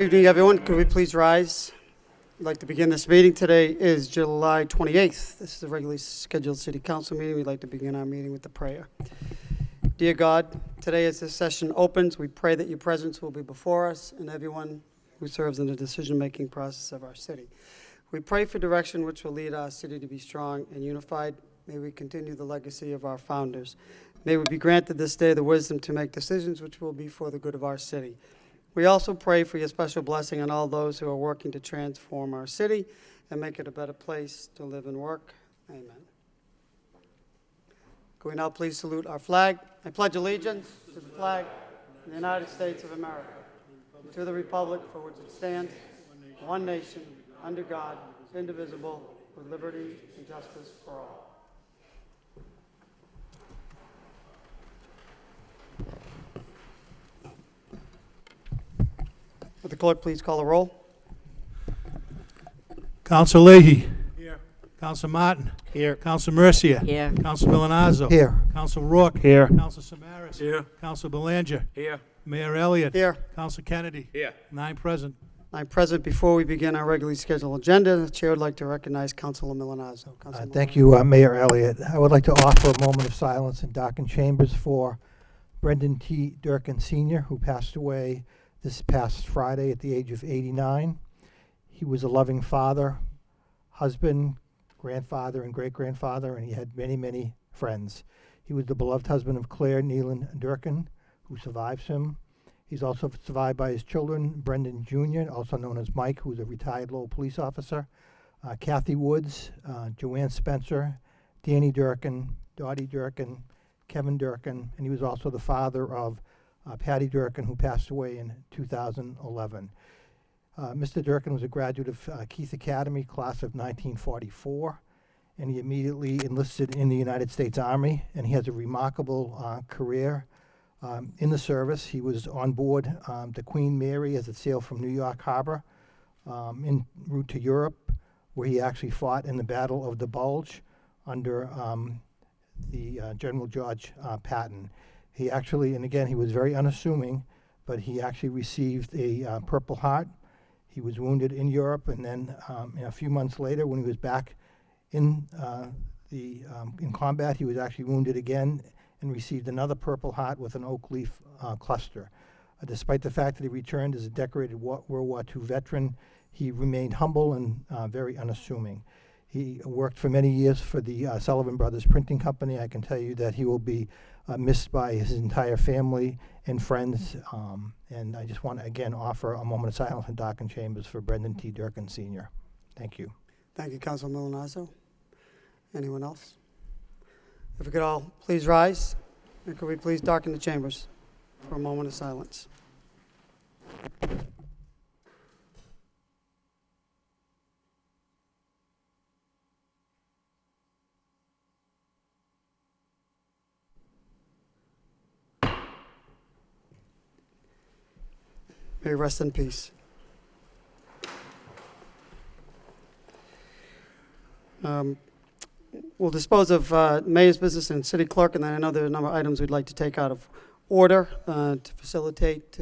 Good evening, everyone. Could we please rise? I'd like to begin this meeting. Today is July 28th. This is a regularly scheduled city council meeting. We'd like to begin our meeting with the prayer. Dear God, today as this session opens, we pray that your presence will be before us and everyone who serves in the decision-making process of our city. We pray for direction which will lead our city to be strong and unified. May we continue the legacy of our founders. May we be granted this day the wisdom to make decisions which will be for the good of our city. We also pray for your special blessing on all those who are working to transform our city and make it a better place to live and work. Amen. Can we now please salute our flag? I pledge allegiance to the flag of the United States of America, and to the republic for which it stands, one nation, under God, indivisible, with liberty and justice for all. Would the clerk please call the roll? Counsel Leahy. Here. Counsel Martin. Here. Counsel Mercia. Here. Counsel Milanazzo. Here. Counsel Rourke. Here. Counsel Samaras. Here. Counsel Belanger. Here. Mayor Elliott. Here. Counsel Kennedy. Here. 9 present. I'm present. Before we begin our regularly scheduled agenda, the chair would like to recognize Councilor Milanazzo. Thank you, Mayor Elliott. I would like to offer a moment of silence in darkened chambers for Brendan T. Durkin Sr., who passed away this past Friday at the age of 89. He was a loving father, husband, grandfather, and great-grandfather, and he had many, many friends. He was the beloved husband of Claire Nealon Durkin, who survives him. He's also survived by his children, Brendan Jr., also known as Mike, who's a retired Lowell police officer, Kathy Woods, Joanne Spencer, Danny Durkin, Dottie Durkin, Kevin Durkin, and he was also the father of Patty Durkin, who passed away in 2011. Mr. Durkin was a graduate of Keith Academy, class of 1944, and he immediately enlisted in the United States Army, and he has a remarkable career in the service. He was on board the Queen Mary as it sailed from New York Harbor en route to Europe, where he actually fought in the Battle of the Bulge under the General George Patton. He actually, and again, he was very unassuming, but he actually received a Purple Heart. He was wounded in Europe, and then a few months later, when he was back in combat, he was actually wounded again and received another Purple Heart with an oak leaf cluster. Despite the fact that he returned as a decorated World War II veteran, he remained humble and very unassuming. He worked for many years for the Sullivan Brothers Printing Company. I can tell you that he will be missed by his entire family and friends. And I just want to, again, offer a moment of silence in darkened chambers for Brendan T. Durkin, Sr. Thank you. Thank you, Councilor Milanazzo. Anyone else? If we could all please rise, and could we please darken the chambers for a moment of silence? May you rest in peace. We'll dispose of mayor's business and city clerk, and then I know there are a number of items we'd like to take out of order to facilitate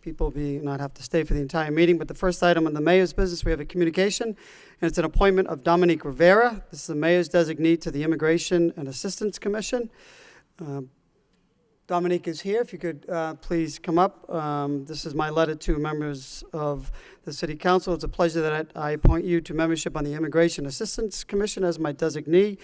people not have to stay for the entire meeting. But the first item on the mayor's business, we have a communication, and it's an appointment of Dominique Rivera. This is the mayor's designee to the Immigration and Assistance Commission. Dominique is here. If you could please come up. This is my letter to members of the City Council. It's a pleasure that I appoint you to membership on the Immigration Assistance Commission as my designee.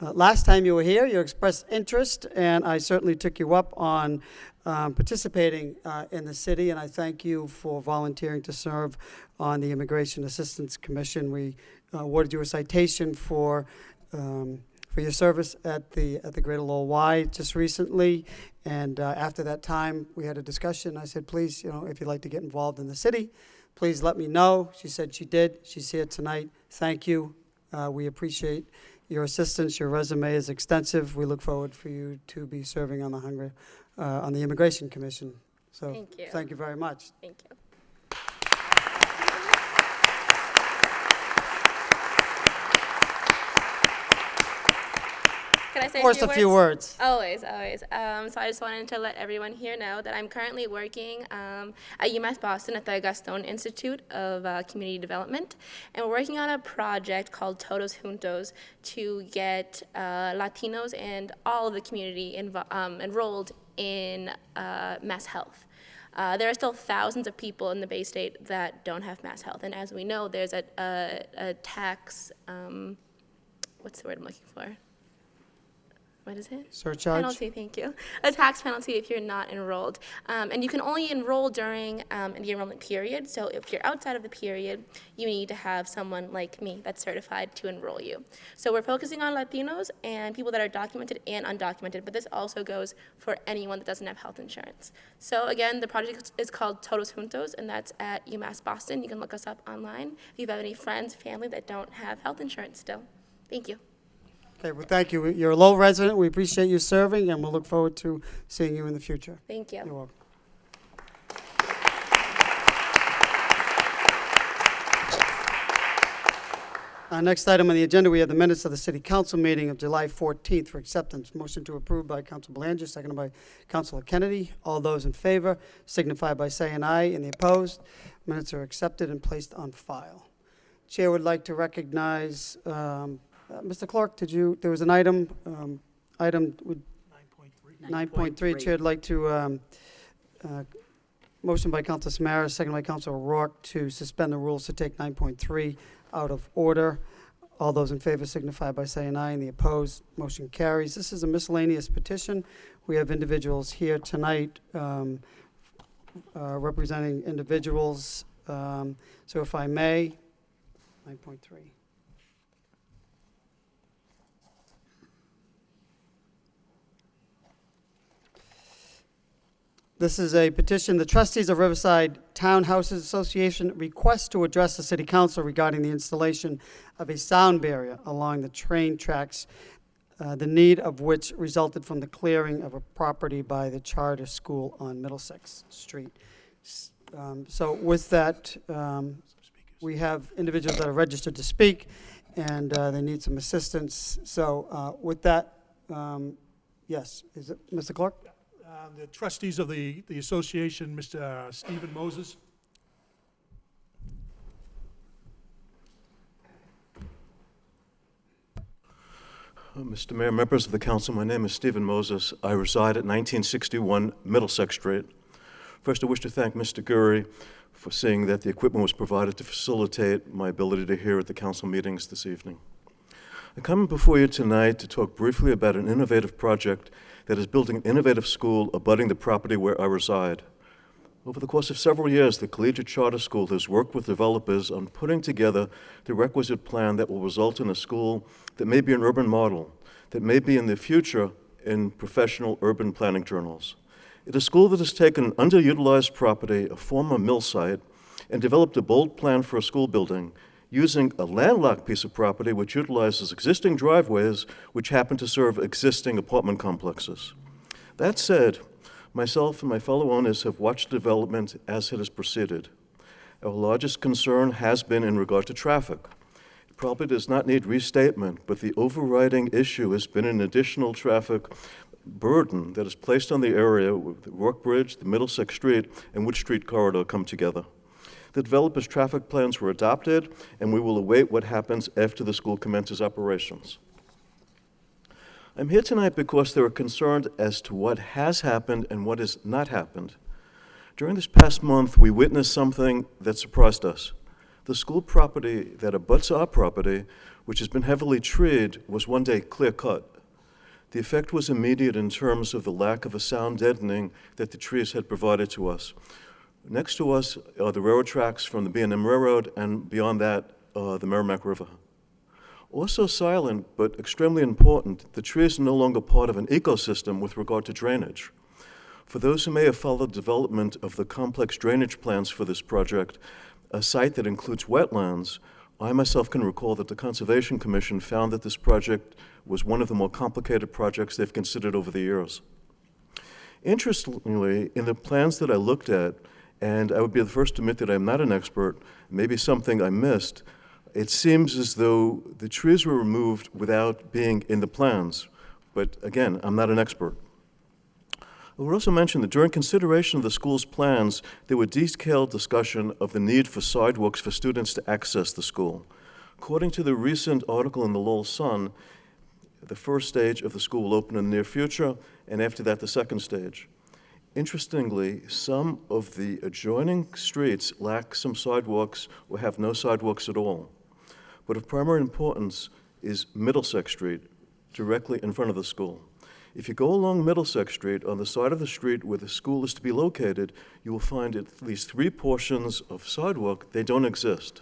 Last time you were here, you expressed interest, and I certainly took you up on participating in the city, and I thank you for volunteering to serve on the Immigration Assistance Commission. We awarded you a citation for your service at the Greater Lowell Y just recently, and after that time, we had a discussion. I said, please, if you'd like to get involved in the city, please let me know. She said she did. She's here tonight. Thank you. We appreciate your assistance. Your resume is extensive. We look forward for you to be serving on the Immigration Commission. So Thank you. Thank you very much. Thank you. Could I say Of course, a few words. Always, always. So I just wanted to let everyone here know that I'm currently working at UMass Boston at the Gaston Institute of Community Development, and we're working on a project called Todos Juntos to get Latinos and all of the community enrolled in mass health. There are still thousands of people in the Bay State that don't have mass health, and as we know, there's a tax, what's the word I'm looking for? What is it? Surcharge? Penalty, thank you. A tax penalty if you're not enrolled. And you can only enroll during the enrollment period, so if you're outside of the period, you need to have someone like me that's certified to enroll you. So we're focusing on Latinos and people that are documented and undocumented, but this also goes for anyone that doesn't have health insurance. So again, the project is called Todos Juntos, and that's at UMass Boston. You can look us up online if you have any friends, family that don't have health insurance still. Thank you. Okay, well, thank you. You're a Lowell resident. We appreciate you serving, and we'll look forward to seeing you in the future. Thank you. You're welcome. Next item on the agenda, we have the minutes of the City Council meeting of July 14th for acceptance. Motion to approve by Council Belanger, seconded by Councilor Kennedy. All those in favor signify by saying aye. Any opposed? Minutes are accepted and placed on file. Chair would like to recognize Mr. Clark, there was an item with 9.3. Chair would like to, motion by Councilor Samara, second by Councilor O'Rourke, to suspend the rules to take 9.3 out of order. All those in favor signify by saying aye, and the opposed, motion carries. This is a miscellaneous petition. We have individuals here tonight representing individuals. So if I may, 9.3. This is a petition. The trustees of Riverside Townhouses Association request to address the City Council regarding the installation of a sound barrier along the train tracks, the need of which resulted from the clearing of a property by the charter school on Middlesex Street. So with that, we have individuals that are registered to speak, and they need some assistance. So with that, yes, is it Mr. Clark? The trustees of the association, Mr. Stephen Moses. Mr. Mayor, members of the council, my name is Stephen Moses. I reside at 1961 Middlesex Street. First, I wish to thank Mr. Gurry for seeing that the equipment was provided to facilitate my ability to hear at the council meetings this evening. I come before you tonight to talk briefly about an innovative project that is building an innovative school abutting the property where I reside. Over the course of several years, the Collegiate Charter School has worked with developers on putting together the requisite plan that will result in a school that may be an urban model, that may be in the future in professional urban planning journals. It is a school that has taken an underutilized property, a former mill site, and developed a bold plan for a school building using a landlocked piece of property which utilizes existing driveways which happen to serve existing apartment complexes. That said, myself and my fellow owners have watched development as it has proceeded. Our largest concern has been in regard to traffic. It probably does not need restatement, but the overriding issue has been an additional traffic burden that is placed on the area where the Rourke Bridge, the Middlesex Street, and Wood Street corridor come together. The developer's traffic plans were adopted, and we will await what happens after the school commences operations. I'm here tonight because they are concerned as to what has happened and what has not happened. During this past month, we witnessed something that surprised us. The school property that abuts our property, which has been heavily treed, was one day clear-cut. The effect was immediate in terms of the lack of a sound deadening that the trees had provided to us. Next to us are the railroad tracks from the B&M Railroad, and beyond that, the Merrimack River. Also silent, but extremely important, the trees are no longer part of an ecosystem with regard to drainage. For those who may have followed development of the complex drainage plans for this project, a site that includes wetlands, I myself can recall that the Conservation Commission found that this project was one of the more complicated projects they've considered over the years. Interestingly, in the plans that I looked at, and I would be the first to admit that I'm not an expert, maybe something I missed, it seems as though the trees were removed without being in the plans. But again, I'm not an expert. I would also mention that during consideration of the school's plans, there were detailed discussion of the need for sidewalks for students to access the school. According to the recent article in the Lowell Sun, the first stage of the school will open in the near future, and after that, the second stage. Interestingly, some of the adjoining streets lack some sidewalks or have no sidewalks at all. But of primary importance is Middlesex Street, directly in front of the school. If you go along Middlesex Street, on the side of the street where the school is to be located, you will find at least 3 portions of sidewalk. They don't exist.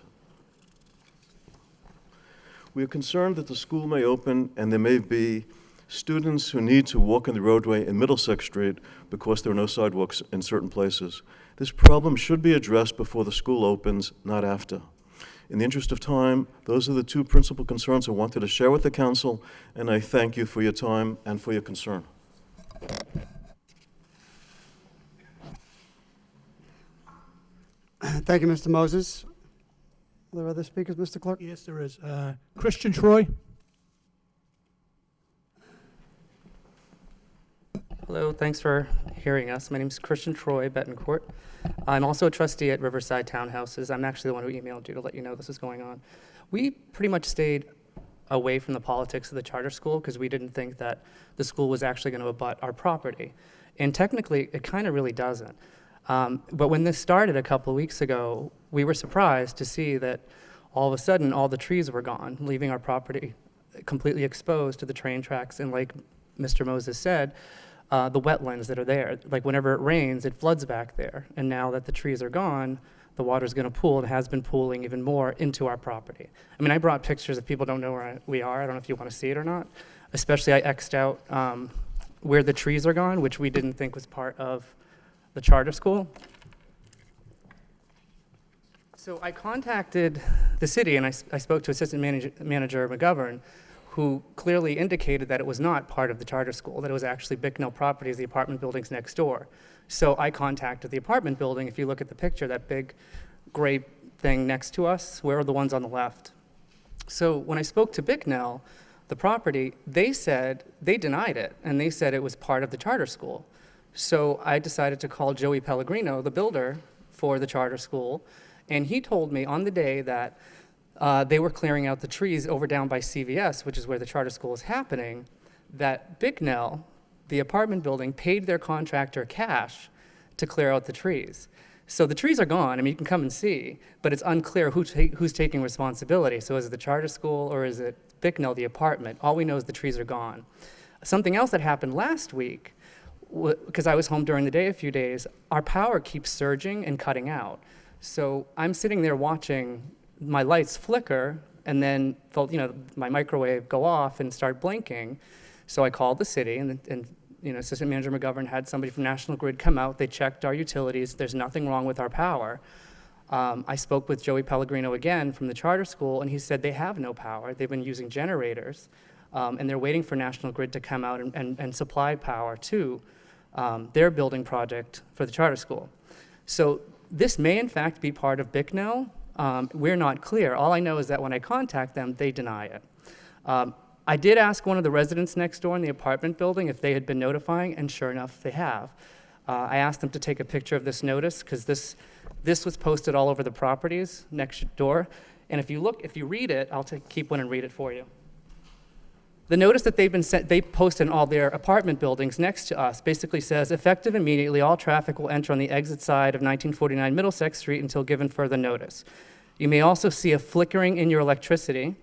We are concerned that the school may open and there may be students who need to walk in the roadway in Middlesex Street because there are no sidewalks in certain places. This problem should be addressed before the school opens, not after. In the interest of time, those are the 2 principal concerns I wanted to share with the council, and I thank you for your time and for your concern. Thank you, Mr. Moses. Are there other speakers, Mr. Clerk? Yes, there is. Christian Troy? Hello, thanks for hearing us. My name is Christian Troy Betancourt. I'm also a trustee at Riverside Townhouses. I'm actually the one who emailed you to let you know this is going on. We pretty much stayed away from the politics of the charter school because we didn't think that the school was actually going to abut our property. And technically, it kind of really doesn't. But when this started a couple of weeks ago, we were surprised to see that all of a sudden all the trees were gone, leaving our property completely exposed to the train tracks. And like Mr. Moses said, the wetlands that are there. Like whenever it rains, it floods back there. And now that the trees are gone, the water's going to pool and has been pooling even more into our property. I mean, I brought pictures if people don't know where we are. I don't know if you want to see it or not. Especially I X'd out where the trees are gone, which we didn't think was part of the charter school. So I contacted the city and I spoke to Assistant Manager McGovern, who clearly indicated that it was not part of the charter school, that it was actually Bicknell Properties, the apartment buildings next door. So I contacted the apartment building. If you look at the picture, that big gray thing next to us, where are the ones on the left? So when I spoke to Bicknell, the property, they said, they denied it, and they said it was part of the charter school. So I decided to call Joey Pellegrino, the builder for the charter school, and he told me on the day that they were clearing out the trees over down by CVS, which is where the charter school is happening, that Bicknell, the apartment building, paid their contractor cash to clear out the trees. So the trees are gone. I mean, you can come and see, but it's unclear who's taking responsibility. So is it the charter school or is it Bicknell, the apartment? All we know is the trees are gone. Something else that happened last week, because I was home during the day a few days, our power keeps surging and cutting out. So I'm sitting there watching my lights flicker and then felt, my microwave go off and start blinking. So I called the city and Assistant Manager McGovern had somebody from National Grid come out. They checked our utilities. There's nothing wrong with our power. I spoke with Joey Pellegrino again from the charter school, and he said they have no power. They've been using generators, and they're waiting for National Grid to come out and supply power to their building project for the charter school. So this may, in fact, be part of Bicknell. We're not clear. All I know is that when I contact them, they deny it. I did ask one of the residents next door in the apartment building if they had been notifying, and sure enough, they have. I asked them to take a picture of this notice because this was posted all over the properties next door. And if you read it, I'll keep one and read it for you. The notice that they post in all their apartment buildings next to us basically says, effective immediately, all traffic will enter on the exit side of 1949 Middlesex Street until given further notice. You may also see a flickering in your electricity.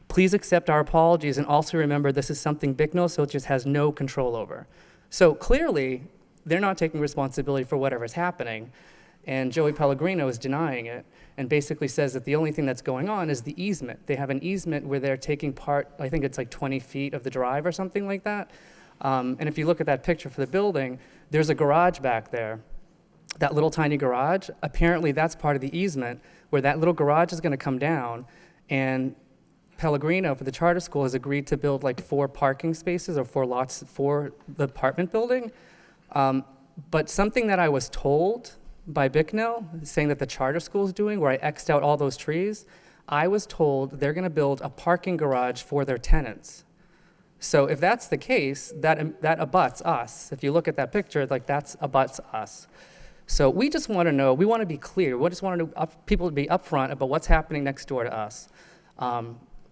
Please accept our apologies and also remember this is something Bicknell Associates has no control over. So clearly, they're not taking responsibility for whatever's happening, and Joey Pellegrino is denying it and basically says that the only thing that's going on is the easement. They have an easement where they're taking part, I think it's like 20 feet of the drive or something like that. And if you look at that picture for the building, there's a garage back there. That little tiny garage, apparently that's part of the easement where that little garage is going to come down, and Pellegrino for the charter school has agreed to build like 4 parking spaces or 4 lots for the apartment building. But something that I was told by Bicknell, saying that the charter school is doing, where I X'd out all those trees, I was told they're going to build a parking garage for their tenants. So if that's the case, that abuts us. If you look at that picture, like that's abuts us. So we just want to know, we want to be clear. We just want people to be upfront about what's happening next door to us.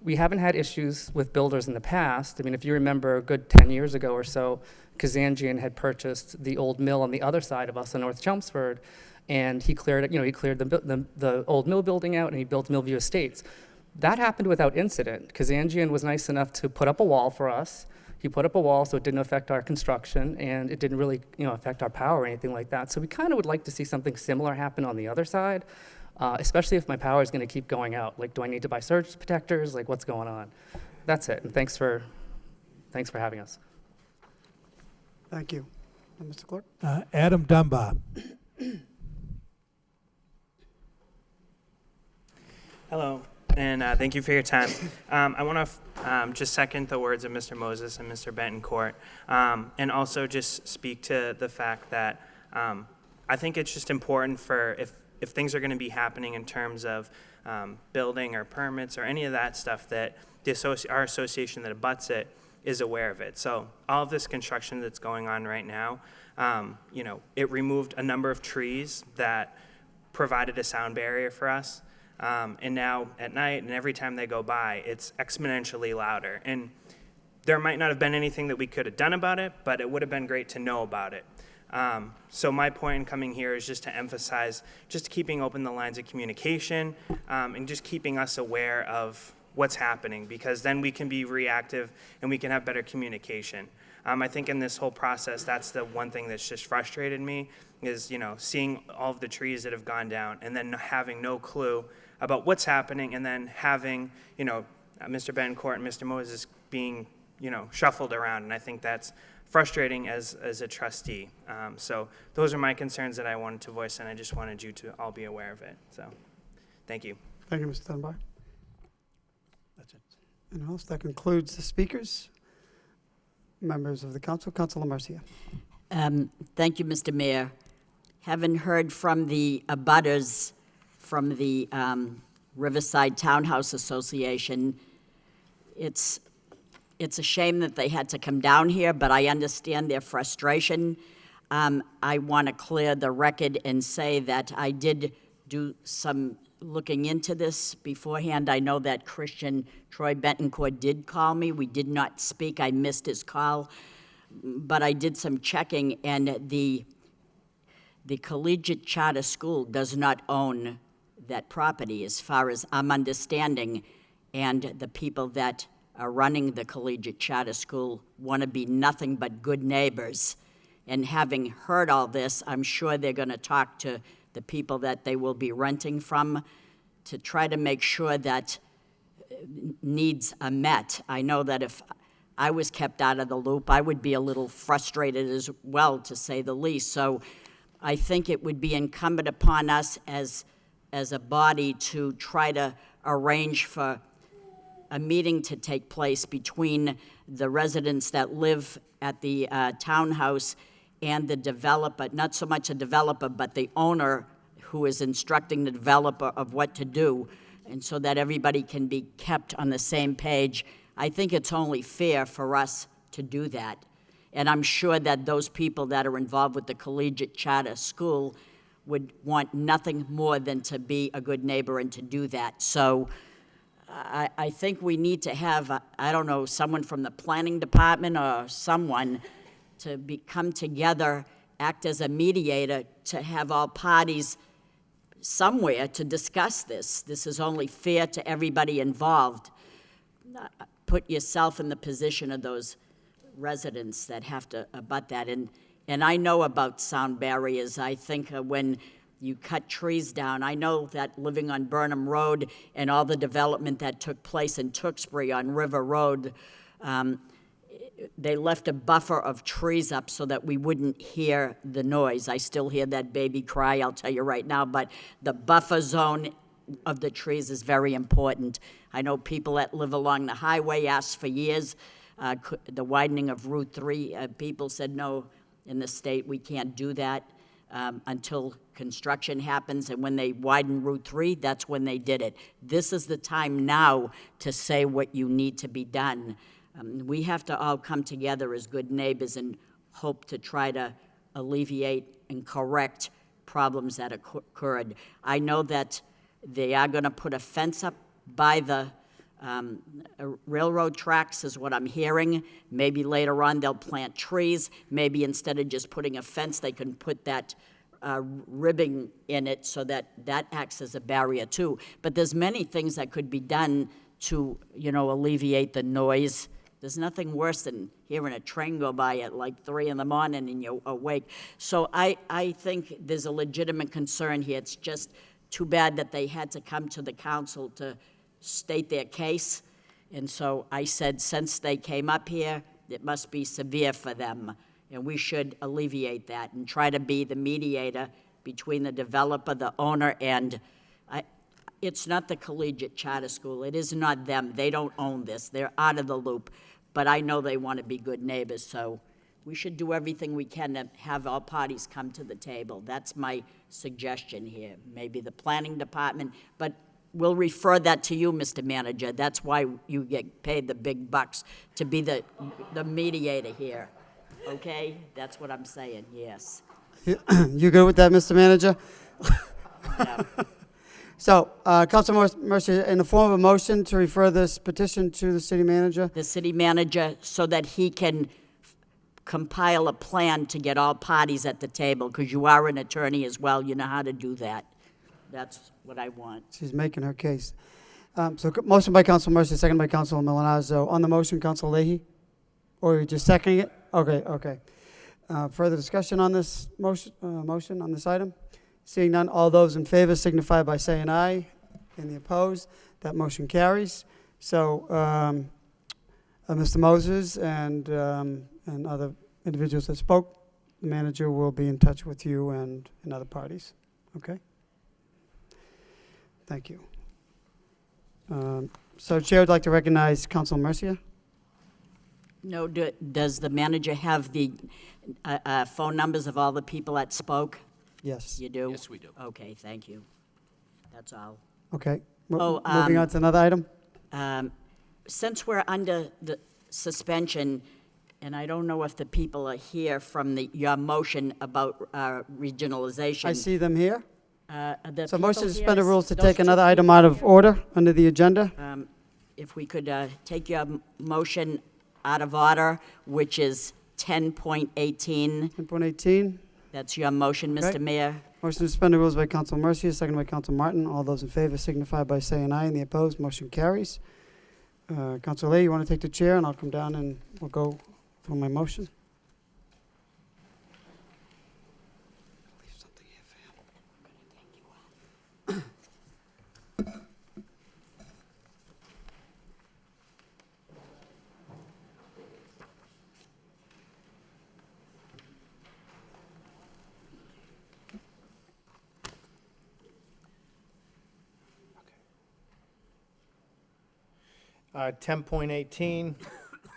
We haven't had issues with builders in the past. I mean, if you remember a good 10 years ago or so, Kazanjian had purchased the old mill on the other side of us in North Chelmsford, and he cleared the old mill building out, and he built Millview Estates. That happened without incident. Kazanjian was nice enough to put up a wall for us. He put up a wall so it didn't affect our construction, and it didn't really affect our power or anything like that. So we kind of would like to see something similar happen on the other side, especially if my power is going to keep going out. Like, do I need to buy surge protectors? Like, what's going on? That's it, and thanks for having us. Thank you. Mr. Clerk? Adam Dunbar. Hello, and thank you for your time. I want to just second the words of Mr. Moses and Mr. Betancourt, and also just speak to the fact that I think it's just important for if things are going to be happening in terms of building or permits or any of that stuff, that our association that abuts it is aware of it. So all of this construction that's going on right now, it removed a number of trees that provided a sound barrier for us. And now at night and every time they go by, it's exponentially louder. And there might not have been anything that we could have done about it, but it would have been great to know about it. So my point in coming here is just to emphasize just keeping open the lines of communication and just keeping us aware of what's happening, because then we can be reactive and we can have better communication. I think in this whole process, that's the one thing that's just frustrated me is, seeing all of the trees that have gone down and then having no clue about what's happening, and then having, Mr. Betancourt and Mr. Moses being, shuffled around. And I think that's frustrating as a trustee. So those are my concerns that I wanted to voice, and I just wanted you to all be aware of it. So thank you. Thank you, Mr. Dunbar. That's it. Anyone else? That concludes the speakers. Members of the council. Councilor Marcia. Thank you, Mr. Mayor. Having heard from the abutters from the Riverside Townhouse Association, it's a shame that they had to come down here, but I understand their frustration. I want to clear the record and say that I did do some looking into this beforehand. I know that Christian Troy Betancourt did call me. We did not speak. I missed his call. But I did some checking, and the Collegiate Charter School does not own that property, as far as I'm understanding, and the people that are running the Collegiate Charter School want to be nothing but good neighbors. And having heard all this, I'm sure they're going to talk to the people that they will be renting from to try to make sure that needs are met. I know that if I was kept out of the loop, I would be a little frustrated as well, to say the least. So I think it would be incumbent upon us as a body to try to arrange for a meeting to take place between the residents that live at the townhouse and the developer, not so much a developer, but the owner who is instructing the developer of what to do, and so that everybody can be kept on the same page. I think it's only fair for us to do that. And I'm sure that those people that are involved with the Collegiate Charter School would want nothing more than to be a good neighbor and to do that. So I think we need to have, I don't know, someone from the planning department or someone to come together, act as a mediator, to have all parties somewhere to discuss this. This is only fair to everybody involved. Put yourself in the position of those residents that have to abut that. And I know about sound barriers. I think when you cut trees down, I know that living on Burnham Road and all the development that took place in Tewksbury on River Road, they left a buffer of trees up so that we wouldn't hear the noise. I still hear that baby cry, I'll tell you right now, but the buffer zone of the trees is very important. I know people that live along the highway asked for years, the widening of Route 3, people said, no, in the state we can't do that until construction happens, and when they widen Route 3, that's when they did it. This is the time now to say what you need to be done. We have to all come together as good neighbors and hope to try to alleviate and correct problems that occurred. I know that they are going to put a fence up by the railroad tracks, is what I'm hearing. Maybe later on they'll plant trees. Maybe instead of just putting a fence, they can put that ribbing in it so that that acts as a barrier too. But there's many things that could be done to, alleviate the noise. There's nothing worse than hearing a train go by at like 3 in the morning and you're awake. So I think there's a legitimate concern here. It's just too bad that they had to come to the council to state their case. And so I said, since they came up here, it must be severe for them. And we should alleviate that and try to be the mediator between the developer, the owner, and it's not the collegiate charter school. It is not them. They don't own this. They're out of the loop. But I know they want to be good neighbors, so we should do everything we can to have all parties come to the table. That's my suggestion here. Maybe the planning department, but we'll refer that to you, Mr. Manager. That's why you get paid the big bucks, to be the mediator here. Okay? That's what I'm saying, yes. You good with that, Mr. Manager? Yeah. So, Councilor Mercer, in the form of a motion to refer this petition to the city manager? The city manager, so that he can compile a plan to get all parties at the table, because you are an attorney as well. You know how to do that. That's what I want. She's making her case. Motion by Councilor Mercer, second by Councilor Milonazo. On the motion, Councilor Leahy? Or you're just seconding it? Okay. Further discussion on this motion on this item? Seeing none, all those in favor signify by saying aye. Any opposed? That motion carries. So, Mr. Moses and other individuals that spoke, the manager will be in touch with you and other parties. Okay? Thank you. So, Chair would like to recognize Councilor Mercier. No, does the manager have the phone numbers of all the people that spoke? Yes. You do? Yes, we do. Okay, thank you. That's all. Okay. Oh, Moving on to another item. Since we're under the suspension, and I don't know if the people are here from your motion about regionalization. I see them here. So motion to here, suspend the rules to those take two another item people out of here? order under the agenda. If we could take your motion out of order, which is 10.18. 10.18. That's your motion, Okay. Mr. Mayor. Motion to suspend the rules by Council Mercier, second by Council Martin. All those in favor signify by saying aye, and the opposed, motion carries. Council Lee, you want to take the chair, and I'll come down and we'll go through my motion. Leave something here for him. Uh, 10.18,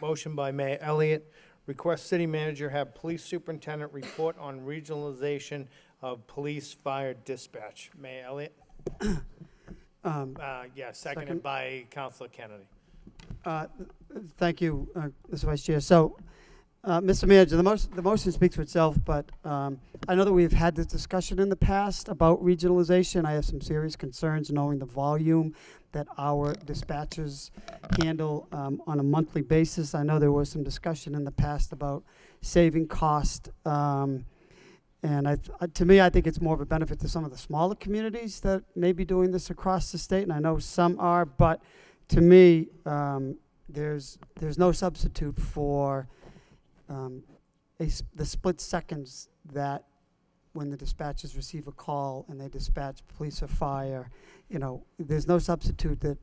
motion by Mayor Elliott, request city manager have police superintendent report on regionalization of police fire dispatch. Mayor Elliott? Yeah, Second. seconded by Councilor Kennedy. Thank you, Mr. Vice Chair. So, Mr. Manager, the motion speaks for itself, but I know that we've had this discussion in the past about regionalization. I have some serious concerns knowing the volume that our dispatchers handle on a monthly basis. I know there was some discussion in the past about saving cost, and to me, I think it's more of a benefit to some of the smaller communities that may be doing this across the state, and I know some are, but to me, there's no substitute for the split seconds that when the dispatchers receive a call and they dispatch police or fire, there's no substitute that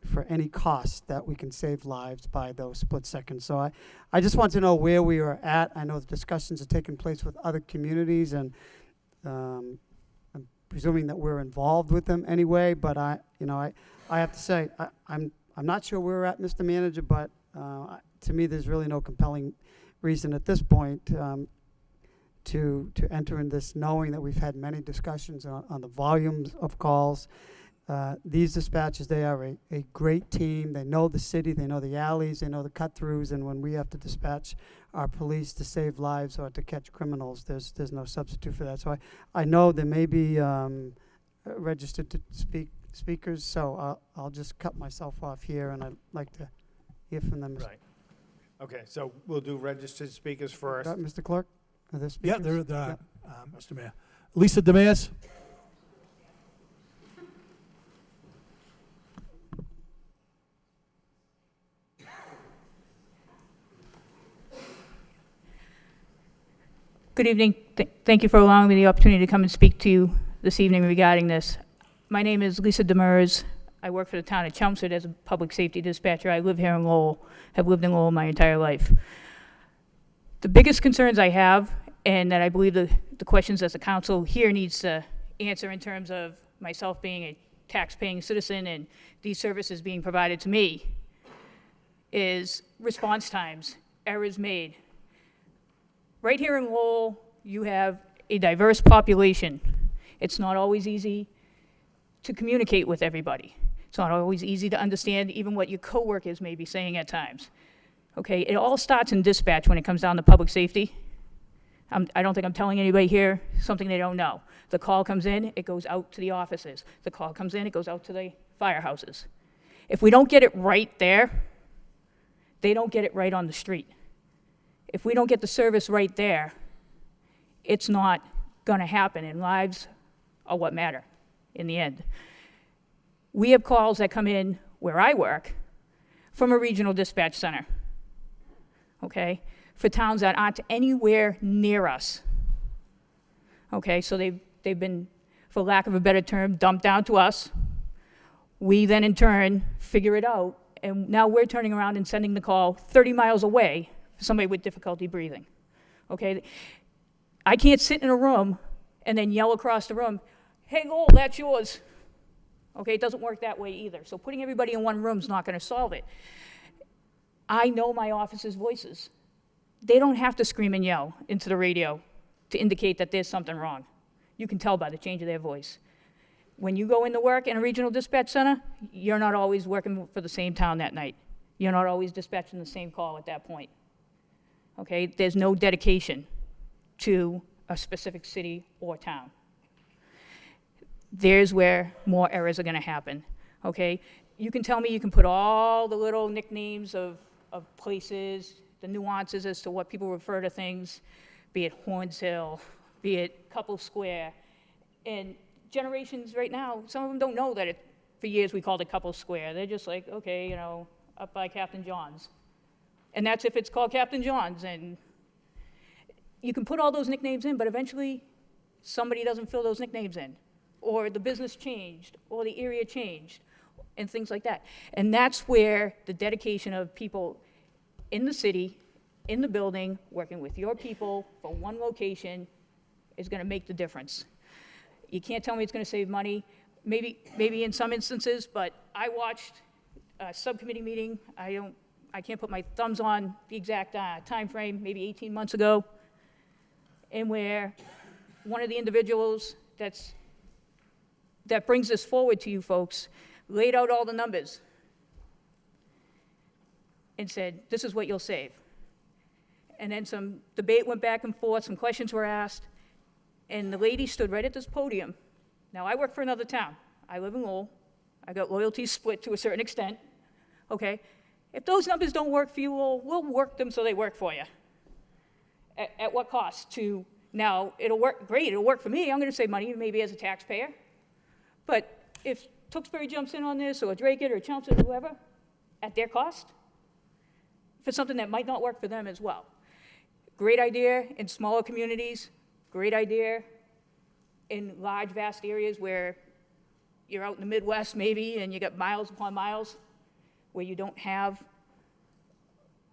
for any cost that we can save lives by those split seconds. So I just want to know where we are at. I know the discussions are taking place with other communities, and I'm presuming that we're involved with them anyway. But I have to say I'm not sure where we're at, Mr. Manager. But to me, there's really no compelling reason at this point to enter in this, knowing that we've had many discussions on the volumes of calls These dispatchers, they are a great team. They know the city, they know the alleys, they know the cut-throughs, and when we have to dispatch our police to save lives or to catch criminals, there's no substitute for that. So I know there may be registered to speakers, so I'll just cut myself off here, and I'd like to hear from them. Right. Okay, so we'll do registered speakers first. Mr. Clerk, are there Yeah, speakers? Mr. Mayor. Lisa Demers? Good evening. Thank you for allowing me the opportunity to come and speak to you this evening regarding this. My name is Lisa Demers. I work for the town of Chelmsford as a public safety dispatcher. I live here in Lowell, have lived in Lowell my entire life. The biggest concerns I have, and that I believe the questions that the council here needs to answer in terms of myself being a tax-paying citizen and these services being provided to me, is response times, errors made. Right here in Lowell, you have a diverse population. It's not always easy to communicate with everybody. It's not always easy to understand even what your coworkers may be saying at times. Okay, it all starts in dispatch when it comes down to public safety. I don't think I'm telling anybody here something they don't know. The call comes in, it goes out to the offices. The call comes in, it goes out to the firehouses. If we don't get it right there, they don't get it right on the street. If we don't get the service right there, it's not going to happen, and lives are what matter in the end. We have calls that come in where I work from a regional dispatch center, okay, for towns that aren't anywhere near us. Okay, so they've been, for lack of a better term, dumped down to us. We then in turn figure it out, and now we're turning around and sending the call 30 miles away for somebody with difficulty breathing. Okay, I can't sit in a room and then yell across the room, "Hey, Lowell, that's yours." Okay, it doesn't work that way either. So putting everybody in one room is not going to solve it. I know my office's voices. They don't have to scream and yell into the radio to indicate that there's something wrong. You can tell by the change of their voice. When you go into work in a regional dispatch center, you're not always working for the same town that night. You're not always dispatching the same call at that point. Okay, there's no dedication to a specific city or town. There's where more errors are going to happen. Okay, you can tell me, you can put all the little nicknames of places, the nuances as to what people refer to things, be it Horns Hill, be it Couple Square, and generations right now, some of them don't know that for years we called it Couple Square. They're just like, okay, you know, up by Captain John's. And that's if it's called Captain John's. And you can put all those nicknames in, but eventually somebody doesn't fill those nicknames in, or the business changed, or the area changed, and things like that. And that's where the dedication of people in the city, in the building, working with your people for one location is going to make the difference. You can't tell me it's going to save money. Maybe in some instances, but I watched a subcommittee meeting. I can't put my thumbs on the exact time frame, maybe 18 months ago, and where one of the individuals that brings this forward to you folks laid out all the numbers and said, this is what you'll save. And then some debate went back and forth, some questions were asked, and the lady stood right at this podium. Now, I work for another town. I live in Lowell. I got loyalties split to a certain extent, okay? If those numbers don't work for you, we'll work them so they work for you. At what cost? Now, it'll work, great, it'll work for me. I'm going to save money, maybe as a taxpayer. But if Tewksbury jumps in on this, or Drake-it, or Chelmsford, or whoever, at their cost, for something that might not work for them as well. Great idea in smaller communities, great idea in large, vast areas where you're out in the Midwest maybe, and you got miles upon miles where you don't have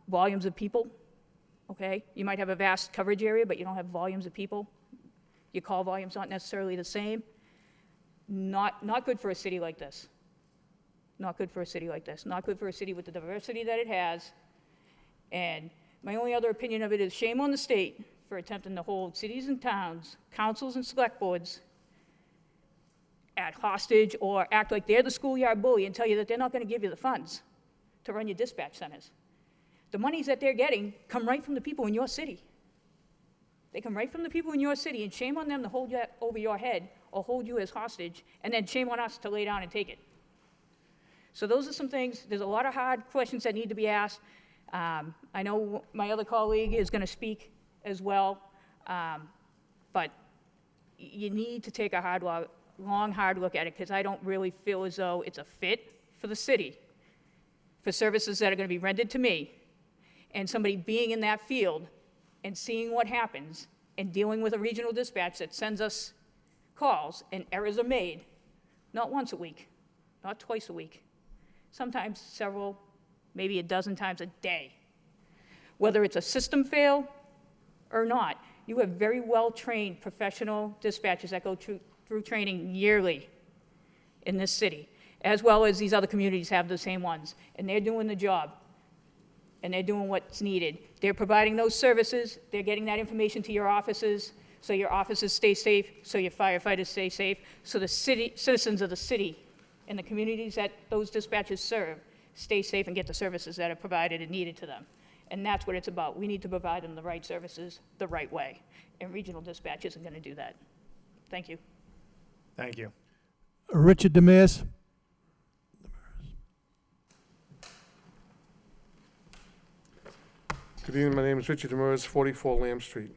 volumes of people, okay? You might have a vast coverage area, but you don't have volumes of people. Your call volume's not necessarily the same. Not good for a city like this. Not good for a city like this. Not good for a city with the diversity that it has. And my only other opinion of it is shame on the state for attempting to hold cities and towns, councils and select boards at hostage or act like they're the schoolyard bully and tell you that they're not going to give you the funds to run your dispatch centers. The monies that they're getting come right from the people in your city. They come right from the people in your city, and shame on them to hold you over your head or hold you as hostage, and then shame on us to lay down and take it. So those are some things. There's a lot of hard questions that need to be asked. I know my other colleague is going to speak as well, but you need to take a long, hard look at it, because I don't really feel as though it's a fit for the city, for services that are going to be rendered to me, and somebody being in that field and seeing what happens and dealing with a regional dispatch that sends us calls and errors are made, not once a week, not twice a week, sometimes several, maybe a dozen times a day. Whether it's a system fail or not, you have very well-trained professional dispatchers that go through training yearly in this city, as well as these other communities have the same ones, and they're doing the job, and they're doing what's needed. They're providing those services, they're getting that information to your offices, so your offices stay safe, so your firefighters stay safe, so the citizens of the city and the communities that those dispatchers serve stay safe and get the services that are provided and needed to them. And that's what it's about. We need to provide them the right services the right way, and regional dispatch isn't going to do that. Thank you. Thank you. Richard Demers. Good evening, my name is Richard Demers, 44 Lamb Street.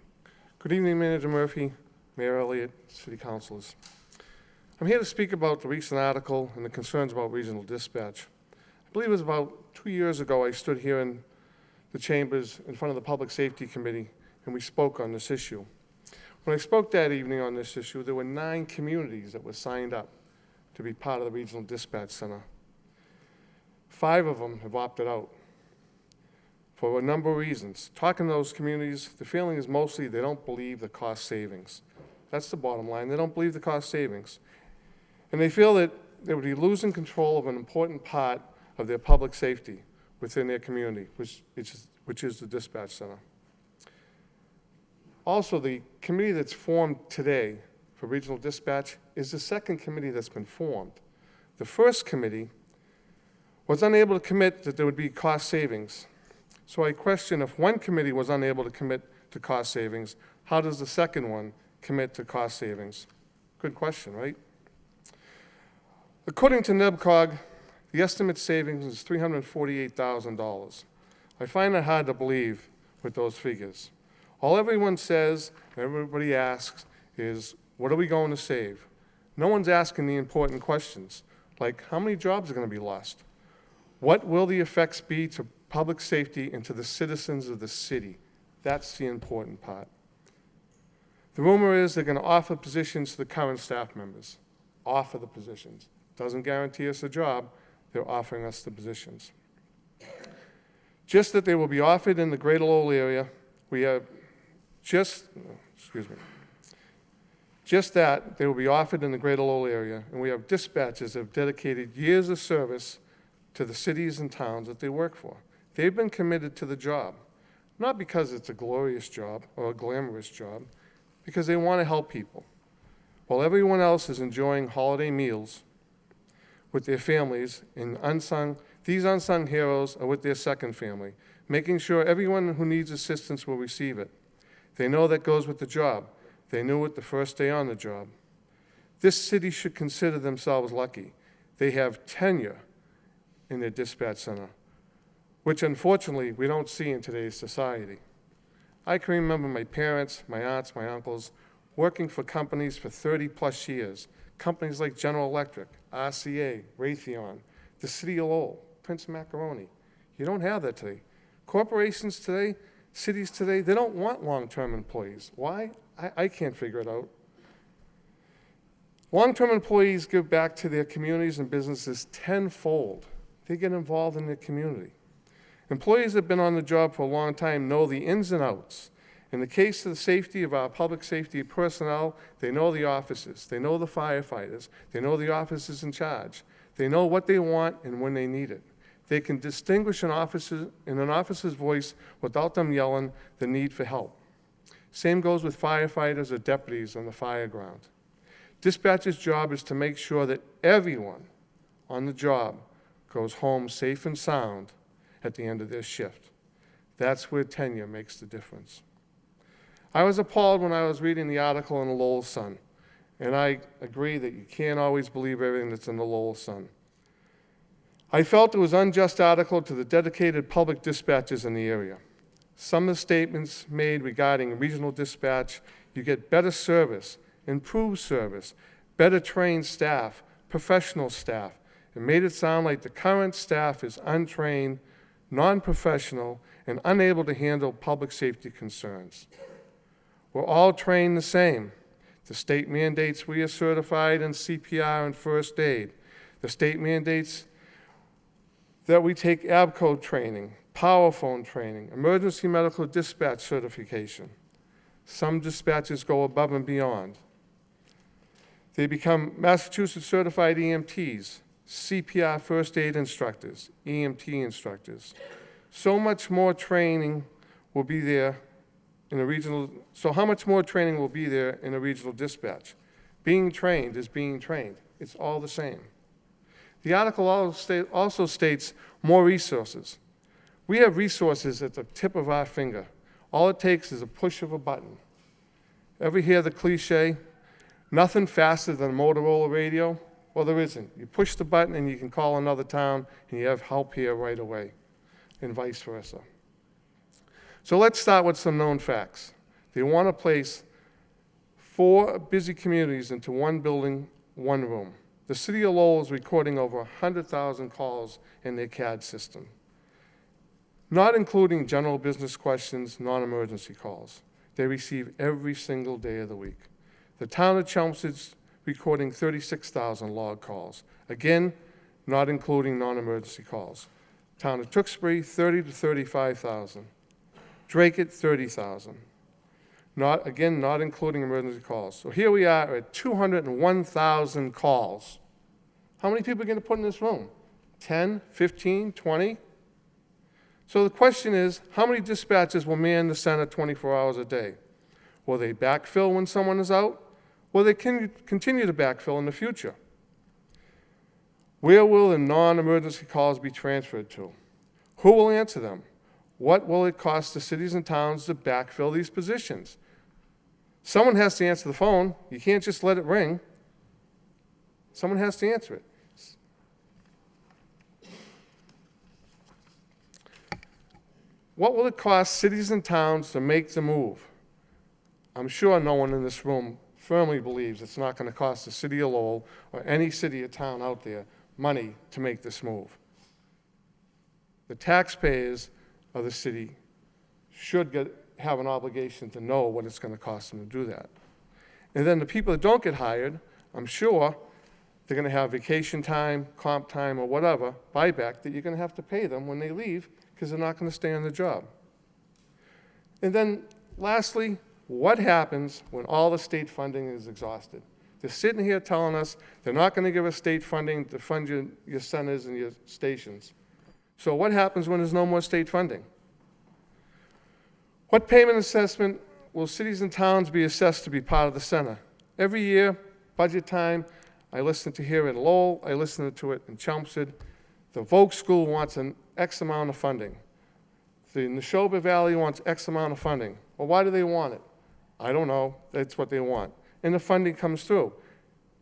Good evening, Manager Murphy, Mayor Elliott, City Councilors. I'm here to speak about the recent article and the concerns about regional dispatch. I believe it was about 2 years ago I stood here in the chambers in front of the Public Safety Committee and we spoke on this issue. When I spoke that evening on this issue, there were 9 communities that were signed up to be part of the Regional Dispatch Center. 5 of them have opted out for a number of reasons. Talking to those communities, the feeling is mostly they don't believe the cost savings. That's the bottom line. They don't believe the cost savings. And they feel that they would be losing control of an important part of their public safety within their community, which is the dispatch center. Also, the committee that's formed today for regional dispatch is the second committee that's been formed. The first committee was unable to commit that there would be cost savings. So I question, if one committee was unable to commit to cost savings, how does the second one commit to cost savings? Good question, right? According to NEBCOG, the estimate savings is $348,000. I find it hard to believe with those figures. All everyone says, and everybody asks, is what are we going to save? No one's asking the important questions, like how many jobs are going to be lost? What will the effects be to public safety and to the citizens of the city? That's the important part. The rumor is they're going to offer positions to the current staff members. Offer the positions. Doesn't guarantee us a job. They're offering us the positions. Just that they will be offered in the Greater Lowell area, we have just that they will be offered in the Greater Lowell area, and we have dispatchers that have dedicated years of service to the cities and towns that they work for. They've been committed to the job, not because it's a glorious job or a glamorous job, because they want to help people. While everyone else is enjoying holiday meals with their families, and these unsung heroes are with their second family, making sure everyone who needs assistance will receive it. They know that goes with the job. They knew it the first day on the job. This city should consider themselves lucky. They have tenure in their dispatch center, which unfortunately we don't see in today's society. I can remember my parents, my aunts, my uncles working for companies for 30+ years, companies like General Electric, RCA, Raytheon, the City of Lowell, Prince Macaroni. You don't have that today. Corporations today, cities today, they don't want long-term employees. Why? I can't figure it out. Long-term employees give back to their communities and businesses tenfold. They get involved in their community. Employees that have been on the job for a long time know the ins and outs. In the case of the safety of our public safety personnel, they know the officers, they know the firefighters, they know the officers in charge. They know what they want and when they need it. They can distinguish in an officer's voice without them yelling the need for help. Same goes with firefighters or deputies on the fire ground. Dispatcher's job is to make sure that everyone on the job goes home safe and sound at the end of their shift. That's where tenure makes the difference. I was appalled when I was reading the article in the Lowell Sun, and I agree that you can't always believe everything that's in the Lowell Sun. I felt it was an unjust article to the dedicated public dispatchers in the area. Some of the statements made regarding regional dispatch, you get better service, improved service, better trained staff, professional staff. It made it sound like the current staff is untrained, non-professional, and unable to handle public safety concerns. We're all trained the same. The state mandates we are certified in CPR and first aid. The state mandates that we take ABCO training, power phone training, emergency medical dispatch certification. Some dispatchers go above and beyond. They become Massachusetts certified EMTs, CPR first aid instructors, EMT instructors. So much more training will be there in a regional, so how much more training will be there in a regional dispatch? Being trained is being trained. It's all the same. The article also states more resources. We have resources at the tip of our finger. All it takes is a push of a button. Ever hear the cliche, nothing faster than a Motorola radio? Well, there isn't. You push the button and you can call another town and you have help here right away, and vice versa. So let's start with some known facts. They want to place 4 busy communities into one building, one room. The city of Lowell is recording over 100,000 calls in their CAD system, not including general business questions, non-emergency calls. They receive every single day of the week. The town of Chelmsford's recording 36,000 log calls, again, not including non-emergency calls. Town of Tewksbury, 30 to 35,000. Drake at 30,000. Not including emergency calls. So here we are at 201,000 calls. How many people are going to put in this room? 10, 15, 20? So the question is, how many dispatchers will man the center 24 hours a day? Will they backfill when someone is out? Will they continue to backfill in the future? Where will the non-emergency calls be transferred to? Who will answer them? What will it cost the cities and towns to backfill these positions? Someone has to answer the phone. You can't just let it ring. Someone has to answer it. What will it cost cities and towns to make the move? I'm sure no one in this room firmly believes it's not going to cost the city of Lowell or any city or town out there money to make this move. The taxpayers of the city should have an obligation to know what it's going to cost them to do that. And then the people that don't get hired, I'm sure they're going to have vacation time, comp time, or whatever, buyback that you're going to have to pay them when they leave because they're not going to stay on the job. And then lastly, what happens when all the state funding is exhausted? They're sitting here telling us they're not going to give us state funding to fund your centers and your stations. So what happens when there's no more state funding? What payment assessment will cities and towns be assessed to be part of the center? Every year, budget time, I listen to here in Lowell, I listen to it in Chelmsford. The Volk School wants an X amount of funding. The Neshoba Valley wants X amount of funding. Well, why do they want it? I don't know. That's what they want. And the funding comes through.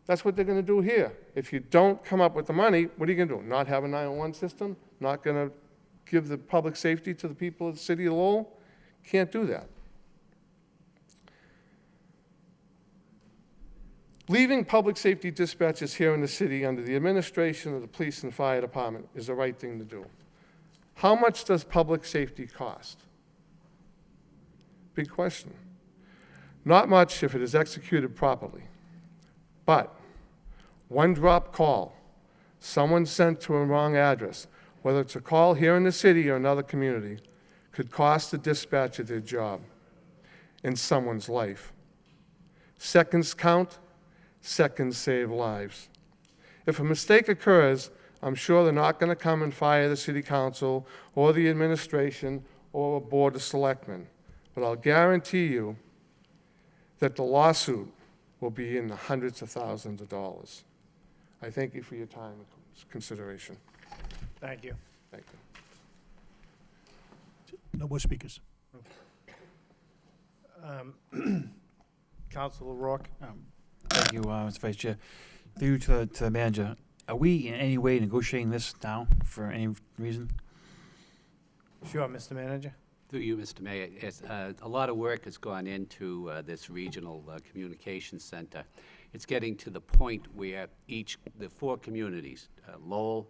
That's what they're going to do here. If you don't come up with the money, what are you going to do? Not have a 911 system? Not going to give the public safety to the people of the city of Lowell? Can't do that. Leaving public safety dispatchers here in the city under the administration of the police and fire department is the right thing to do. How much does public safety cost? Big question. Not much if it is executed properly. But one drop call, someone sent to a wrong address, whether it's a call here in the city or another community, could cost the dispatcher their job and someone's life. Seconds count, seconds save lives. If a mistake occurs, I'm sure they're not going to come and fire the city council or the administration or a board of selectmen. But I'll guarantee you that the lawsuit will be in the hundreds of thousands of dollars. I thank you for your time and consideration. Thank you. Thank you. No more speakers. Councilor Rourke? Thank you, Mr. Vice Chair. Through to the manager, are we in any way negotiating this now for any reason? Sure, Mr. Manager. Through you, Mr. Mayor, a lot of work has gone into this regional communications center. It's getting to the point where the 4 communities, Lowell,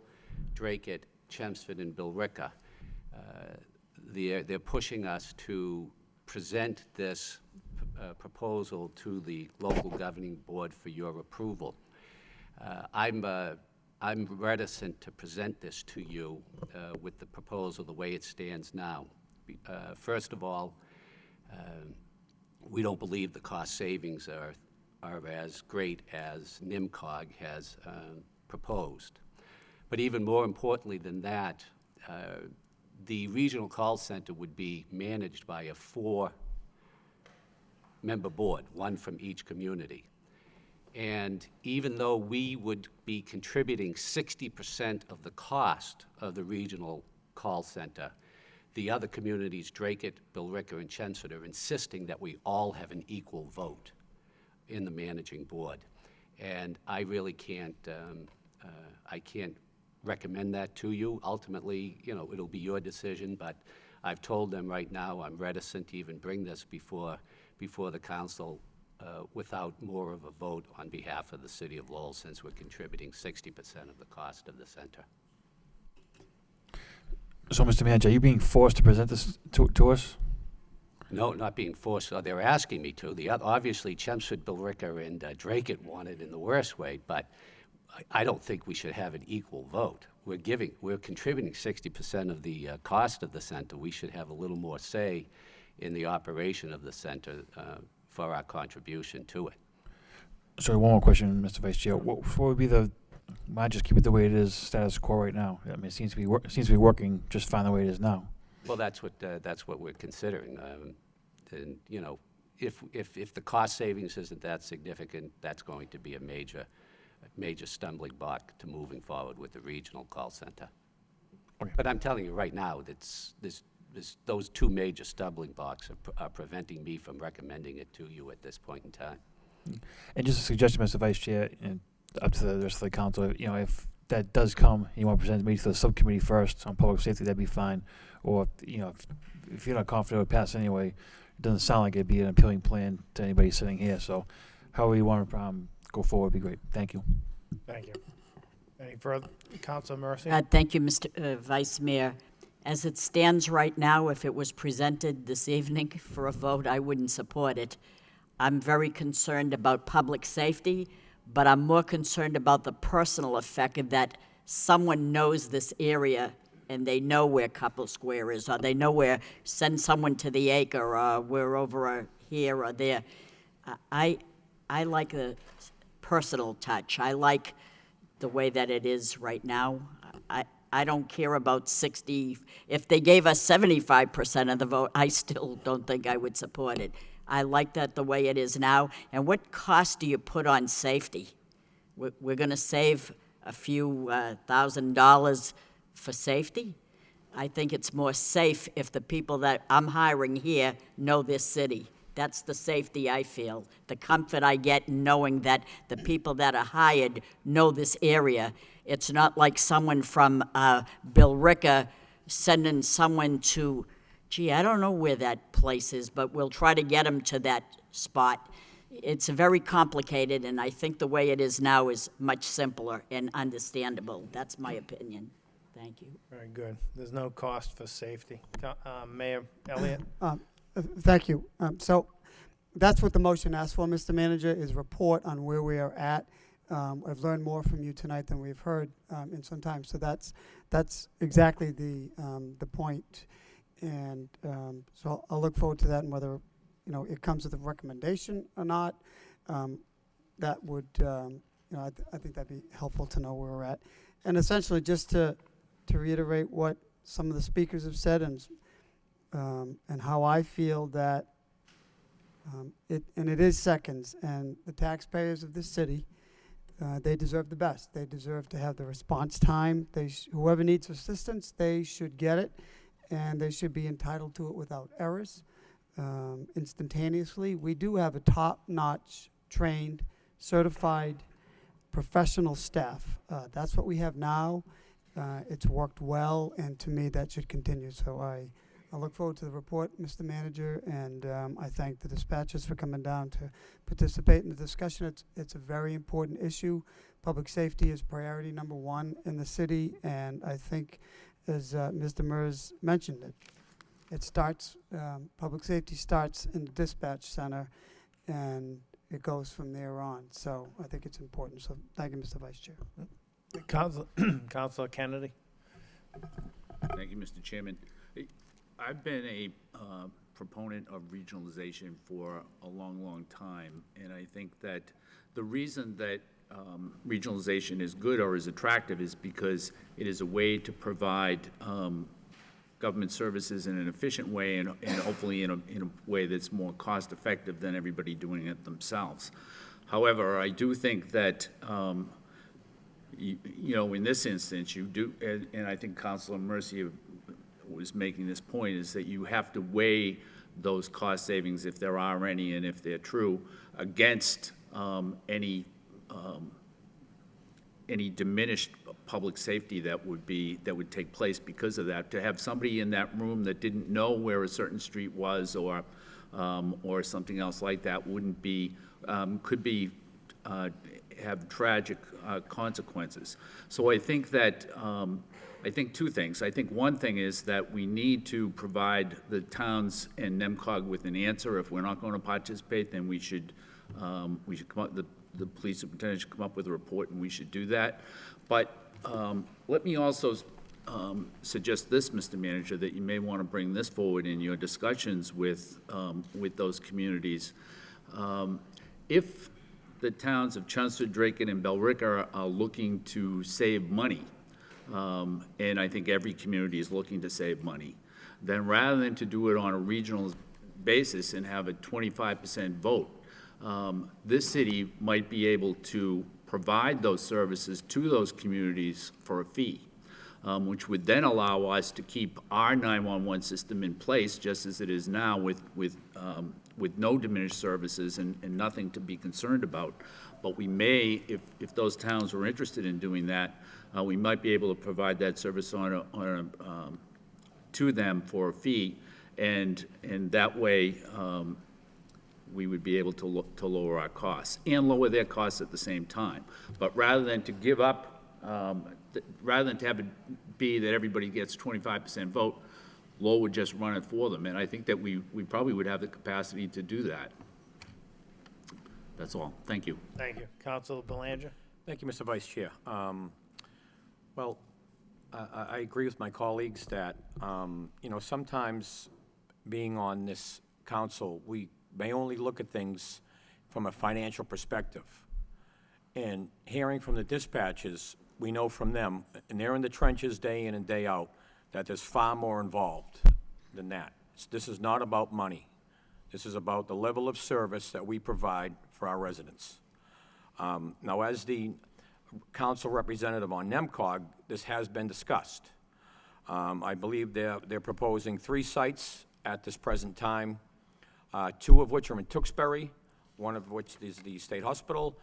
Dracut, Chelmsford, and Billerica, they're pushing us to present this proposal to the local governing board for your approval. I'm reticent to present this to you with the proposal the way it stands now. First of all, we don't believe the cost savings are as great as NIMCOG has proposed. But even more importantly than that, the regional call center would be managed by a 4-member board, 1 from each community. And even though we would be contributing 60% of the cost of the regional call center, the other communities, Dracut, Billerica, and Chelmsford, are insisting that we all have an equal vote in the managing board. And I really can't, I can't recommend that to you. Ultimately, it'll be your decision, but I've told them right now I'm reticent to even bring this before the council without more of a vote on behalf of the city of Lowell, since we're contributing 60% of the cost of the center. So, Mr. Manager, are you being forced to present this to us? No, not being forced. They're asking me to. Obviously, Chelmsford, Billerica, and Dracut want it in the worst way, but I don't think we should have an equal vote. We're contributing 60% of the cost of the center. We should have a little more say in the operation of the center for our contribution to it. Sorry, one more question, Mr. Vice Chair. What would be why just keep it the way it is, status quo right now? I mean, it seems to be working just fine the way it is now. Well, that's what we're considering. And if the cost savings isn't that significant, that's going to be a major stumbling block to moving forward with the regional call center. Okay. But I'm telling you right now, those 2 major stumbling blocks are preventing me from recommending it to you at this point in time. And just a suggestion, Mr. Vice Chair, and up to the rest of the council, if that does come, you want to present me to the subcommittee first on public safety, that'd be fine. Or, if you're not confident it would pass anyway, it doesn't sound like it'd be an appealing plan to anybody sitting here. So however you want to go forward would be great. Thank you. Thank you. Any further? Councilor Mercy? Thank you, Mr. Vice Mayor. As it stands right now, if it was presented this evening for a vote, I wouldn't support it. I'm very concerned about public safety, but I'm more concerned about the personal effect of that someone knows this area and they know where Couple Square is, or they know where, send someone to the Acre, or we're over here or there. I like the personal touch. I like the way that it is right now. I don't care about 60. If they gave us 75% of the vote, I still don't think I would support it. I like that the way it is now. And what cost do you put on safety? We're going to save a few $1,000s for safety? I think it's more safe if the people that I'm hiring here know this city. That's the safety I feel, the comfort I get in knowing that the people that are hired know this area. It's not like someone from Billerica sending someone to, gee, I don't know where that place is, but we'll try to get them to that spot. It's very complicated, and I think the way it is now is much simpler and understandable. That's my opinion. Thank you. Very good. There's no cost for safety. Mayor Elliott? Thank you. So that's what the motion asks for, Mr. Manager, is report on where we are at. I've learned more from you tonight than we've heard in some time. So that's exactly the point. And so I'll look forward to that, and whether it comes with a recommendation or not. That would I think that'd be helpful to know where we're at. And essentially, just to reiterate what some of the speakers have said, and how I feel that And it is seconds, and the taxpayers of this city, they deserve the best. They deserve to have the response time. Whoever needs assistance, they should get it, and they should be entitled to it without errors, instantaneously. We do have a top-notch, trained, certified, professional staff. That's what we have now. It's worked well, and to me, that should continue. So I look forward to the report, Mr. Manager, and I thank the dispatchers for coming down to participate in the discussion. It's a very important issue. Public safety is priority number one in the city, and I think, as Mr. Mers mentioned, it starts, public safety starts in the dispatch center, and it goes from there on. So I think it's important. So thank you, Mr. Vice Chair. Councilor Kennedy. Thank you, Mr. Chairman. I've been a proponent of regionalization for a long, long time, and I think that the reason that regionalization is good or is attractive is because it is a way to provide government services in an efficient way and hopefully in a way that's more cost-effective than everybody doing it themselves. However, I do think that you know, in this instance, you do, and I think Councilor Mercia was making this point, is that you have to weigh those cost savings, if there are any and if they're true, against any diminished public safety that would take place because of that. To have somebody in that room that didn't know where a certain street was or something else like that wouldn't be, could be have tragic consequences. So I think that, I think two things. I think one thing is that we need to provide the towns and NEMCOG with an answer. If we're not going to participate, then we should come up, the police superintendent should come up with a report, and we should do that. But let me also suggest this, Mr. Manager, that you may want to bring this forward in your discussions with those communities. If the towns of Chelmsford, Drake, and Billerica are looking to save money, and I think every community is looking to save money, then rather than to do it on a regional basis and have a 25% vote, this city might be able to provide those services to those communities for a fee, which would then allow us to keep our 911 system in place just as it is now with no diminished services and nothing to be concerned about. But we may, if those towns were interested in doing that, we might be able to provide that service to them for a fee, and that way we would be able to lower our costs and lower their costs at the same time. But rather than to give up, rather than to have it be that everybody gets 25% vote, Lowell would just run it for them, and I think that we probably would have the capacity to do that. That's all. Thank you. Thank you. Councilor Belanger. Thank you, Mr. Vice Chair. Well, I agree with my colleagues that, you know, sometimes being on this council, we may only look at things from a financial perspective. And hearing from the dispatchers, we know from them, and they're in the trenches day in and day out, that there's far more involved than that. This is not about money. This is about the level of service that we provide for our residents. Now, as the council representative on NEMCOG, this has been discussed. I believe they're proposing 3 sites at this present time, 2 of which are in Tewksbury, one of which is the State Hospital,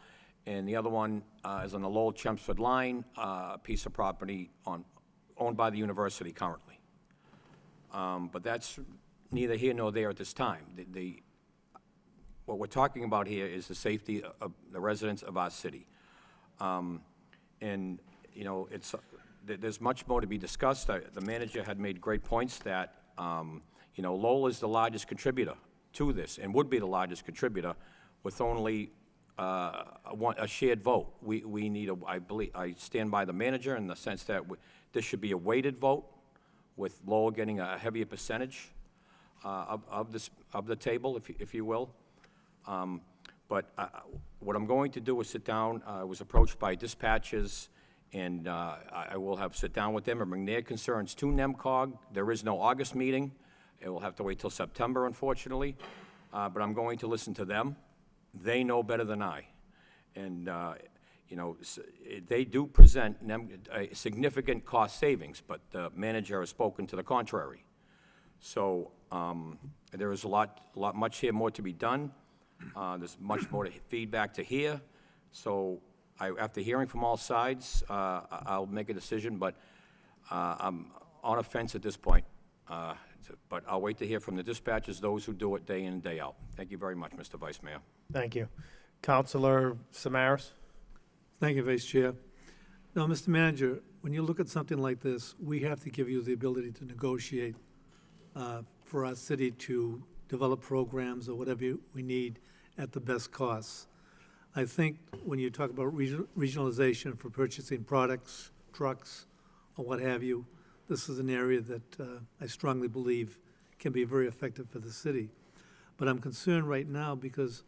and the other one is on the Lowell-Chelmsford line, a piece of property owned by the university currently. But that's neither here nor there at this time. What we're talking about here is the safety of the residents of our city. And, you know, there's much more to be discussed. The manager had made great points that, you know, Lowell is the largest contributor to this and would be the largest contributor with only a shared vote. We need I stand by the manager in the sense that this should be a weighted vote with Lowell getting a heavier percentage of the table, if you will. But what I'm going to do is sit down. I was approached by dispatchers, and I will sit down with them and bring their concerns to NEMCOG. There is no August meeting. It will have to wait till September, unfortunately. but I'm going to listen to them. They know better than I. And, they do present significant cost savings, but the manager has spoken to the contrary. So there is much here more to be done. There's much more feedback to hear. So after hearing from all sides, I'll make a decision, but I'm on a fence at this point. But I'll wait to hear from the dispatchers, those who do it day in and day out. Thank you very much, Mr. Vice Mayor. Thank you. Counselor Samaras? Thank you, Vice Chair. Now, Mr. Manager, when you look at something like this, we have to give you the ability to negotiate for our city to develop programs or whatever we need at the best costs. I think when you talk about regionalization for purchasing products, trucks, or what have you, this is an area that I strongly believe can be very effective for the city. But I'm concerned right now because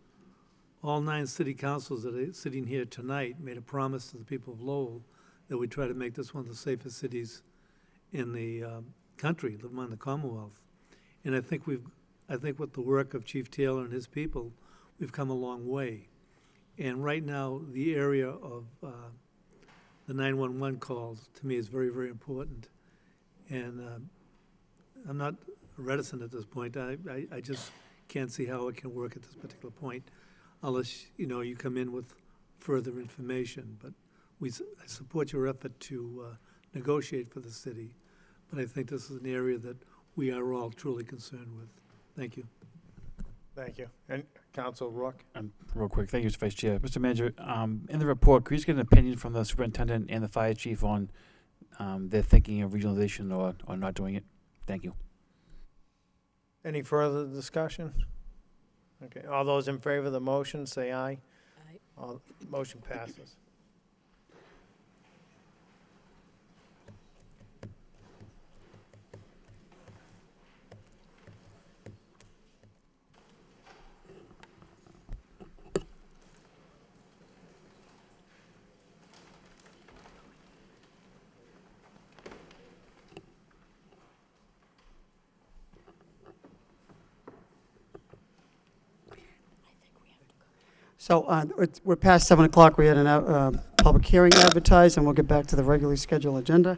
all 9 city councils that are sitting here tonight made a promise to the people of Lowell that we try to make this one of the safest cities in the country, let alone the Commonwealth. And I think with the work of Chief Taylor and his people, we've come a long way. And right now, the area of the 911 calls, to me, is very, very important. And I'm not reticent at this point. I just can't see how it can work at this particular point unless, you come in with further information. But I support your effort to negotiate for the city. But I think this is an area that we are all truly concerned with. Thank you. Thank you. And Council Rourke? Real quick, thank you, Mr. Vice Chair. Mr. Manager, in the report, could you just get an opinion from the superintendent and the fire chief on their thinking of regionalization or not doing it? Thank you. Any further discussion? Okay, all those in favor of the motion, say aye. Aye. Motion passes. So we're past 7 o'clock. We had a public hearing advertised, and we'll get back to the regularly scheduled agenda.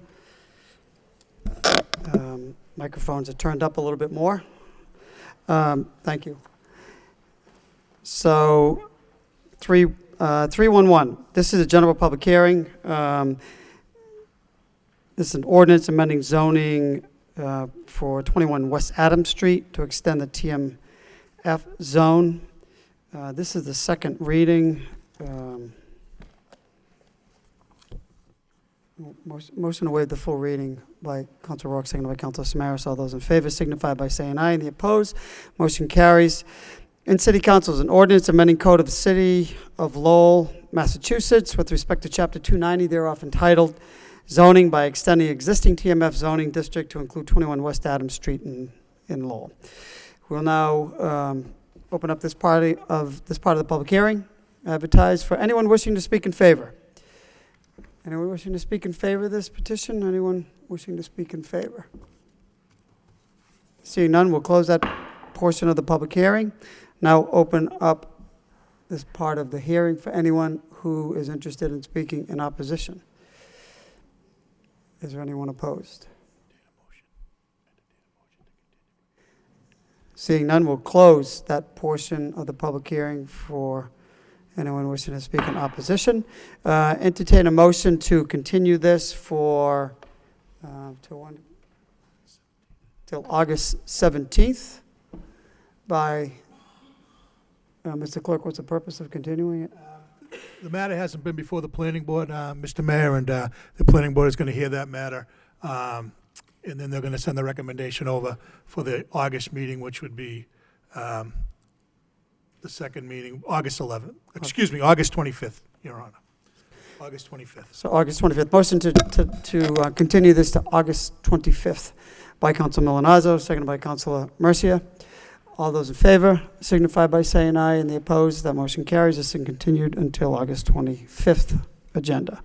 Microphones are turned up a little bit more. Thank you. So 311, this is a general public hearing. This is an ordinance amending zoning for 21 West Adams Street to extend the TMF zone. This is the second reading. Motion to waive the full reading by Councilor Rourke, seconded by Councilor Samaras. All those in favor signify by saying aye. And the opposed, motion carries. In City Council is an ordinance amending code of the City of Lowell, Massachusetts, with respect to Chapter 290 thereof entitled Zoning by extending existing TMF zoning district to include 21 West Adams Street in Lowell. We'll now open up this part of the public hearing, advertised for anyone wishing to speak in favor. Anyone wishing to speak in favor of this petition? Anyone wishing to speak in favor? Seeing none, we'll close that portion of the public hearing. Now open up this part of the hearing for anyone who is interested in speaking in opposition. Is there anyone opposed? Seeing none, we'll close that portion of the public hearing for anyone wishing to speak in opposition. Entertain a motion to continue this for till August 17th by Mr. Clerk. What's the purpose of continuing it? The matter hasn't been before the planning board, Mr. Mayor, and the planning board is going to hear that matter. And then they're going to send the recommendation over for the August meeting, which would be the second meeting, August 11th. Excuse me, August 25th, Your Honor. August 25th. So August 25th. Motion to continue this to August 25th by Council Milanazzo, seconded by Councilor Mercia. All those in favor signify by saying aye, and the opposed, that motion carries. This is continued until August 25th agenda.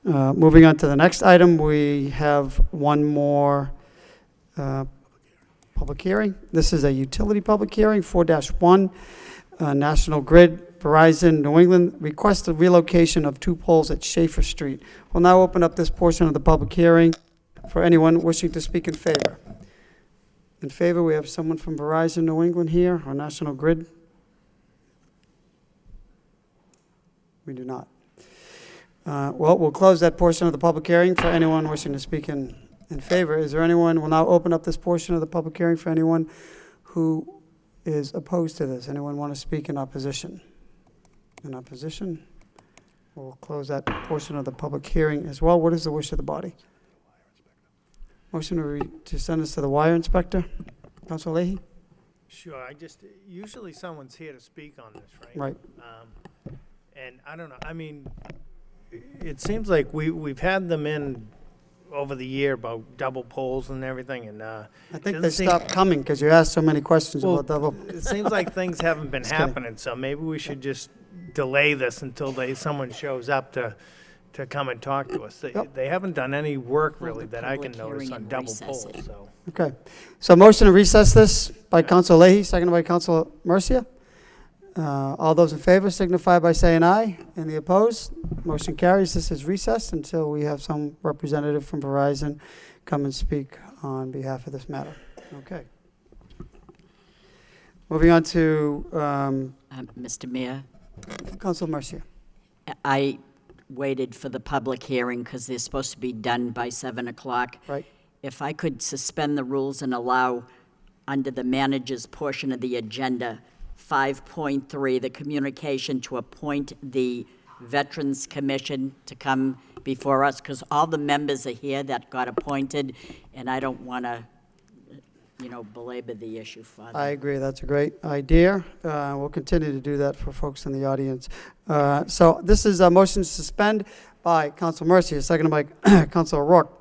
Moving on to the next item, we have one more public public hearing. This is a utility public hearing, 4-1, National Grid, Verizon, New England, request the relocation of 2 poles at Schaefer Street. We'll now open up this portion of the public hearing for anyone wishing to speak in favor. In favor, we have someone from Verizon, New England here, or National Grid. We do not. Well, we'll close that portion of the public hearing for anyone wishing to speak in favor. Is there anyone, we'll now open up this portion of the public hearing for anyone who is opposed to this. Anyone want to speak in opposition? In opposition? We'll close that portion of the public hearing as well. What is the wish of the body? Motion to send this to the wire inspector. Council Leahy? Sure, usually someone's here to speak on this, right? Right. And I don't know, I mean, it seems like we've had them in over the year about double poles and everything, and I think they stopped coming because you asked so many questions about double. It seems like things haven't been happening, so maybe we should just delay this until someone shows up to come and talk to us. They haven't done any work really that I can notice on double poles, so. Okay. So motion to recess this by Council Leahy, seconded by Council Mercia. All those in favor signify by saying aye. Any opposed? Motion carries. This is recessed until we have some representative from Verizon come and speak on behalf of this matter. Okay. Moving on to Mr. Mayor, Council Mercia. I waited for the public hearing because they're supposed to be done by 7 o'clock. Right. If I could suspend the rules and allow, under the manager's portion of the agenda, 5.3, the communication to appoint the Veterans Commission to come before us, because all the members are here that got appointed, and I don't want to, belabor the issue further. I agree. That's a great idea. We'll continue to do that for folks in the audience. So this is a motion to suspend by Council Mercia, seconded by Council O'Rourke,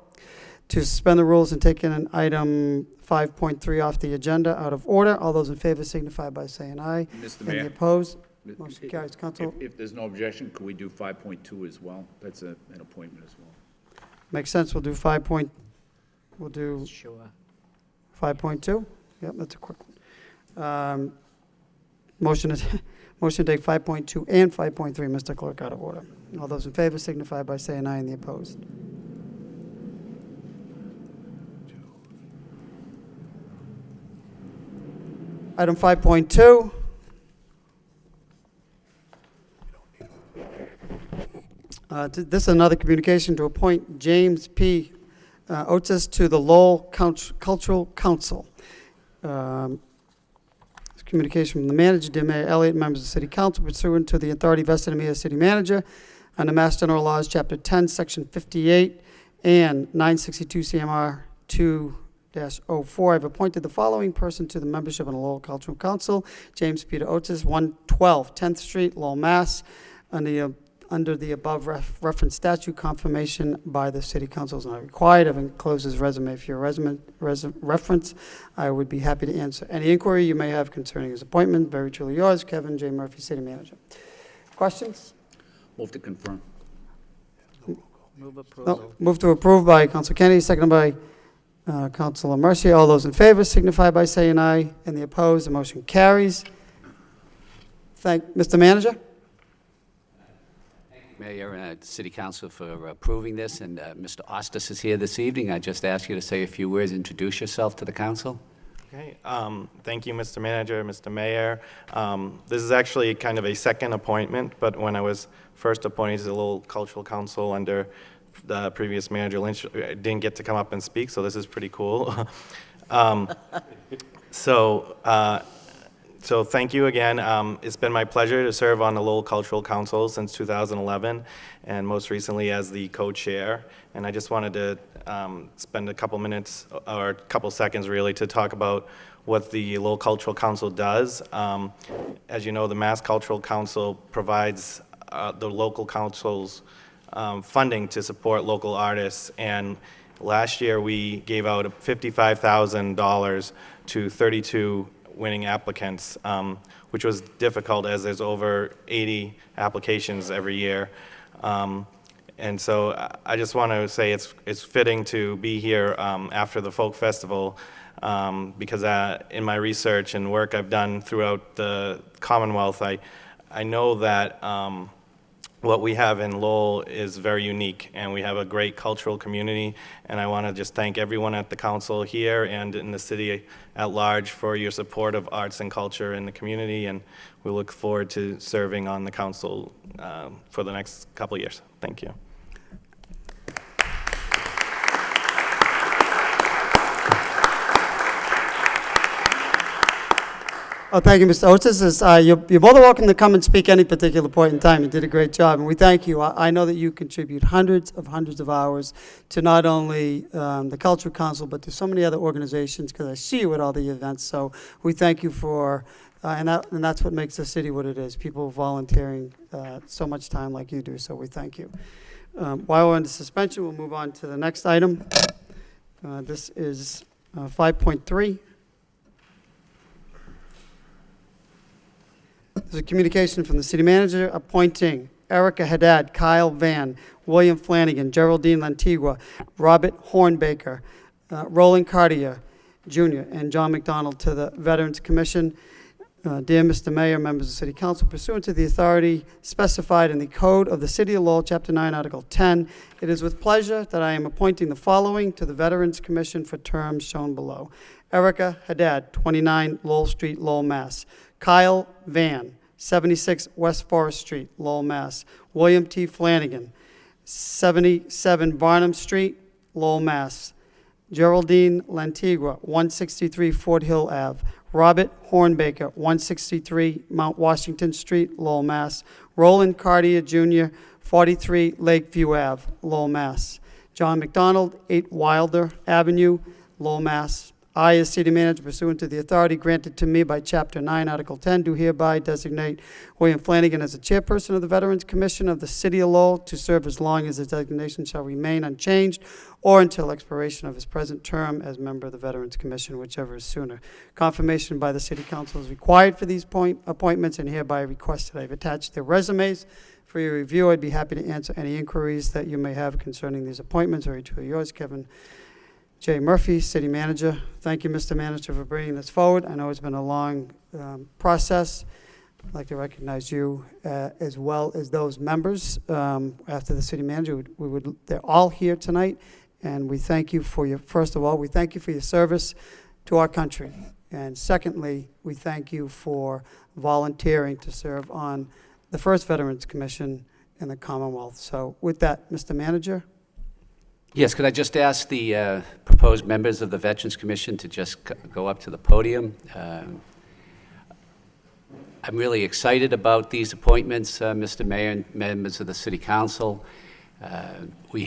to suspend the rules and take in an item 5.3 off the agenda out of order. All those in favor signify by saying aye. Mr. Any Mayor. opposed? Motion carries. Council. If there's no objection, could we do 5.2 as well? That's an appointment as well. Makes sense. We'll do 5. We'll do Sure. 5.2. Yep, that's a quick one. Motion to take 5.2 and 5.3, Mr. Clerk, out of order. All those in favor signify by saying aye. Any opposed? Item 5.2. This is another communication to appoint James P. Otis to the Lowell Cultural Council. This communication from the manager, dear Mayor Elliott, members of the City Council, pursuant to the authority vested in me as City Manager under Mass General Laws, Chapter 10, Section 58, and 962 CMR 2-04. I've appointed the following person to the membership of the Lowell Cultural Council: James Peter Otis, 112 10th Street, Lowell, Mass. Under the above referenced statute, confirmation by the City Council is not required. I've enclosed his resume for your reference. I would be happy to answer any inquiry you may have concerning his appointment. Very truly yours, Kevin J. Murphy, City Manager. Questions? Move to confirm. Move approval. No. Move to approve by Council Kennedy, seconded by Councilor Mercia. All those in favor signify by saying aye. Any opposed? The motion carries. Mr. Manager? Mayor and City Council for approving this, and Mr. Ostis is here this evening. I just ask you to say a few words, introduce yourself to the council. Okay. Thank you, Mr. Manager, Mr. Mayor. This is actually kind of a second appointment, but when I was first appointed to the Lowell Cultural Council under the previous manager, Lynch, I didn't get to come up and speak, so this is pretty cool. So thank you again. It's been my pleasure to serve on the Lowell Cultural Council since 2011, and most recently as the co-chair. And I just wanted to spend a couple minutes, or a couple seconds really, to talk about what the Lowell Cultural Council does. As you know, the Mass Cultural Council provides the local councils funding to support local artists, and last year we gave out $55,000 to 32 winning applicants, which was difficult as there's over 80 applications every year. And so I just want to say it's fitting to be here after the Folk Festival because in my research and work I've done throughout the Commonwealth, I know that what we have in Lowell is very unique, and we have a great cultural community, and I want to just thank everyone at the council here and in the city at large for your support of arts and culture in the community, and we look forward to serving on the council for the next couple of years. Thank you. Oh, thank you, Mr. Otis. You're both welcome to come and speak any particular point in time. You did a great job, and we thank you. I know that you contribute hundreds of hours to not only the Cultural Council, but to so many other organizations, because I see you at all the events. So we thank you for, and that's what makes the city what it is, people volunteering so much time like you do, so we thank you. While we're under suspension, we'll move on to the next item. This is 5.3. There's a communication from the city manager appointing Erica Haddad, Kyle Van, William Flanagan, Geraldine Lantigua, Robert Hornbaker, Roland Cartier Jr., and John McDonald to the Veterans Commission. Dear Mr. Mayor, members of the City Council, pursuant to the authority specified in the Code of the City of Lowell, Chapter 9, Article 10, it is with pleasure that I am appointing the following to the Veterans Commission for terms shown below. Erica Haddad, 29 Lowell Street, Lowell, Mass. Kyle Van, 76 West Forest Street, Lowell, Mass. William T. Flanagan, 77 Barnum Street, Lowell, Mass. Geraldine Lantigua, 163 Fort Hill Ave. Robert Hornbaker, 163 Mount Washington Street, Lowell, Mass. Roland Cartier Jr., 43 Lakeview Ave, Lowell, Mass. John McDonald, 8 Wilder Avenue, Lowell, Mass. I, as city manager, pursuant to the authority granted to me by Chapter 9, Article 10, do hereby designate William Flanagan as the chairperson of the Veterans Commission of the City of Lowell to serve as long as his designation shall remain unchanged or until expiration of his present term as member of the Veterans Commission, whichever is sooner. Confirmation by the City Council is required for these appointments, and hereby requested. I've attached their resumes for your review. I'd be happy to answer any inquiries that you may have concerning these appointments. Very truly yours, Kevin J. Murphy, City Manager. Thank you, Mr. Manager, for bringing this forward. I know it's been a long process. I'd like to recognize you as well as those members. After the City Manager, they're all here tonight, and we thank you for your, first of all, we thank you for your service to our country. And secondly, we thank you for volunteering to serve on the first Veterans Commission in the Commonwealth. So with that, Mr. Manager. Yes, could I just ask the proposed members of the Veterans Commission to just go up to the podium? I'm really excited about these appointments, Mr. Mayor and members of the City Council. We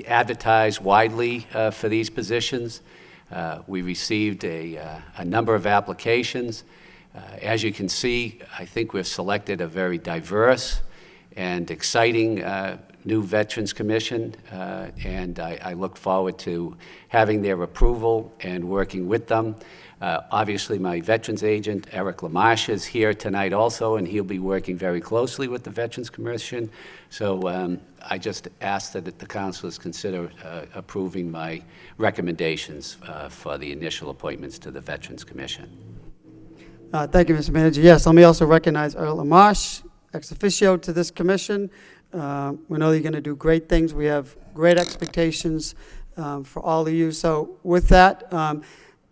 advertised widely for these positions. We received a number of applications. As you can see, I think we've selected a very diverse and exciting new Veterans Commission, and I look forward to having their approval and working with them. Obviously, my Veterans agent, Eric Lamarche, is here tonight also, and he'll be working very closely with the Veterans Commission. So I just ask that the councilors consider approving my recommendations for the initial appointments to the Veterans Commission. Thank you, Mr. Manager. Yes, let me also recognize Earl Lamarche, ex officio to this commission. We know you're going to do great things. We have great expectations for all of you. So with that,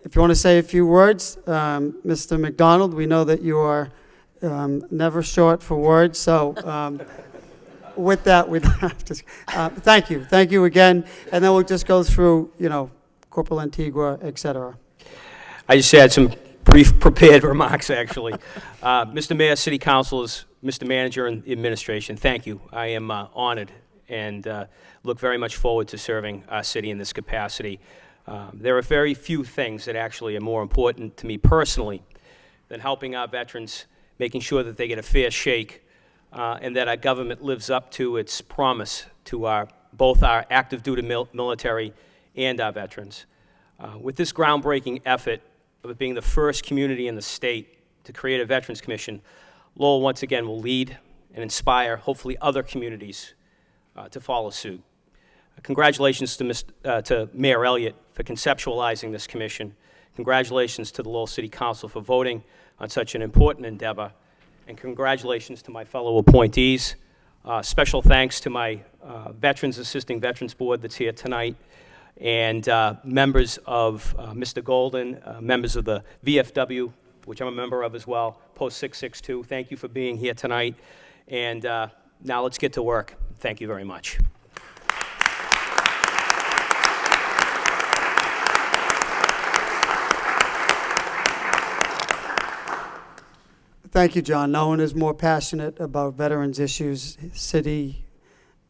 if you want to say a few words, Mr. McDonald, we know that you are never short for words. So with that, we have to thank you. Thank you again. And then we'll just go through, Corporal Antigua, et cetera. I just had some brief prepared remarks, actually. Mr. Mayor, City Councilors, Mr. Manager, and the administration, thank you. I am honored and look very much forward to serving our city in this capacity. There are very few things that actually are more important to me personally than helping our veterans, making sure that they get a fair shake, and that our government lives up to its promise to both our active duty military and our veterans. With this groundbreaking effort of it being the first community in the state to create a Veterans Commission, Lowell once again will lead and inspire, hopefully, other communities to follow suit. Congratulations to Mayor Elliott for conceptualizing this commission. Congratulations to the Lowell City Council for voting on such an important endeavor, and congratulations to my fellow appointees. Special thanks to my Veterans Assisting Veterans Board that's here tonight, and members of Mr. Golden, members of the VFW, which I'm a member of as well, Post 662. Thank you for being here tonight. And now let's get to work. Thank you very much. Thank you, John. No one is more passionate about veterans issues, city,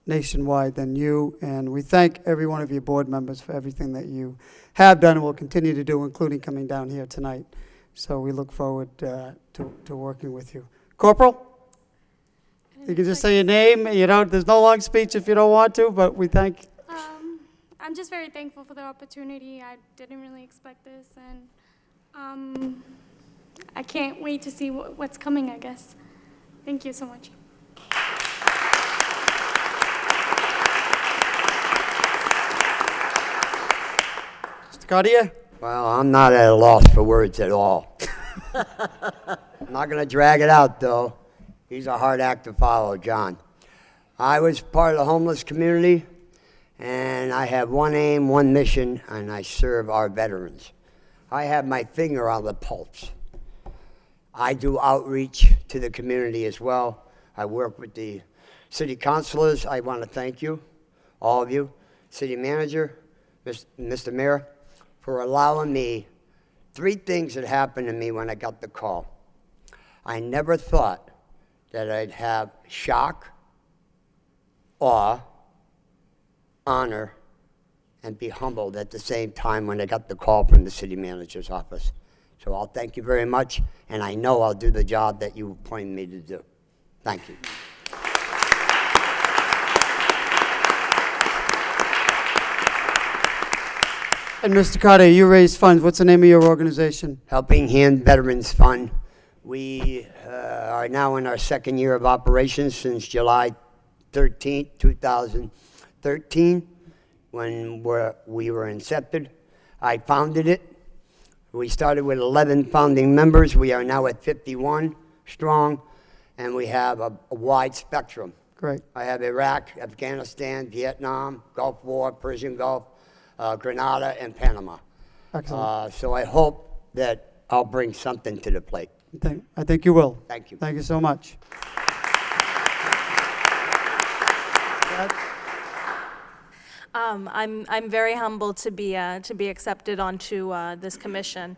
nationwide than you, and we thank every one of your board members for everything that you have done and will continue to do, including coming down here tonight. So we look forward to working with you. Corporal? You can just say your name. There's no long speech if you don't want to, but we thank. I'm just very thankful for the opportunity. I didn't really expect this, and I can't wait to see what's coming, I guess. Thank you so much. Mr. Cartier? Well, I'm not at a loss for words at all. I'm not going to drag it out, though. He's a hard act to follow, John. I was part of the homeless community, and I have one aim, one mission, and I serve our veterans. I have my finger on the pulse. I do outreach to the community as well. I work with the city councilors. I want to thank you, all of you, city manager, Mr. Mayor, for allowing me 3 things that happened to me when I got the call. I never thought that I'd have shock, awe, honor, and be humbled at the same time when I got the call from the city manager's office. So I'll thank you very much, and I know I'll do the job that you appointed me to do. Thank you. And Mr. Carter, you raise funds. What's the name of your organization? Helping Hand Veterans Fund. We are now in our 2nd year of operations since July 13th, 2013, when we were incepted. I founded it. We started with 11 founding members. We are now at 51 strong, and we have a wide spectrum. Great. I have Iraq, Afghanistan, Vietnam, Gulf War, Persian Gulf, Grenada, and Panama. Excellent. So I hope that I'll bring something to the plate. I think you will. Thank you. Thank you so much. I'm very humbled to be accepted onto this commission.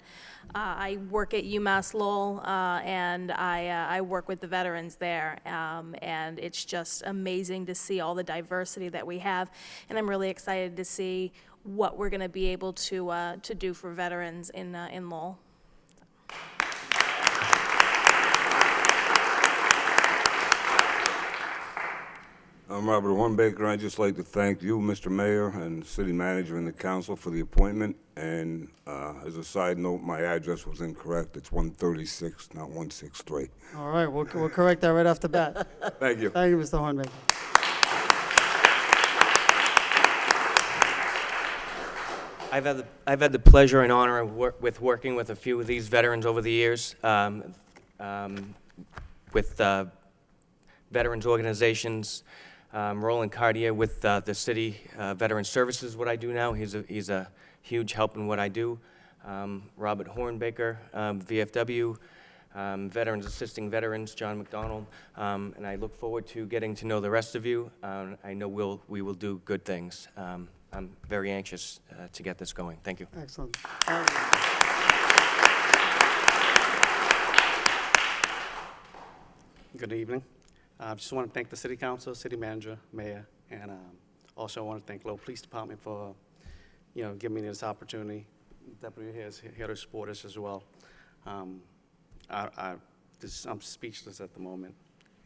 I work at UMass Lowell, and I work with the veterans there, and it's just amazing to see all the diversity that we have, and I'm really excited to see what we're going to be able to do for veterans in Lowell. I'm Robert Hornbaker. I'd just like to thank you, Mr. Mayor, and the city manager and the council for the appointment. And as a side note, my address was incorrect. It's 136, not 163. All right, we'll correct that right off the bat. Thank you. Thank you, Mr. Hornbaker. I've had the pleasure and honor of working with a few of these veterans over the years, with veterans organizations. Roland Cartier with the city Veteran Services, what I do now. He's a huge help in what I do. Robert Hornbaker, VFW, Veterans Assisting Veterans, John McDonald, and I look forward to getting to know the rest of you. I know we will do good things. I'm very anxious to get this going. Thank you. Excellent. Good evening. I just want to thank the City Council, City Manager, Mayor, and also I want to thank Lowell Police Department for, giving me this opportunity. Deputy here is here to support us as well. I'm speechless at the moment,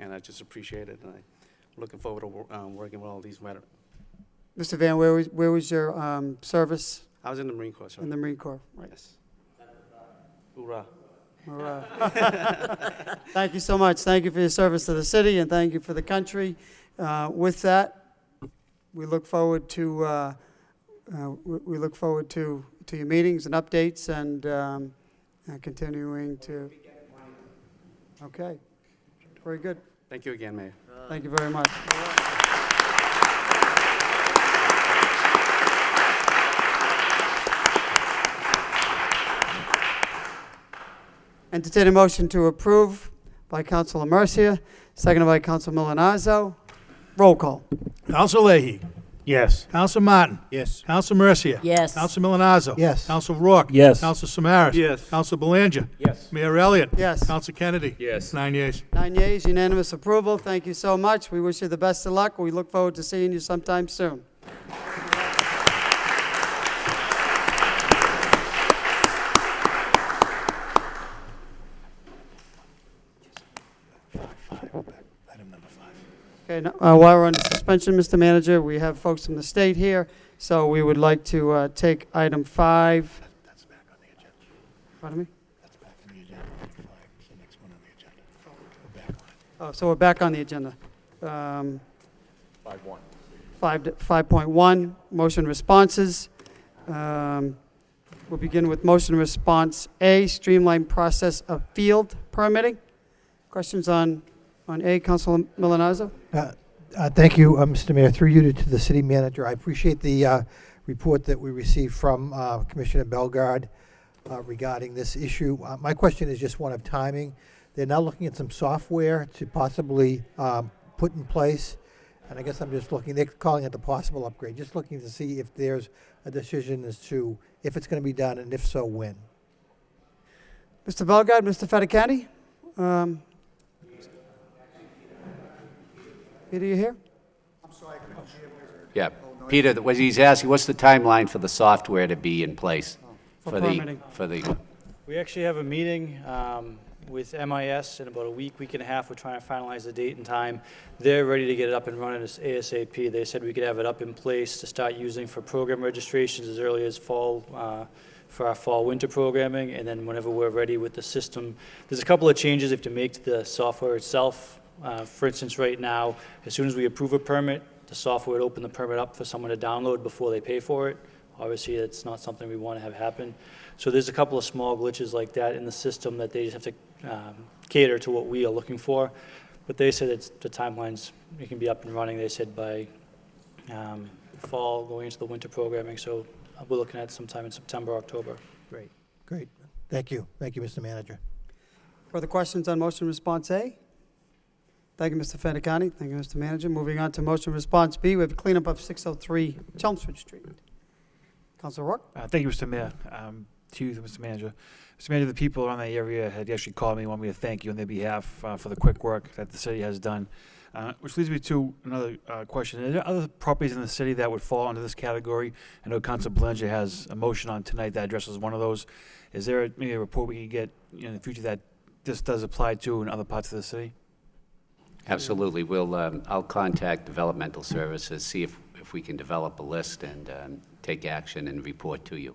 and I just appreciate it, and I'm looking forward to working with all these veterans. Mr. Van, where was your service? I was in the Marine Corps, sir. In the Marine Corps, right. Yes. Hoorah. Thank you so much. Thank you for your service to the city, and thank you for the country. With that, we look forward to we look forward to your meetings and updates and continuing to. Okay, very good. Thank you again, Mayor. Thank you very much. Entertain a motion to approve by Councilor Mercia, seconded by Councilor Milonazo. Roll call. Counsel Leahy. Yes. Counsel Martin. Yes. Counsel Mercia. Yes. Counsel Milonazo. Yes. Counsel Rourke. Yes. Counsel Samaras. Yes. Counsel Belanger. Yes. Mayor Elliott. Yes. Counsel Kennedy. Yes. 9 yeas. 9 yeas, unanimous approval. Thank you so much. We wish you the best of luck. We look forward to seeing you sometime soon. Okay, while we're on suspension, Mr. Manager, we have folks from the state here, so we would like to take item 5. That's back on the agenda. Pardon me? That's back on the agenda. It's the next one on the agenda. We're back on it. Oh, so we're back on the agenda. 5-1. 5.1, motion responses. We'll begin with motion response A, streamlined process of field permitting. Questions on A, Councilor Milonazo? Thank you, Mr. Mayor. Through you to the city manager. I appreciate the report that we received from Commissioner Bellegarde regarding this issue. My question is just one of timing. They're now looking at some software to possibly put in place, and I guess I'm just looking, they're calling it the possible upgrade, just looking to see if there's a decision as to if it's going to be done, and if so, when. Mr. Bellegarde, Mr. Fedicani? Peter, you here? Yeah, Peter, what he's asking, what's the timeline for the software to be in place? For the permitting. For the, We actually have a meeting with MIS in about a week and a half. We're trying to finalize the date and time. They're ready to get it up and running as ASAP. They said we could have it up in place to start using for program registrations as early as fall, for our fall-winter programming, and then whenever we're ready with the system. There's a couple of changes we have to make to the software itself. For instance, right now, as soon as we approve a permit, the software would open the permit up for someone to download before they pay for it. Obviously, that's not something we want to have happen. So there's a couple of small glitches like that in the system that they just have to cater to what we are looking for. But they said it's the timelines, it can be up and running, they said by fall, going into the winter programming. So we're looking at sometime in September, October. Great. Great. Thank you. Thank you, Mr. Manager. Further questions on motion response A? Thank you, Mr. Fedicani. Thank you, Mr. Manager. Moving on to motion response B, we have cleanup of 603 Chelmsford Street. Councilor Rourke? Thank you, Mr. Mayor. To you, Mr. Manager. Mr. Manager, the people around that area had actually called me and wanted me to thank you on their behalf for the quick work that the city has done. Which leads me to another question. Are there other properties in the city that would fall under this category? I know Councilor Belanger has a motion on tonight that addresses one of those. Is there maybe a report we could get in the future that this does apply to in other parts of the city? absolutely. I'll contact Developmental Services, see if we can develop a list and take action and report to you.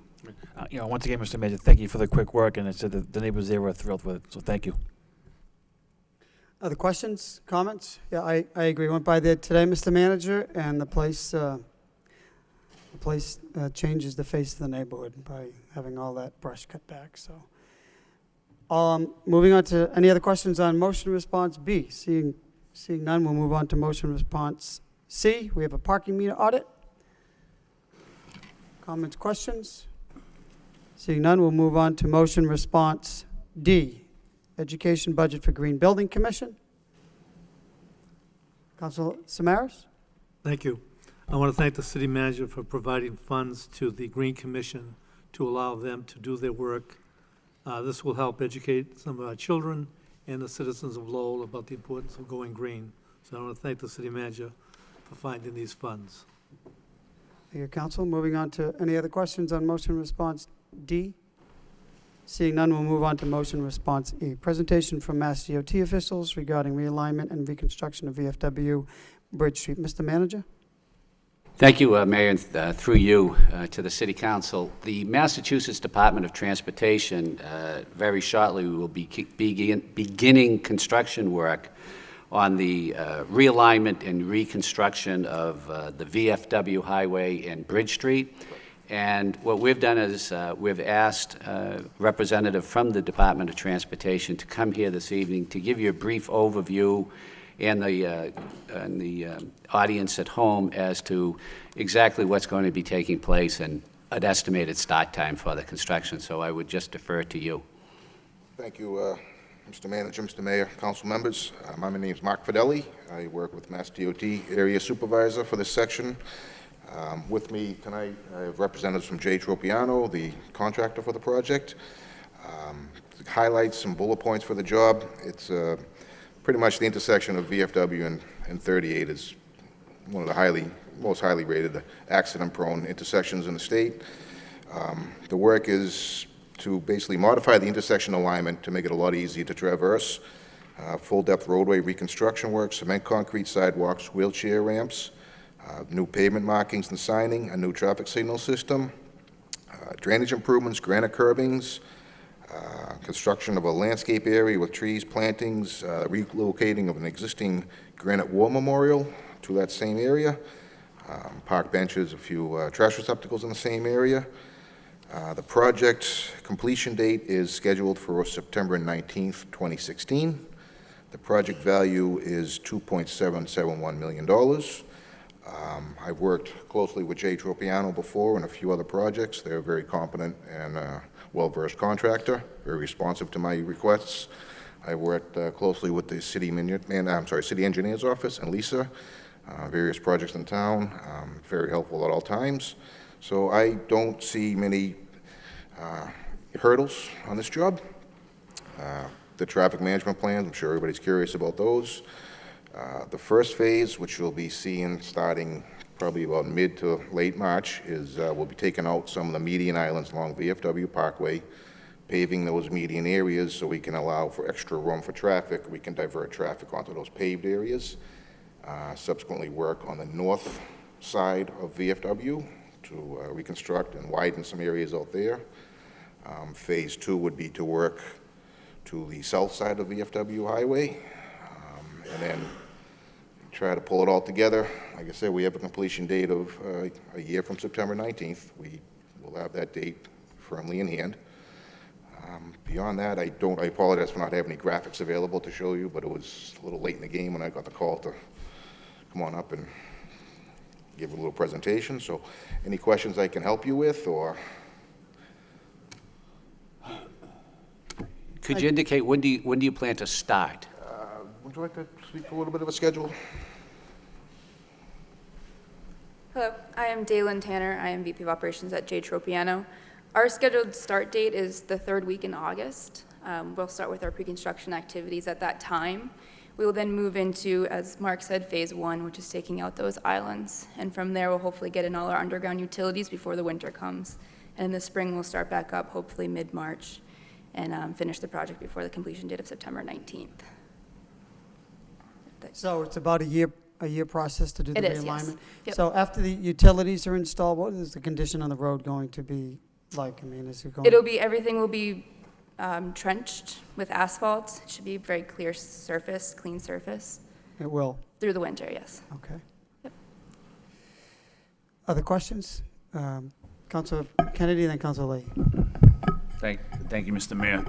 Once again, Mr. Manager, thank you for the quick work, and I said that the neighbors there were thrilled with it, so thank you. Other questions, comments? Yeah, I agree. Went by there today, Mr. Manager, and the place changes the face of the neighborhood by having all that brush cut back. So, moving on to any other questions on motion response B. Seeing none, we'll move on to motion response C. We have a parking meter audit. Comments, questions? Seeing none, we'll move on to motion response D. Education budget for Green Building Commission. Councilor Samaras? Thank you. I want to thank the city manager for providing funds to the Green Commission to allow them to do their work. This will help educate some of our children and the citizens of Lowell about the importance of going green. So I want to thank the city manager for finding these funds. Thank you, Council. Moving on to any other questions on motion response D? Seeing none, we'll move on to motion response E. Presentation from Mass DOT officials regarding realignment and reconstruction of VFW Bridge Street. Mr. Manager? Thank you, Mayor, and through you to the City Council. The Massachusetts Department of Transportation, very shortly, we will be beginning construction work on the realignment and reconstruction of the VFW Highway and Bridge Street. And what we've done is we've asked a representative from the Department of Transportation to come here this evening to give you a brief overview and the audience at home as to exactly what's going to be taking place and an estimated start time for the construction. So I would just defer to you. Thank you, Mr. Manager, Mr. Mayor, council members. My name is Mark Fidelli. I work with Mass DOT Area Supervisor for this section. With me tonight, I have representatives from J. Tropiano, the contractor for the project. Highlights, some bullet points for the job. It's pretty much the intersection of VFW and 38 is one of the most highly rated accident-prone intersections in the state. The work is to basically modify the intersection alignment to make it a lot easier to traverse. Full-depth roadway reconstruction work, cement concrete sidewalks, wheelchair ramps, new pavement markings and signing, a new traffic signal system, drainage improvements, granite curbings, construction of a landscape area with trees, plantings, relocating of an existing granite war memorial to that same area, park benches, a few trash receptacles in the same area. The project completion date is scheduled for September 19th, 2016. The project value is $2.771 million. I've worked closely with J. Tropiano before and a few other projects. They're a very competent and well-versed contractor, very responsive to my requests. I worked closely with the city engineer's office and Lisa, various projects in town, very helpful at all times. So I don't see many hurdles on this job. The traffic management plans, I'm sure everybody's curious about those. The first phase, which you'll be seeing starting probably about mid to late March, is we'll be taking out some of the median islands along VFW Parkway, paving those median areas so we can allow for extra room for traffic. We can divert traffic onto those paved areas. Subsequently work on the north side of VFW to reconstruct and widen some areas out there. Phase 2 would be to work to the south side of VFW Highway, and then try to pull it all together. Like I said, we have a completion date of a year from September 19th. We will have that date firmly in hand. Beyond that, I apologize for not having any graphics available to show you, but it was a little late in the game when I got the call to come on up and give a little presentation. So any questions I can help you with, or? Could you indicate when do you plan to start? Would you like to speak a little bit of a schedule? Hello, I am Daylin Tanner. I am VP of Operations at J. Tropiano. Our scheduled start date is the third week in August. We'll start with our pre-construction activities at that time. We will then move into, as Mark said, phase 1, which is taking out those islands. And from there, we'll hopefully get in all our underground utilities before the winter comes. And in the spring, we'll start back up, hopefully mid-March, and finish the project before the completion date of September 19th. So it's about a year process to do the It is, realignment? yes. Yep. So after the utilities are installed, what is the condition on the road going to be like? I mean, is it going? Everything will be trenched with asphalt. It should be very clear surface, clean surface. It will? Through the winter, yes. Okay. Yep. Other questions? Councilor Kennedy, then Councilor Lee. Thank you, Mr. Mayor.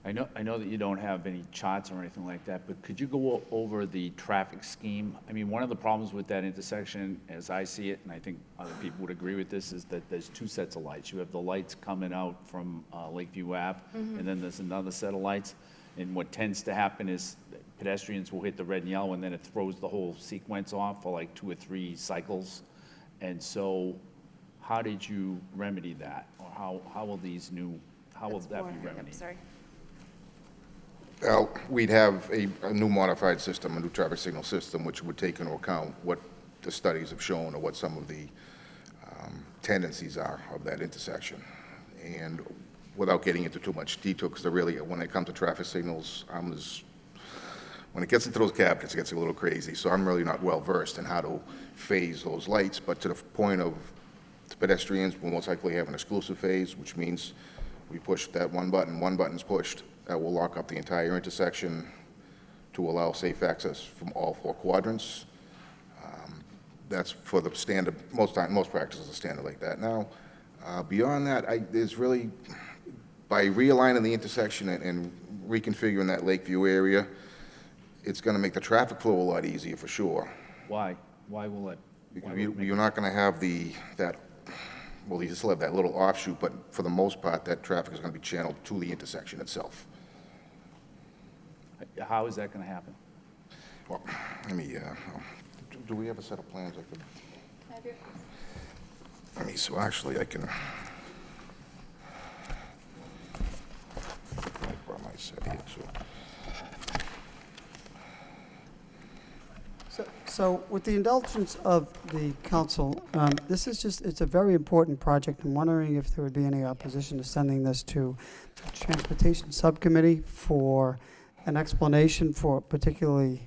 I know that you don't have any charts or anything like that, but could you go over the traffic scheme? I mean, one of the problems with that intersection, as I see it, and I think other people would agree with this, is that there's two sets of lights. You have the lights coming out from Lakeview Ave, and then there's another set of lights. And what tends to happen is pedestrians will hit the red and yellow, and then it throws the whole sequence off for like 2 or 3 cycles. And so how did you remedy that? Or how will these new, how will that be remedied? Sorry. Well, we'd have a new modified system, a new traffic signal system, which would take into account what the studies have shown or what some of the tendencies are of that intersection. And without getting into too much detail, because really, when it comes to traffic signals, when it gets into those cabinets, it gets a little crazy. So I'm really not well versed in how to phase those lights, but to the point of the pedestrians will most likely have an exclusive phase, which means we push that one button's pushed. That will lock up the entire intersection to allow safe access from all 4 quadrants. That's for the standard, most practices are standard like that. Now, beyond that, there's really, by realigning the intersection and reconfiguring that Lakeview area, it's going to make the traffic flow a lot easier for sure. Why? Why will it? You're not going to have well, you still have that little offshoot, but for the most part, that traffic is going to be channeled to the intersection itself. How is that going to happen? Well, let me, do we have a set of plans I could? Can I have your- Let me, so actually I can. I brought my set here too. So with the indulgence of the council, this is just, it's a very important project. I'm wondering if there would be any opposition to sending this to the Transportation Subcommittee for an explanation for particularly,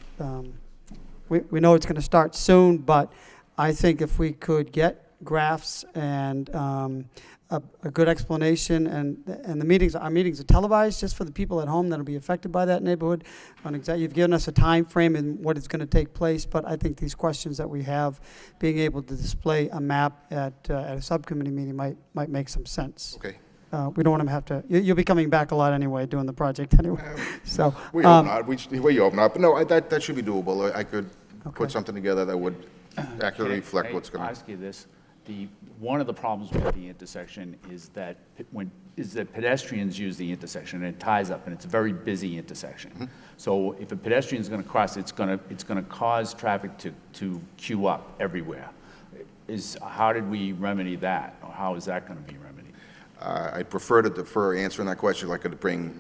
we know it's going to start soon, but I think if we could get graphs and a good explanation, and our meetings are televised just for the people at home that'll be affected by that neighborhood. You've given us a time frame and what is going to take place, but I think these questions that we have, being able to display a map at a subcommittee meeting might make some sense. Okay. We don't want them to have to. You'll be coming back a lot anyway, doing the project anyway. So We hope not. We hope not. But no, that should be doable. I could put something together that would accurately reflect what's going Can I on. ask you this? One of the problems with the intersection is that pedestrians use the intersection, and it ties up, and it's a very busy intersection. So if a pedestrian is going to cross, it's going to cause traffic to queue up everywhere. How did we remedy that, or how is that going to be remedied? I'd prefer to defer answering that question. I could bring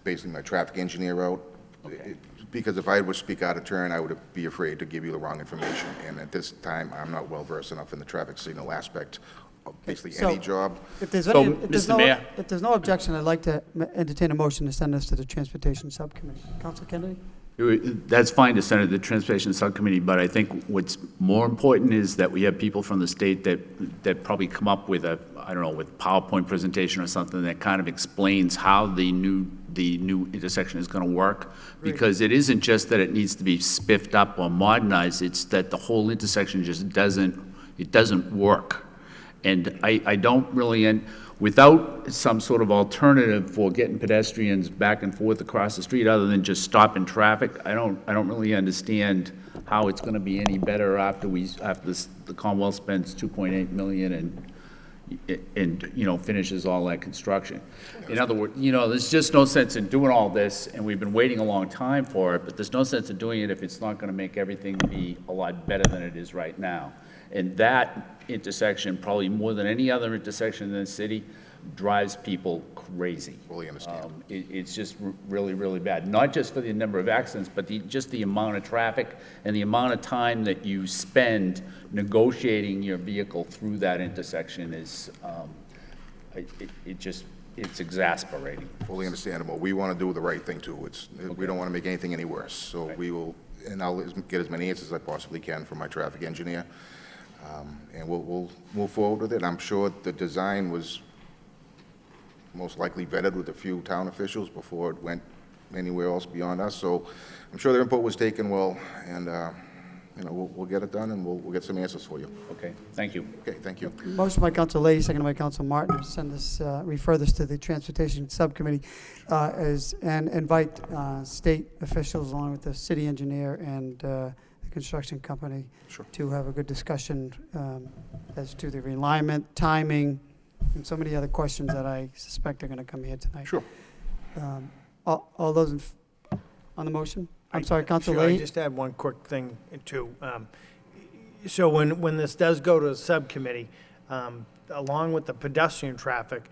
basically my traffic engineer out. Okay. Because if I would speak out of turn, I would be afraid to give you the wrong information. And at this time, I'm not well-versed enough in the traffic signal aspect of basically any job. If there's So, any, if there's Mr. Mayor. if there's no objection, I'd like to entertain a motion to send this to the Transportation Subcommittee. Council Kennedy? That's fine to send it to the Transportation Subcommittee, but I think what's more important is that we have people from the state that probably come up with with PowerPoint presentation or something that kind of explains how the new intersection is going to work. Because it isn't just that it needs to be spiffed up or modernized, it's that the whole intersection just doesn't work. And I don't really, without some sort of alternative for getting pedestrians back and forth across the street, other than just stopping traffic, I don't really understand how it's going to be any better after the Commonwealth spends $2.8 million and finishes all that construction. In other words, there's just no sense in doing all this, and we've been waiting a long time for it, but there's no sense in doing it if it's not going to make everything be a lot better than it is right now. And that intersection, probably more than any other intersection in the city, drives people crazy. Fully understand. It's just really, really bad. Not just for the number of accidents, but just the amount of traffic and the amount of time that you spend negotiating your vehicle through that intersection is, it's exasperating. Fully understandable. We want to do the right thing too. We don't want to make anything any worse. So we will, and I'll get as many answers as I possibly can from my traffic engineer. And we'll move forward with it. I'm sure the design was most likely vetted with a few town officials before it went anywhere else beyond us. So I'm sure their input was taken well, and we'll get it done, and we'll get some answers for you. Okay, thank you. Okay, thank you. Motion by Council Leahy, seconded by Council Martin, to send this, refer this to the Transportation Subcommittee, and invite state officials along with the city engineer and the construction company to have a good discussion as to the realignment, timing, and so many other questions that I suspect are going to come here tonight. Sure. All those on the motion? I'm sorry, Council Sure, I Leahy? just add one quick thing too. So when this does go to a subcommittee, along with the pedestrian traffic,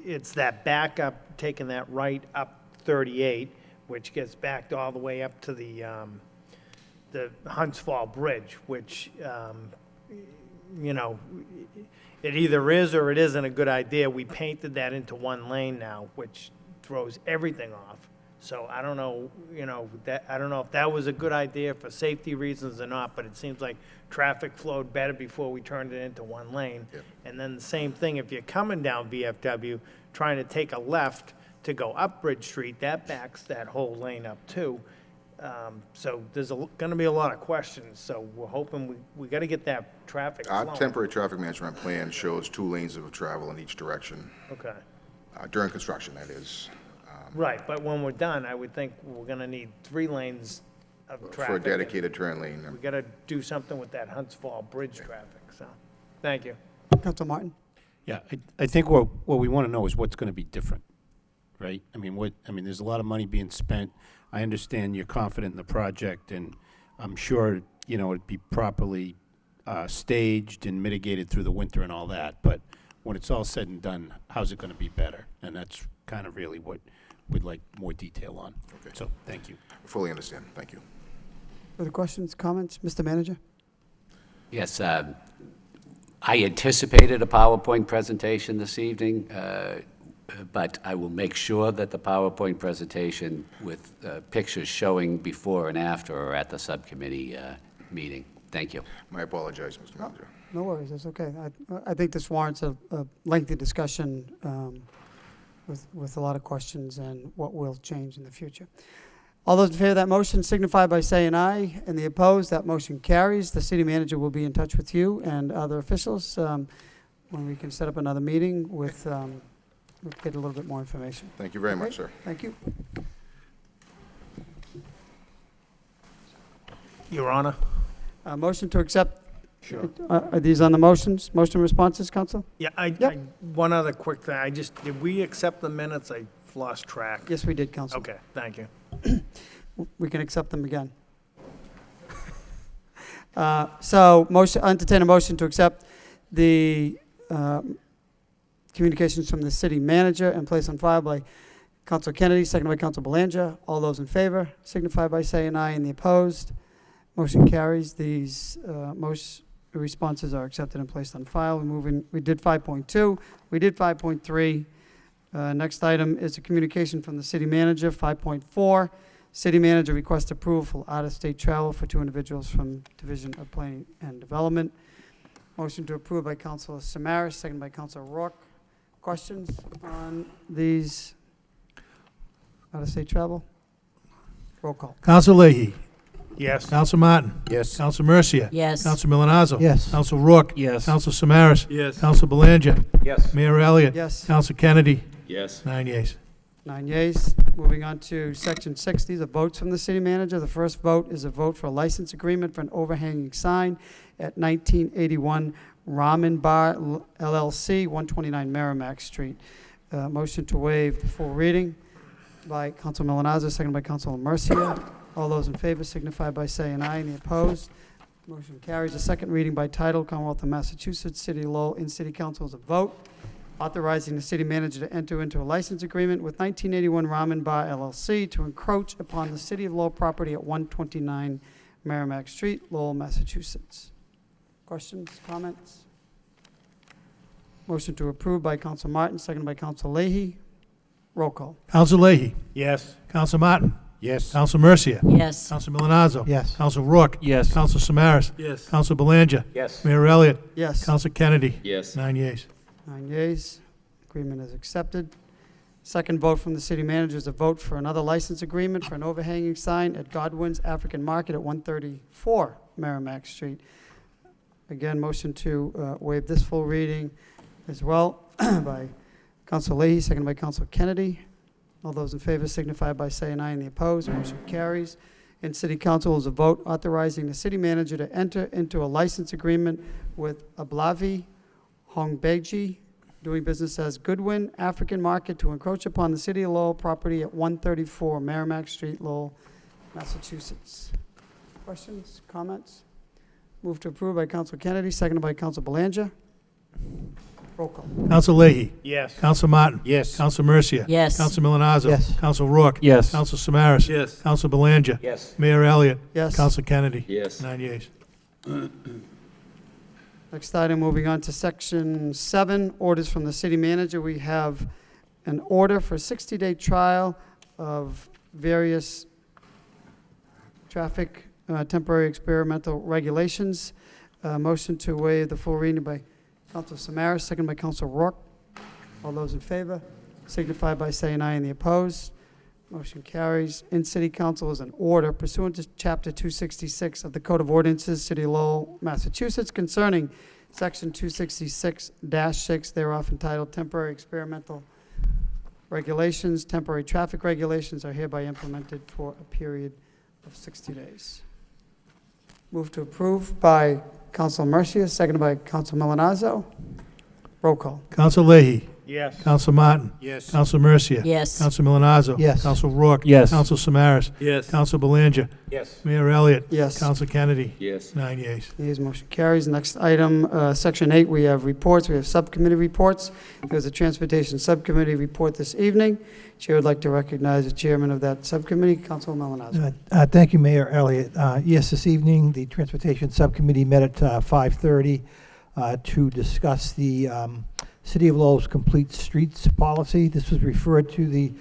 it's that backup, taking that right up 38, which gets backed all the way up to the Hunts Fall Bridge, which, it either is or it isn't a good idea. We painted that into one lane now, which throws everything off. So I don't know, I don't know if that was a good idea for safety reasons or not, but it seems like traffic flowed better before we turned it into one lane. Yep. And then the same thing, if you're coming down VFW, trying to take a left to go up Bridge Street, that backs that whole lane up too. So there's gonna be a lot of questions, so we're hoping we gotta get that traffic Our flowing. temporary traffic management plan shows 2 lanes of travel in each direction, Okay. during construction, that is. Right, but when we're done, I would think we're gonna need 3 lanes of traffic. For a dedicated turn lane. We gotta do something with that Hunts Fall Bridge traffic, so, thank you. Council Martin? Yeah, I think what we want to know is what's going to be different, right? I mean, there's a lot of money being spent. I understand you're confident in the project, and I'm sure, it'd be properly staged and mitigated through the winter and all that. But when it's all said and done, how's it going to be better? And that's kind of really what we'd like more detail on. Okay. So, thank you. Fully understand. Thank you. Further questions, comments? Mr. Manager? Yes, I anticipated a PowerPoint presentation this evening, but I will make sure that the PowerPoint presentation with pictures showing before and after are at the subcommittee meeting. Thank you. I apologize, Mr. Manager. No worries, that's okay. I think this warrants a lengthy discussion with a lot of questions and what will change in the future. All those in favor of that motion signify by saying aye, and the opposed, that motion carries. The city manager will be in touch with you and other officials when we can set up another meeting with, we'll get a little bit more information. Thank you very Okay? much, sir. Thank you. Your Honor? Motion to accept. Sure. Are these on the motions? Motion responses, Council? Yeah, one other quick thing, did we accept the minutes? I've lost track. Yes, we did, Council. Okay, thank you. We can accept them again. So, entertain a motion to accept the communications from the city manager and place on file by Council Kennedy, seconded by Council Belanger. All those in favor signify by saying aye, and the opposed. Motion carries. These most responses are accepted and placed on file. We did 5.2. We did 5.3. Next item is a communication from the city manager, 5.4. City manager requests approval for out-of-state travel for 2 individuals from Division of Planning and Development. Motion to approve by Councilor Samaras, second by Councilor Rourke. Questions on these out-of-state travel? Roll call. Council Leahy? Yes. Council Martin? Yes. Council Mercia? Yes. Council Milonazo? Yes. Council Rourke? Yes. Council Samaras? Yes. Council Belanger? Yes. Mayor Elliott? Yes. Council Kennedy? Yes. 9 yeas. 9 yeas. Moving on to section 6. These are votes from the city manager. The first vote is a vote for a license agreement for an overhanging sign at 1981 Ramen Bar LLC, 129 Merrimack Street. Motion to waive the full reading by Council Milonazo, second by Council Mercia. All those in favor signify by saying aye, and the opposed. Motion carries. The second reading by title, Commonwealth of Massachusetts, City of Lowell, in City Council is a vote authorizing the city manager to enter into a license agreement with 1981 Ramen Bar LLC to encroach upon the City of Lowell property at 129 Merrimack Street, Lowell, Massachusetts. Questions, comments? Motion to approve by Council Martin, seconded by Council Leahy. Roll call. Council Leahy? Yes. Council Martin? Yes. Council Mercia? Yes. Council Milonazo? Yes. Council Rourke? Yes. Council Samaras? Yes. Council Belanger? Yes. Mayor Elliott? Yes. Council Kennedy? Yes. 9 yeas. 9 yeas. Agreement is accepted. Second vote from the city manager is a vote for another license agreement for an overhanging sign at Godwin's African Market at 134 Merrimack Street. Again, motion to waive this full reading as well by Council Leahy, seconded by Council Kennedy. All those in favor signify by saying aye, and the opposed. Motion carries. In City Council is a vote authorizing the city manager to enter into a license agreement with Ablavi Hongbeji, doing business as Goodwin African Market, to encroach upon the City of Lowell property at 134 Merrimack Street, Lowell, Massachusetts. Questions, comments? Move to approve by Council Kennedy, seconded by Council Belanger. Roll call. Council Leahy? Yes. Council Martin? Yes. Council Mercia? Yes. Council Milonazo? Yes. Council Rourke? Yes. Council Samaras? Yes. Council Belanger? Yes. Mayor Elliott? Yes. Council Kennedy? Yes. 9 yeas. Next item, moving on to section 7, orders from the city manager. We have an order for a 60-day trial of various traffic temporary experimental regulations. Motion to waive the full reading by Council Samaras, second by Council Rourke. All those in favor signify by saying aye. Any opposed? Motion carries. In City Council is an order pursuant to Chapter 266 of the Code of Ordinances, City of Lowell, Massachusetts, concerning Section 266-6 thereof entitled Temporary Experimental Regulations. Temporary traffic regulations are hereby implemented for a period of 60 days. Move to approve by Council Mercia, seconded by Council Milonazo. Roll call. Council Leahy. Yes. Council Martin. Yes. Council Mercia. Yes. Council Milonazo. Yes. Council Rourke. Yes. Council Samaras. Yes. Council Belanger. Yes. Mayor Elliott. Yes. Council Kennedy. Yes. 9 yeas. Yeas, motion carries. Next item, Section 8, we have reports. We have subcommittee reports. There's a Transportation Subcommittee report this evening. Chair would like to recognize the chairman of that subcommittee, Council Milonazo. Thank you, Mayor Elliott. Yes, this evening, the Transportation Subcommittee met at 5:30 to discuss the City of Lowell's Complete Streets Policy. This was referred to the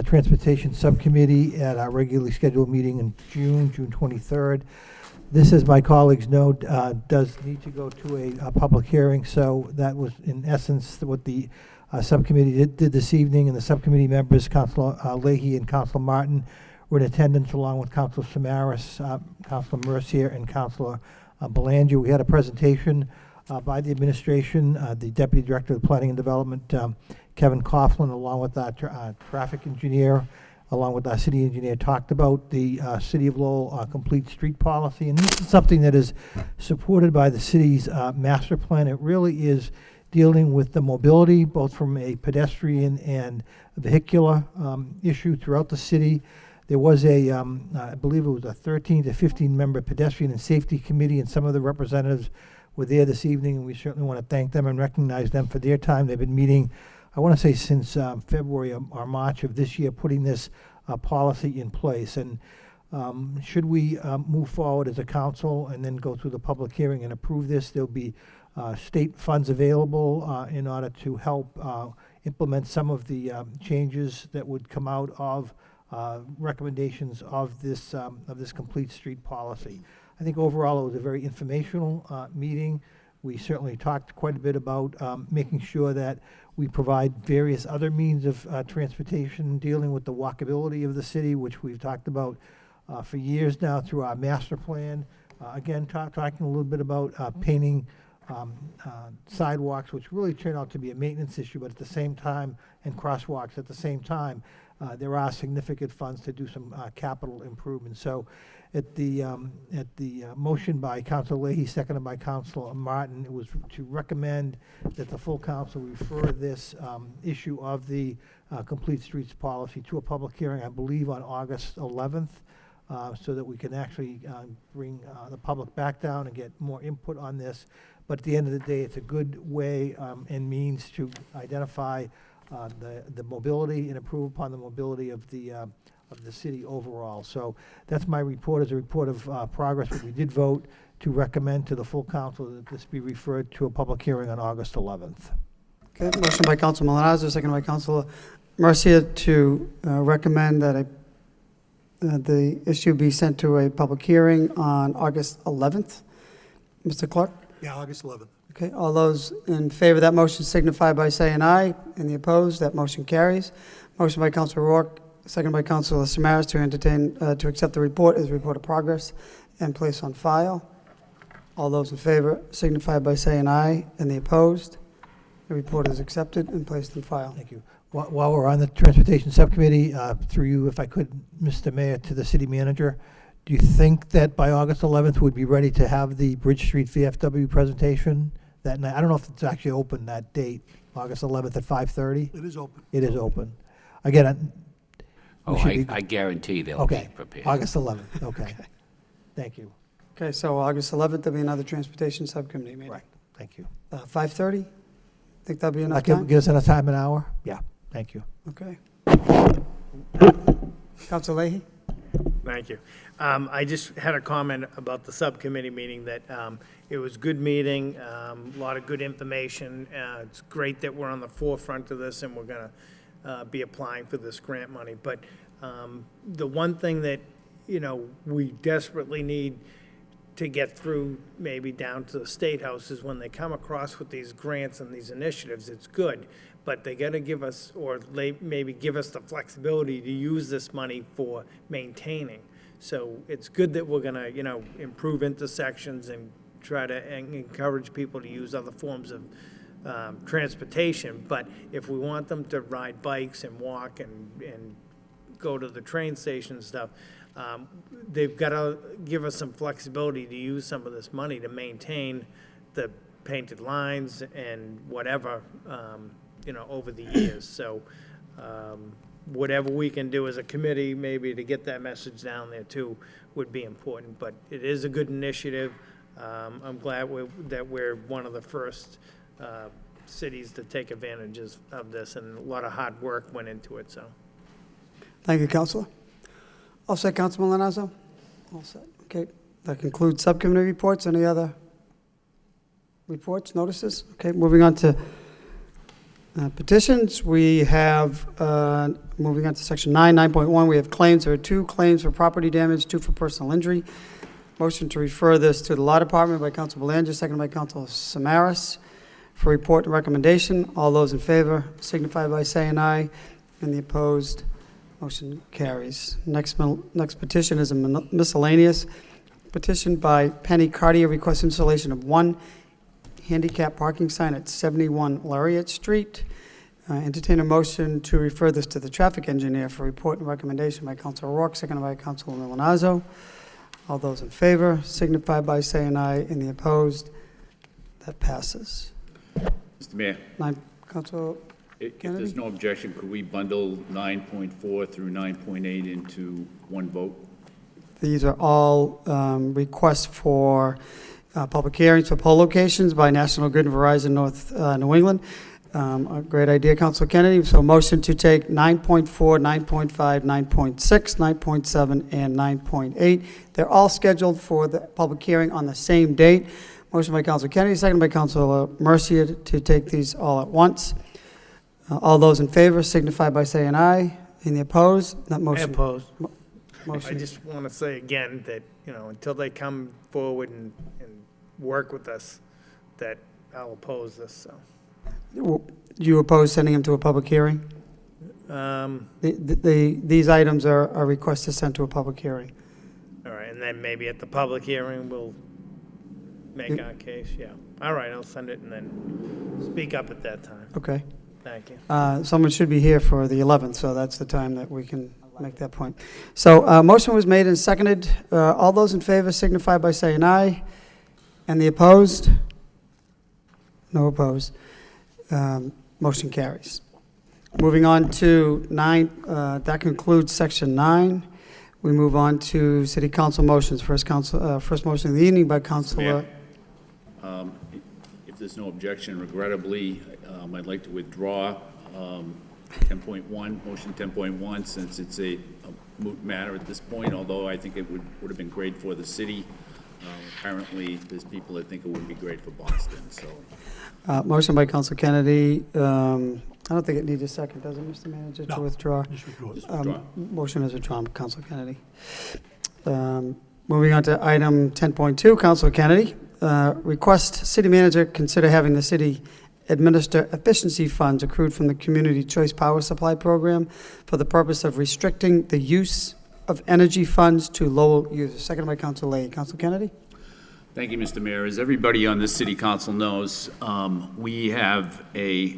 Transportation Subcommittee at our regularly scheduled meeting in June 23rd. This, as my colleagues know, does need to go to a public hearing, so that was in essence what the subcommittee did this evening, and the subcommittee members, Councilor Leahy and Councilor Martin, were in attendance along with Councilor Samaras, Councilor Mercier, and Councilor Belanger. We had a presentation by the administration, the Deputy Director of Planning and Development, Kevin Coughlin, along with our traffic engineer, along with our city engineer, talked about the City of Lowell Complete Street Policy. And this is something that is supported by the city's master plan. It really is dealing with the mobility, both from a pedestrian and vehicular issue throughout the city. There was a, I believe it was a 13 to 15 member pedestrian and safety committee, and some of the representatives were there this evening, and we certainly want to thank them and recognize them for their time. They've been meeting, I want to say, since February or March of this year, putting this policy in place. And should we move forward as a council and then go through the public hearing and approve this, there'll be state funds available in order to help implement some of the changes that would come out of recommendations of this complete street policy. I think overall it was a very informational meeting. We certainly talked quite a bit about making sure that we provide various other means of transportation, dealing with the walkability of the city, which we've talked about for years now through our master plan. Again, talking a little bit about painting sidewalks, which really turned out to be a maintenance issue, but at the same time, and crosswalks at the same time, there are significant funds to do some capital improvements. So at the motion by Councilor Leahy, seconded by Councilor Martin, it was to recommend that the full council refer this issue of the Complete Streets Policy to a public hearing, I believe on August 11th, so that we can actually bring the public back down and get more input on this. But at the end of the day, it's a good way and means to identify the mobility and improve upon the mobility of the city overall. So that's my report, as a report of progress, but we did vote to recommend to the full council that this be referred to a public hearing on August 11th. Okay, motion by Council Milonazo, second by Councilor Mercia to recommend that the issue be sent to a public hearing on August 11th. Mr. Clark? Yeah, August 11th. Okay, all those in favor of that motion signify by saying aye. Any opposed? That motion carries. Motion by Councilor Rourke, second by Councilor Samaras to accept the report as a report of progress and place on file. All those in favor signify by saying aye. Any opposed? The report is accepted and placed in file. Thank you. While we're on the Transportation Subcommittee, through you, if I could, Mr. Mayor, to the city manager, do you think that by August 11th we'd be ready to have the Bridge Street VFW presentation that night? I don't know if it's actually open that date, August 11th at 5:30? It is open. It is open. Again, I guarantee they'll be prepared. August 11th, okay. Thank you. Okay, so August 11th, there'll be another Transportation Subcommittee meeting. Right, thank you. 5:30? Think that'll be enough That time? give us enough time, an hour? Yeah, thank you. Okay. Councilor Leahy? Thank you. I just had a comment about the subcommittee meeting, that it was a good meeting, a lot of good information. It's great that we're on the forefront of this and we're going to be applying for this grant money. But the one thing that, we desperately need to get through maybe down to the State House is when they come across with these grants and these initiatives, it's good. But they gotta give us, or maybe give us the flexibility to use this money for maintaining. So it's good that we're gonna, improve intersections and try to encourage people to use other forms of transportation. But if we want them to ride bikes and walk and go to the train station and stuff, they've got to give us some flexibility to use some of this money to maintain the painted lines and whatever, over the years. So whatever we can do as a committee, maybe to get that message down there too, would be important. But it is a good initiative. I'm glad that we're one of the first cities to take advantages of this, and a lot of hard work went into it, so. Thank you, Councilor. All set, Councilman Linazzo? All set. Okay, that concludes subcommittee reports. Any other reports, notices? Okay, moving on to petitions. We have, moving on to section 9.1, we have claims. There are 2 claims for property damage, 2 for personal injury. Motion to refer this to the Law Department by Council Belanger, seconded by Council Samaras for report and recommendation. All those in favor signify by saying aye. And the opposed, motion carries. Next petition is a miscellaneous petition by Penny Cartier, request installation of 1 handicap parking sign at 71 Lariat Street. Entertain a motion to refer this to the traffic engineer for report and recommendation by Councilor Rourke, seconded by Councilor Milanazzo. All those in favor signify by saying aye. And the opposed, that passes. Mr. Mayor, Councilor if there's no objection, could we bundle 9.4 through 9.8 into one vote? These are all requests for public hearings for poll locations by National Grid and Verizon North New England. A great idea, Councilor Kennedy. So motion to take 9.4, 9.5, 9.6, 9.7, and 9.8. They're all scheduled for the public hearing on the same date. Motion by Councilor Kennedy, seconded by Councilor Mercier to take these all at once. All those in favor signify by saying aye. Any opposed? That motion. I oppose. Motion. I just want to say again that, until they come forward and work with us, that I'll oppose this, so. You oppose sending them to a public hearing? These items are requested sent to a public hearing. All right, and then maybe at the public hearing, we'll make our case, yeah. All right, I'll send it and then speak up at that time. Okay. Thank you. Someone should be here for the 11th, so that's the time that we can make that point. So motion was made and seconded. All those in favor signify by saying aye. And the opposed? No opposed. Motion carries. Moving on to 9, that concludes section 9. We move on to city council motions. First motion of the evening by Councilor. If there's no objection, regrettably, I'd like to withdraw 10.1, motion 10.1, since it's a moot matter at this point, although I think it would have been great for the city. Apparently, there's people that think it would be great for Boston, so. Motion by Councilor Kennedy. I don't think it needs a second, does it, Mr. Manager, to withdraw? Just withdraw. Just withdraw. Motion is withdrawn, Councilor Kennedy. Moving on to item 10.2, Councilor Kennedy. Request city manager consider having the city administer efficiency funds accrued from the Community Choice Power Supply Program for the purpose of restricting the use of energy funds to Lowell users. Second by Councilor Leahy. Councilor Kennedy? Thank you, Mr. Mayor. As everybody on this city council knows, we have a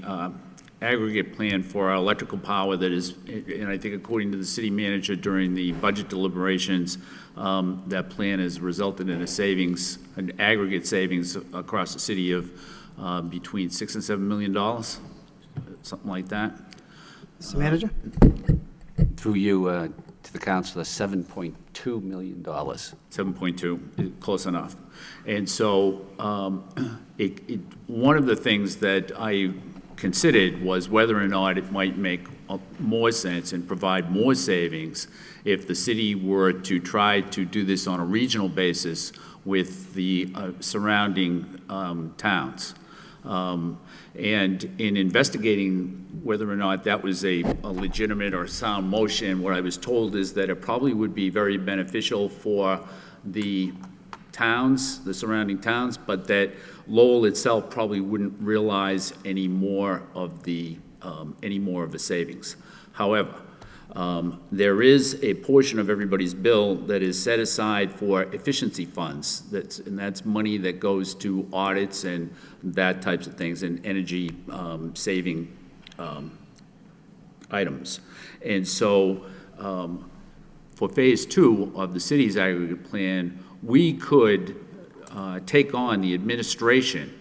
aggregate plan for our electrical power that is, and I think according to the city manager during the budget deliberations, that plan has resulted in a savings, an aggregate savings across the city of between $6 and $7 million, something like that. Mr. Manager? Through you to the councilor, $7.2 million. 7.2, close enough. And so one of the things that I considered was whether or not it might make more sense and provide more savings if the city were to try to do this on a regional basis with the surrounding towns. And in investigating whether or not that was a legitimate or sound motion, what I was told is that it probably would be very beneficial for the towns, the surrounding towns, but that Lowell itself probably wouldn't realize any more of the savings. However, there is a portion of everybody's bill that is set aside for efficiency funds. That's money that goes to audits and that types of things, and energy saving items. And so for phase 2 of the city's aggregate plan, we could take on the administration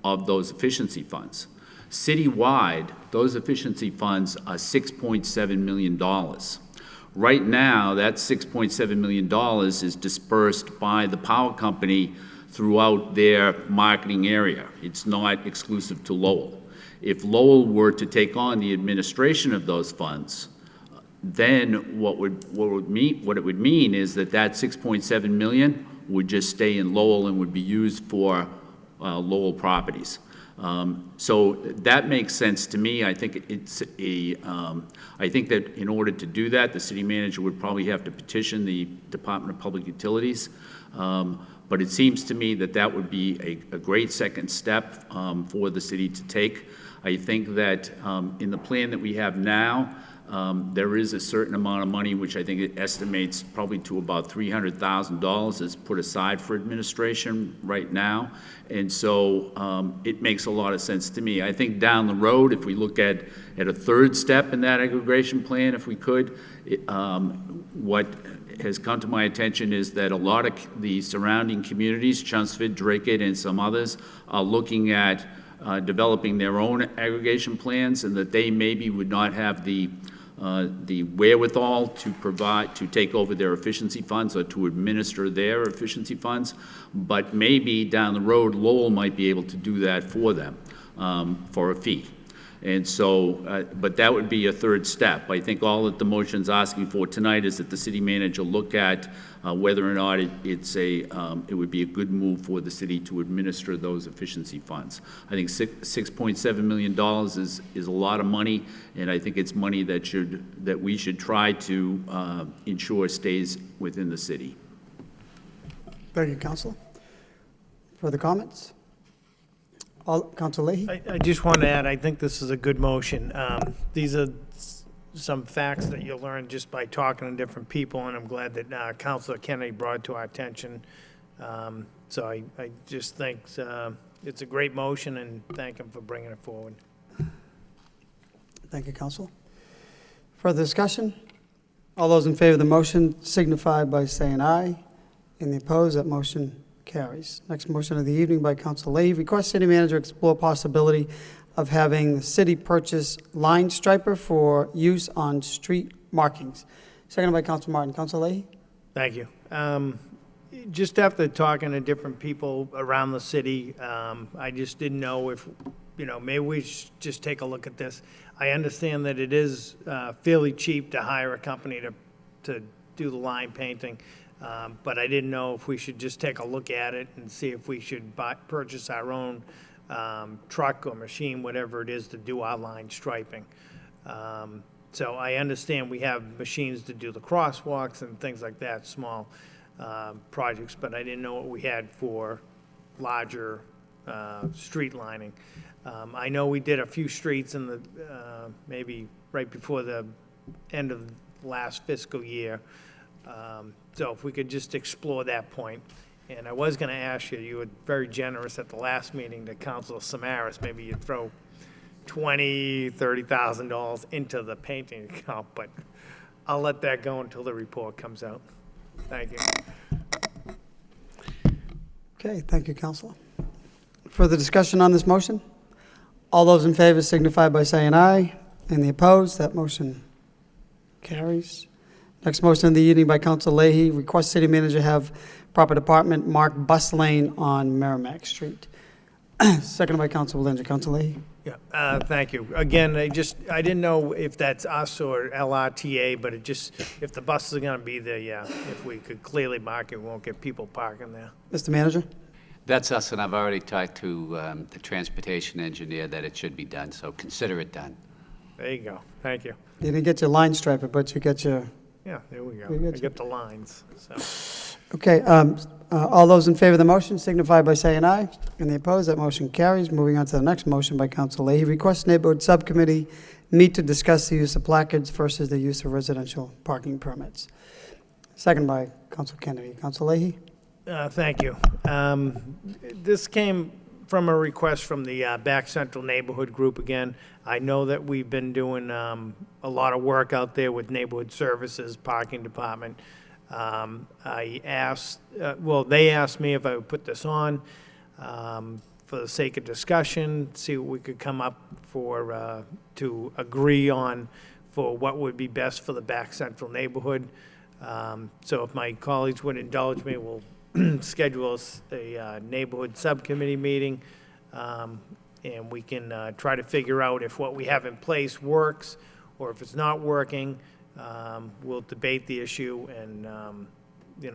of those efficiency funds. Citywide, those efficiency funds are $6.7 million. Right now, that $6.7 million is dispersed by the power company throughout their marketing area. It's not exclusive to Lowell. If Lowell were to take on the administration of those funds, then what it would mean is that that $6.7 million would just stay in Lowell and would be used for Lowell properties. So that makes sense to me. I think I think that in order to do that, the city manager would probably have to petition the Department of Public Utilities. But it seems to me that that would be a great second step for the city to take. I think that in the plan that we have now, there is a certain amount of money, which I think it estimates probably to about $300,000 is put aside for administration right now. And so it makes a lot of sense to me. I think down the road, if we look at a third step in that aggregation plan, if we could, what has come to my attention is that a lot of the surrounding communities, Chelmsford, Dracut, and some others, are looking at developing their own aggregation plans, and that they maybe would not have the wherewithal to take over their efficiency funds or to administer their efficiency funds, but maybe down the road, Lowell might be able to do that for them for a fee. And so, but that would be a third step. I think all that the motion's asking for tonight is that the city manager look at whether or not it would be a good move for the city to administer those efficiency funds. I think $6.7 million is a lot of money, and I think it's money that we should try to ensure stays within the city. Thank you, Council. Further comments? Council Leahy? I just want to add, I think this is a good motion. These are some facts that you'll learn just by talking to different people, and I'm glad that Councilor Kennedy brought it to our attention. So I just think it's a great motion, and thank him for bringing it forward. Thank you, Council. Further discussion? All those in favor of the motion signify by saying aye. Any opposed? That motion carries. Next motion of the evening by Council Leahy. Request city manager explore possibility of having the city purchase line striper for use on street markings. Seconded by Council Martin. Council Leahy? Thank you. Just after talking to different people around the city, I just didn't know if, maybe we should just take a look at this. I understand that it is fairly cheap to hire a company to do the line painting, but I didn't know if we should just take a look at it and see if we should purchase our own truck or machine, whatever it is, to do our line striping. So I understand we have machines to do the crosswalks and things like that, small projects, but I didn't know what we had for larger street lining. I know we did a few streets in the maybe right before the end of last fiscal year. So if we could just explore that point. And I was going to ask you, you were very generous at the last meeting to Councilor Samaras, maybe you'd throw $20,000, $30,000 into the painting account, but I'll let that go until the report comes out. Thank you. Okay, thank you, Councilor. Further discussion on this motion? All those in favor signify by saying aye. Any opposed? That motion carries. Next motion of the evening by Council Leahy. Request city manager have proper department mark bus lane on Merrimack Street. Seconded by Council Belenja. Council Leahy? Yeah, thank you. Again, I didn't know if that's us or LRTA, but if the buses are going to be there, yeah, if we could clearly mark it, we won't get people parking there. Mr. Manager? That's us, and I've already talked to the transportation engineer that it should be done, so consider it done. There you go. Thank you. You didn't get your line striper, but you get your... Yeah, there we go. We I get get the lines. So. Okay, all those in favor of the motion signify by saying aye. And the opposed, that motion carries. Moving on to the next motion by Council Leahy. Request neighborhood subcommittee meet to discuss the use of placards versus the use of residential parking permits. Second by Council Kennedy. Council Leahy? Thank you. This came from a request from the Back Central Neighborhood Group again. I know that we've been doing a lot of work out there with neighborhood services, parking department. I asked, they asked me if I would put this on for the sake of discussion, see what we could come up for, to agree on for what would be best for the Back Central neighborhood. So if my colleagues would indulge me, we'll schedule a neighborhood subcommittee meeting, and we can try to figure out if what we have in place works, or if it's not working. We'll debate the issue, and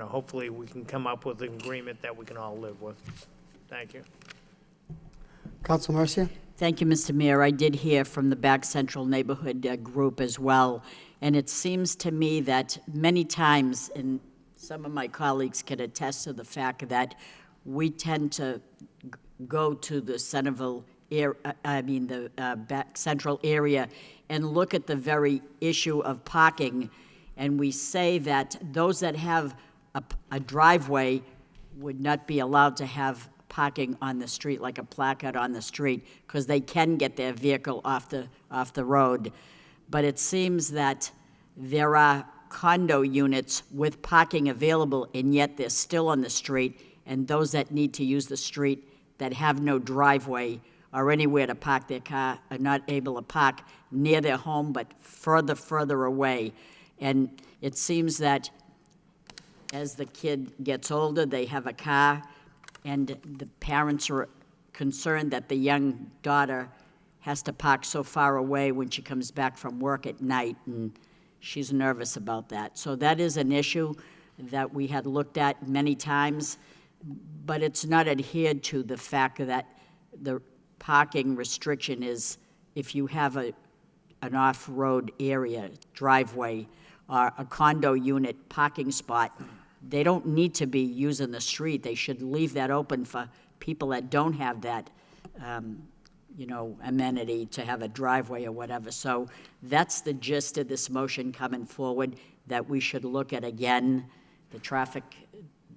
hopefully we can come up with an agreement that we can all live with. Thank you. Council Mercia? Thank you, Mr. Mayor. I did hear from the Back Central Neighborhood Group as well, and it seems to me that many times, and some of my colleagues can attest to the fact that we tend to go to the Centerville Back Central area and look at the very issue of parking, and we say that those that have a driveway would not be allowed to have parking on the street, like a placard on the street, because they can get their vehicle off the road. But it seems that there are condo units with parking available, and yet they're still on the street, and those that need to use the street that have no driveway or anywhere to park their car are not able to park near their home, but further away. And it seems that as the kid gets older, they have a car, and the parents are concerned that the young daughter has to park so far away when she comes back from work at night, and she's nervous about that. So that is an issue that we had looked at many times, but it's not adhered to the fact that the parking restriction is if you have an off-road area, driveway, or a condo unit parking spot, they don't need to be using the street. They should leave that open for people that don't have that, amenity to have a driveway or whatever. So that's the gist of this motion coming forward, that we should look at again, the traffic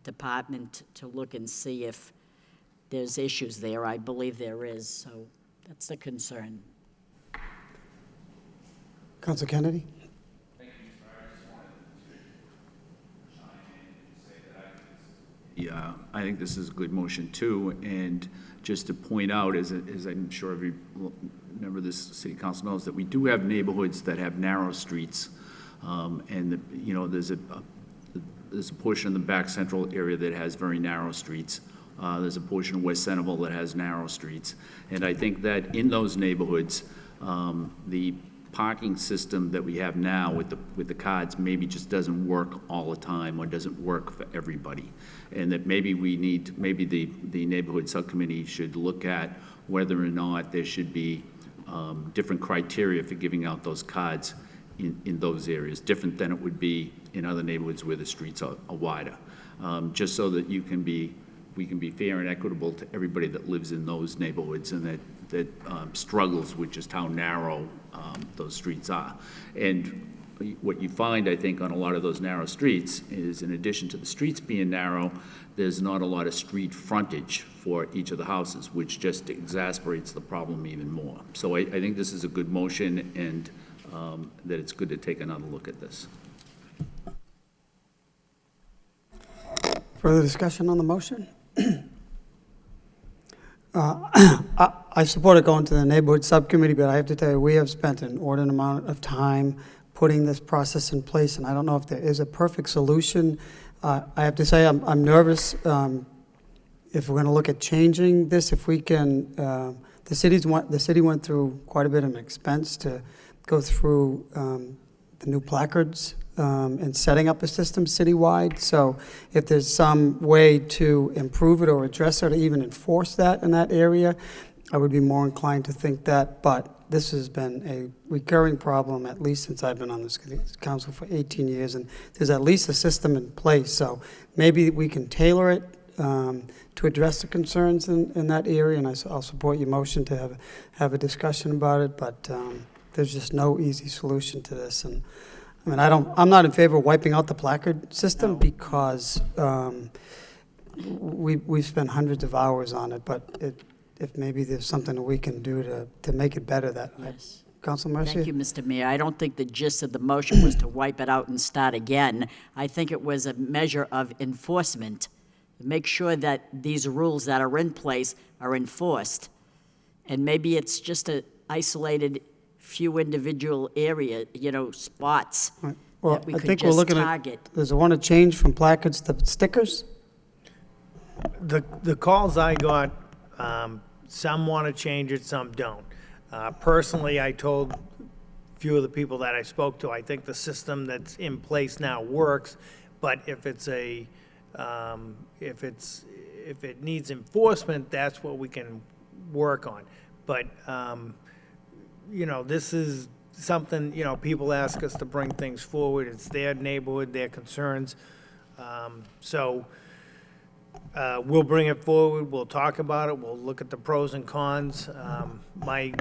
department, to look and see if there's issues there. I believe there is, so that's the concern. Council Kennedy? Yeah, I think this is a good motion too, and just to point out, as I'm sure every member of this city council knows, that we do have neighborhoods that have narrow streets, and there's a portion of the Back Central area that has very narrow streets. There's a portion of West Centerville that has narrow streets, and I think that in those neighborhoods, the parking system that we have now with the cards maybe just doesn't work all the time, or doesn't work for everybody, and that maybe the neighborhood subcommittee should look at whether or not there should be different criteria for giving out those cards in those areas, different than it would be in other neighborhoods where the streets are wider, just so that we can be fair and equitable to everybody that lives in those neighborhoods and that struggles with just how narrow those streets are. And what you find, I think, on a lot of those narrow streets is, in addition to the streets being narrow, there's not a lot of street frontage for each of the houses, which just exasperates the problem even more. So I think this is a good motion, and that it's good to take another look at this. Further discussion on the motion? I support it going to the neighborhood subcommittee, but I have to tell you, we have spent an inordinate amount of time putting this process in place, and I don't know if there is a perfect solution. I have to say, I'm nervous if we're going to look at changing this. If we can, the city went through quite a bit of an expense to go through the new placards and setting up a system citywide. So if there's some way to improve it or address it or even enforce that in that area, I would be more inclined to think that. But this has been a recurring problem, at least since I've been on this council for 18 years, and there's at least a system in place. So maybe we can tailor it to address the concerns in that area, and I'll support your motion to have a discussion about it, but there's just no easy solution to this. And I mean, I'm not in favor of wiping out the placard system because we've spent hundreds of hours on it, but if maybe there's something that we can do to make it better, that. Yes. Council Mercier? Thank you, Mr. Mayor. I don't think the gist of the motion was to wipe it out and start again. I think it was a measure of enforcement. Make sure that these rules that are in place are enforced. And maybe it's just a isolated few individual area, spots Well, that we I could think we're just looking target. at, there's one to change from placards to stickers? The calls I got, some want to change it, some don't. Personally, I told a few of the people that I spoke to, I think the system that's in place now works, but if it needs enforcement, that's what we can work on. But, this is something, people ask us to bring things forward. It's their neighborhood, their concerns. We'll bring it forward, we'll talk about it, we'll look at the pros and cons. My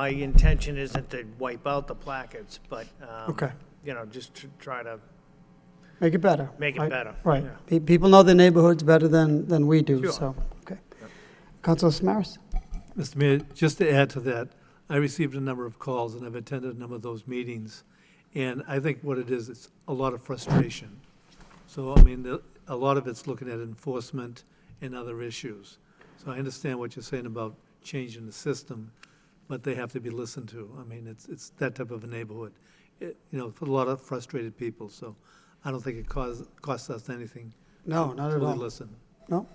intention isn't to wipe out the placards, but, Okay. just to try to Make it better. make it right? better. Right. Yeah. People know their neighborhoods better than we do, Sure. so, okay. Councilor Samaras? Mr. Mayor, just to add to that, I received a number of calls, and I've attended a number of those meetings, and I think what it is, it's a lot of frustration. So, I mean, a lot of it's looking at enforcement and other issues. So I understand what you're saying about changing the system, but they have to be listened to. I mean, it's that type of a neighborhood, for a lot of frustrated people, so I don't think it costs us anything. No, to not at really all. listen. No?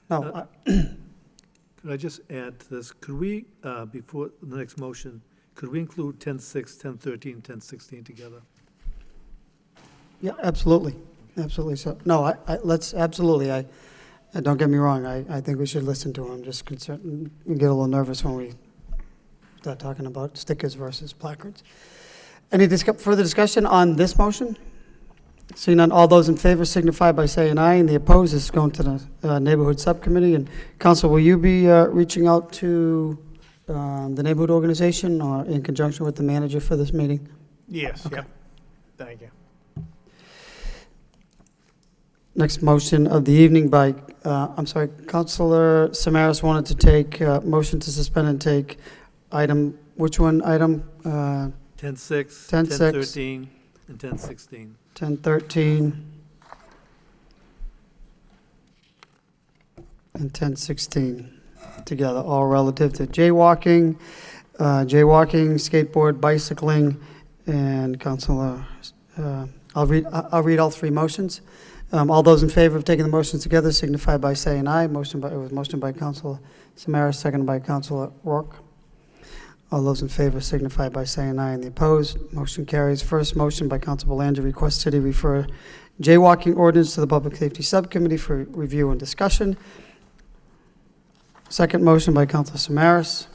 No, Could I just add to this, could we, before the next motion, could we include 10-6, 10-13, 10-16 together? yeah, absolutely, absolutely. So, no, let's, absolutely, don't get me wrong, I think we should listen to them. Just concerned, we get a little nervous when we start talking about stickers versus placards. Any further discussion on this motion? Seeing none, all those in favor signify by saying aye, and the opposed is going to the Neighborhood Subcommittee. And Council, will you be reaching out to the neighborhood organization or in conjunction with the manager for this meeting? Yes, Okay. yeah. Thank you. Next motion of the evening by, Councilor Samaras wanted to take, motion to suspend and take item, which one item? 10-6, 10-6. 10-13, and 10-16. 10-13 and 10-16 together, all relative to jaywalking, skateboard, bicycling, and Councilor, I'll read all three motions. All those in favor of taking the motions together signify by saying aye. It was motion by Councilor Samaras, seconded by Councilor Rourke. All those in favor signify by saying aye, and the opposed, motion carries. First motion by Council Belanger, request city refer jaywalking ordinance to the Public Safety Subcommittee for review and discussion. Second motion by Council Samaras,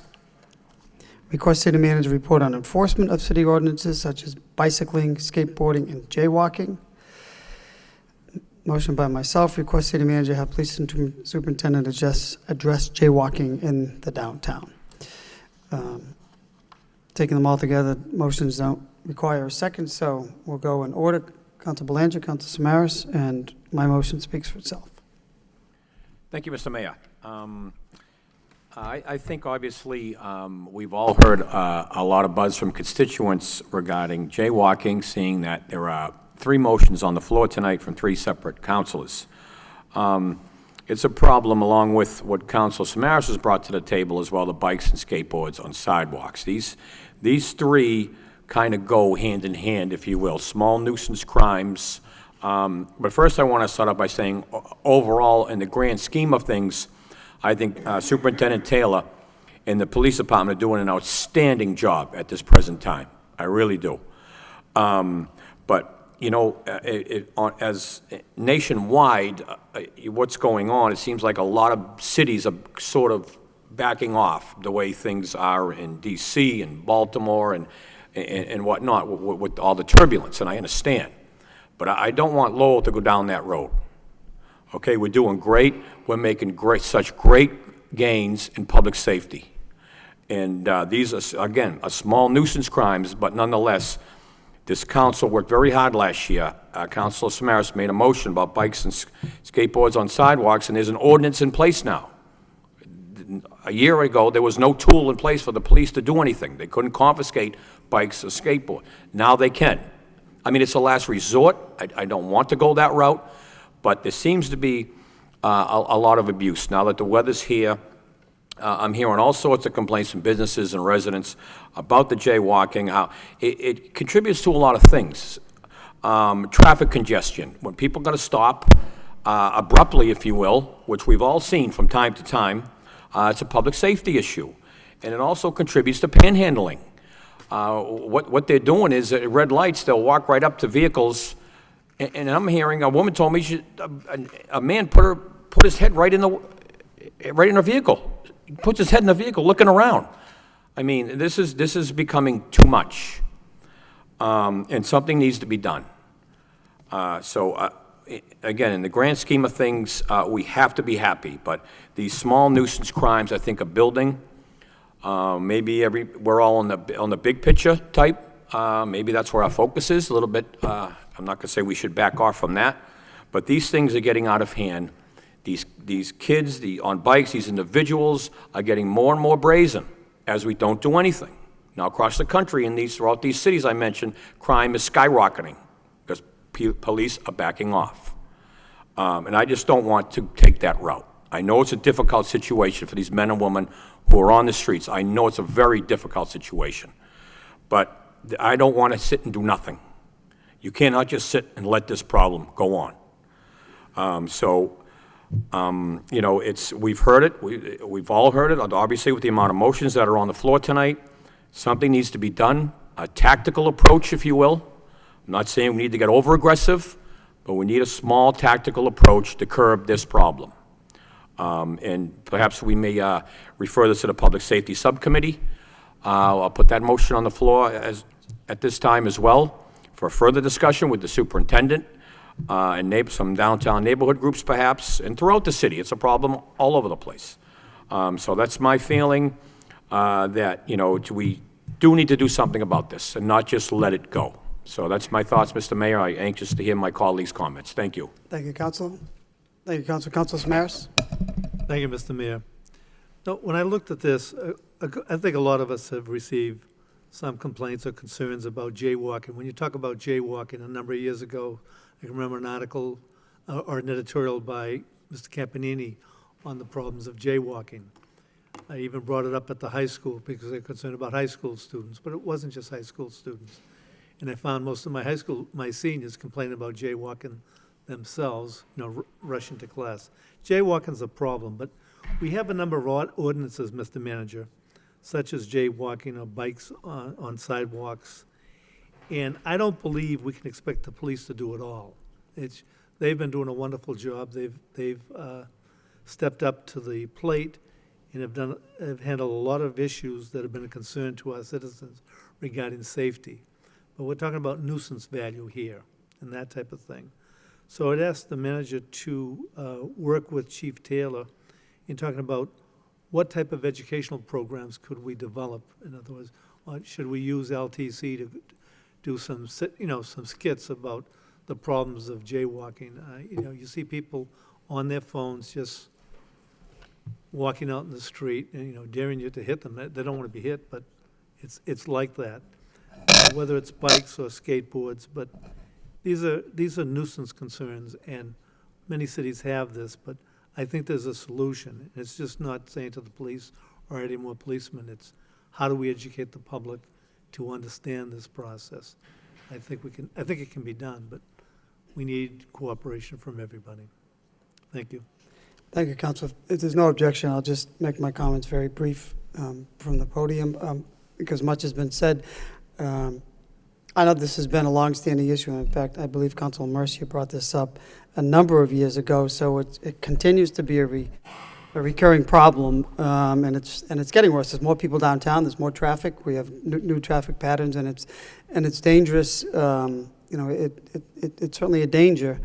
request city manager report on enforcement of city ordinances such as bicycling, skateboarding, and jaywalking. Motion by myself, request city manager have police superintendent address jaywalking in the downtown. Taking them all together, motions don't require a second, so we'll go in order. Council Belanger, Council Samaras, and my motion speaks for itself. Thank you, Mr. Mayor. I think obviously we've all heard a lot of buzz from constituents regarding jaywalking, seeing that there are 3 motions on the floor tonight from 3 separate councilors. It's a problem along with what Council Samaras has brought to the table as well, the bikes and skateboards on sidewalks. These 3 kind of go hand in hand, if you will, small nuisance crimes. But first I want to start off by saying overall, in the grand scheme of things, I think Superintendent Taylor and the police department are doing an outstanding job at this present time. I really do. But as nationwide, what's going on, it seems like a lot of cities are sort of backing off the way things are in DC and Baltimore and whatnot with all the turbulence, and I understand. But I don't want Lowell to go down that road. Okay, we're doing great. We're making such great gains in public safety. And these are, again, small nuisance crimes, but nonetheless, this council worked very hard last year. Councilor Samaras made a motion about bikes and skateboards on sidewalks, and there's an ordinance in place now. A year ago, there was no tool in place for the police to do anything. They couldn't confiscate bikes or skateboards. Now they can. I mean, it's a last resort. I don't want to go that route, but there seems to be a lot of abuse. Now that the weather's here, I'm hearing all sorts of complaints from businesses and residents about the jaywalking. How it contributes to a lot of things. Traffic congestion, when people are going to stop abruptly, if you will, which we've all seen from time to time. It's a public safety issue, and it also contributes to panhandling. What they're doing is at red lights, they'll walk right up to vehicles, and I'm hearing a woman told me a man put his head right in her vehicle. He puts his head in the vehicle, looking around. I mean, this is becoming too much, and something needs to be done. Again, in the grand scheme of things, we have to be happy, but these small nuisance crimes, I think, are building. Maybe we're all on the big picture type. Maybe that's where our focus is a little bit. I'm not going to say we should back off from that, but these things are getting out of hand. These kids on bikes, these individuals are getting more and more brazen as we don't do anything. Now, across the country, throughout these cities I mentioned, crime is skyrocketing because police are backing off. And I just don't want to take that route. I know it's a difficult situation for these men and women who are on the streets. I know it's a very difficult situation. But I don't want to sit and do nothing. You cannot just sit and let this problem go on. We've heard it. We've all heard it, obviously, with the amount of motions that are on the floor tonight. Something needs to be done, a tactical approach, if you will. I'm not saying we need to get over-aggressive, but we need a small tactical approach to curb this problem. And perhaps we may refer this to the Public Safety Subcommittee. I'll put that motion on the floor at this time as well for further discussion with the superintendent and some downtown neighborhood groups perhaps, and throughout the city. It's a problem all over the place. So that's my feeling that, we do need to do something about this and not just let it go. So that's my thoughts, Mr. Mayor. I'm anxious to hear my colleagues' comments. Thank you. Thank you, Council. Thank you, Council. Councilor Samaras? Thank you, Mr. Mayor. Now, when I looked at this, I think a lot of us have received some complaints or concerns about jaywalking. When you talk about jaywalking, a number of years ago, I can remember an article or an editorial by Mr. Campanini on the problems of jaywalking. I even brought it up at the high school because they're concerned about high school students, but it wasn't just high school students. And I found most of my seniors complaining about jaywalking themselves, rushing to class. Jaywalking's a problem, but we have a number of ordinances, Mr. Manager, such as jaywalking or bikes on sidewalks. And I don't believe we can expect the police to do it all. They've been doing a wonderful job. They've stepped up to the plate and have handled a lot of issues that have been a concern to our citizens regarding safety. But we're talking about nuisance value here and that type of thing. So I'd ask the manager to work with Chief Taylor in talking about what type of educational programs could we develop. In other words, should we use LTC to do some skits about the problems of jaywalking? You see people on their phones just walking out in the street and daring you to hit them. They don't want to be hit, but it's like that. Whether it's bikes or skateboards, but these are nuisance concerns, and many cities have this, but I think there's a solution. It's just not saying to the police or any more policemen, it's how do we educate the public to understand this process. I think it can be done, but we need cooperation from everybody. Thank you. Thank you, Council. If there's no objection, I'll just make my comments very brief from the podium because much has been said. I know this has been a long-standing issue. In fact, I believe Councilor Mercier brought this up a number of years ago, so it continues to be a recurring problem, and it's getting worse. There's more people downtown. There's more traffic. We have new traffic patterns, and it's dangerous. It's certainly a danger.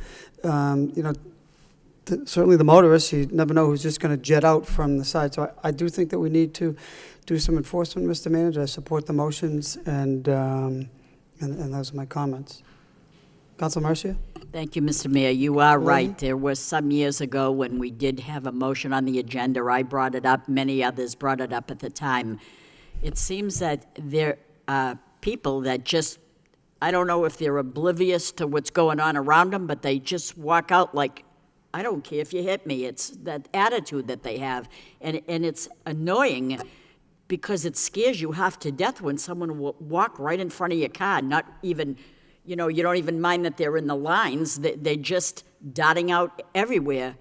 Certainly the motorists, you never know who's just going to jet out from the side. So I do think that we need to do some enforcement, Mr. Manager. I support the motions, and those are my comments. Council Mercia? Thank you, Mr. Mayor. You are right. There was some years ago when we did have a motion on the agenda. I brought it up. Many others brought it up at the time. It seems that there are people that just, I don't know if they're oblivious to what's going on around them, but they just walk out like, I don't care if you hit me. It's that attitude that they have. And it's annoying because it scares you half to death when someone will walk right in front of your car, not even, you don't even mind that they're in the lines. They're just dotting out everywhere.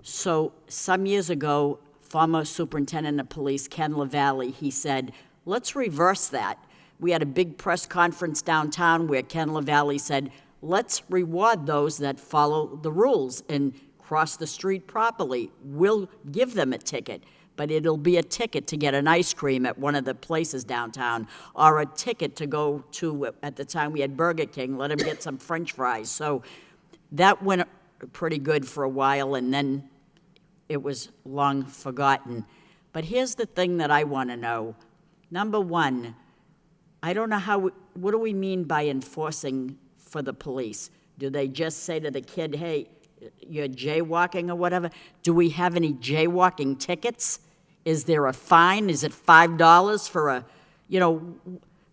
So some years ago, former superintendent of police, Ken LaValle, he said, let's reverse that. We had a big press conference downtown where Ken LaValle said, let's reward those that follow the rules and cross the street properly. We'll give them a ticket, but it'll be a ticket to get an ice cream at one of the places downtown, or a ticket to go to, at the time we had Burger King, let them get some French fries. So that went pretty good for a while, and then it was long forgotten. But here's the thing that I want to know. Number one, I don't know what do we mean by enforcing for the police? Do they just say to the kid, hey, you're jaywalking or whatever? Do we have any jaywalking tickets? Is there a fine? Is it $5 for a,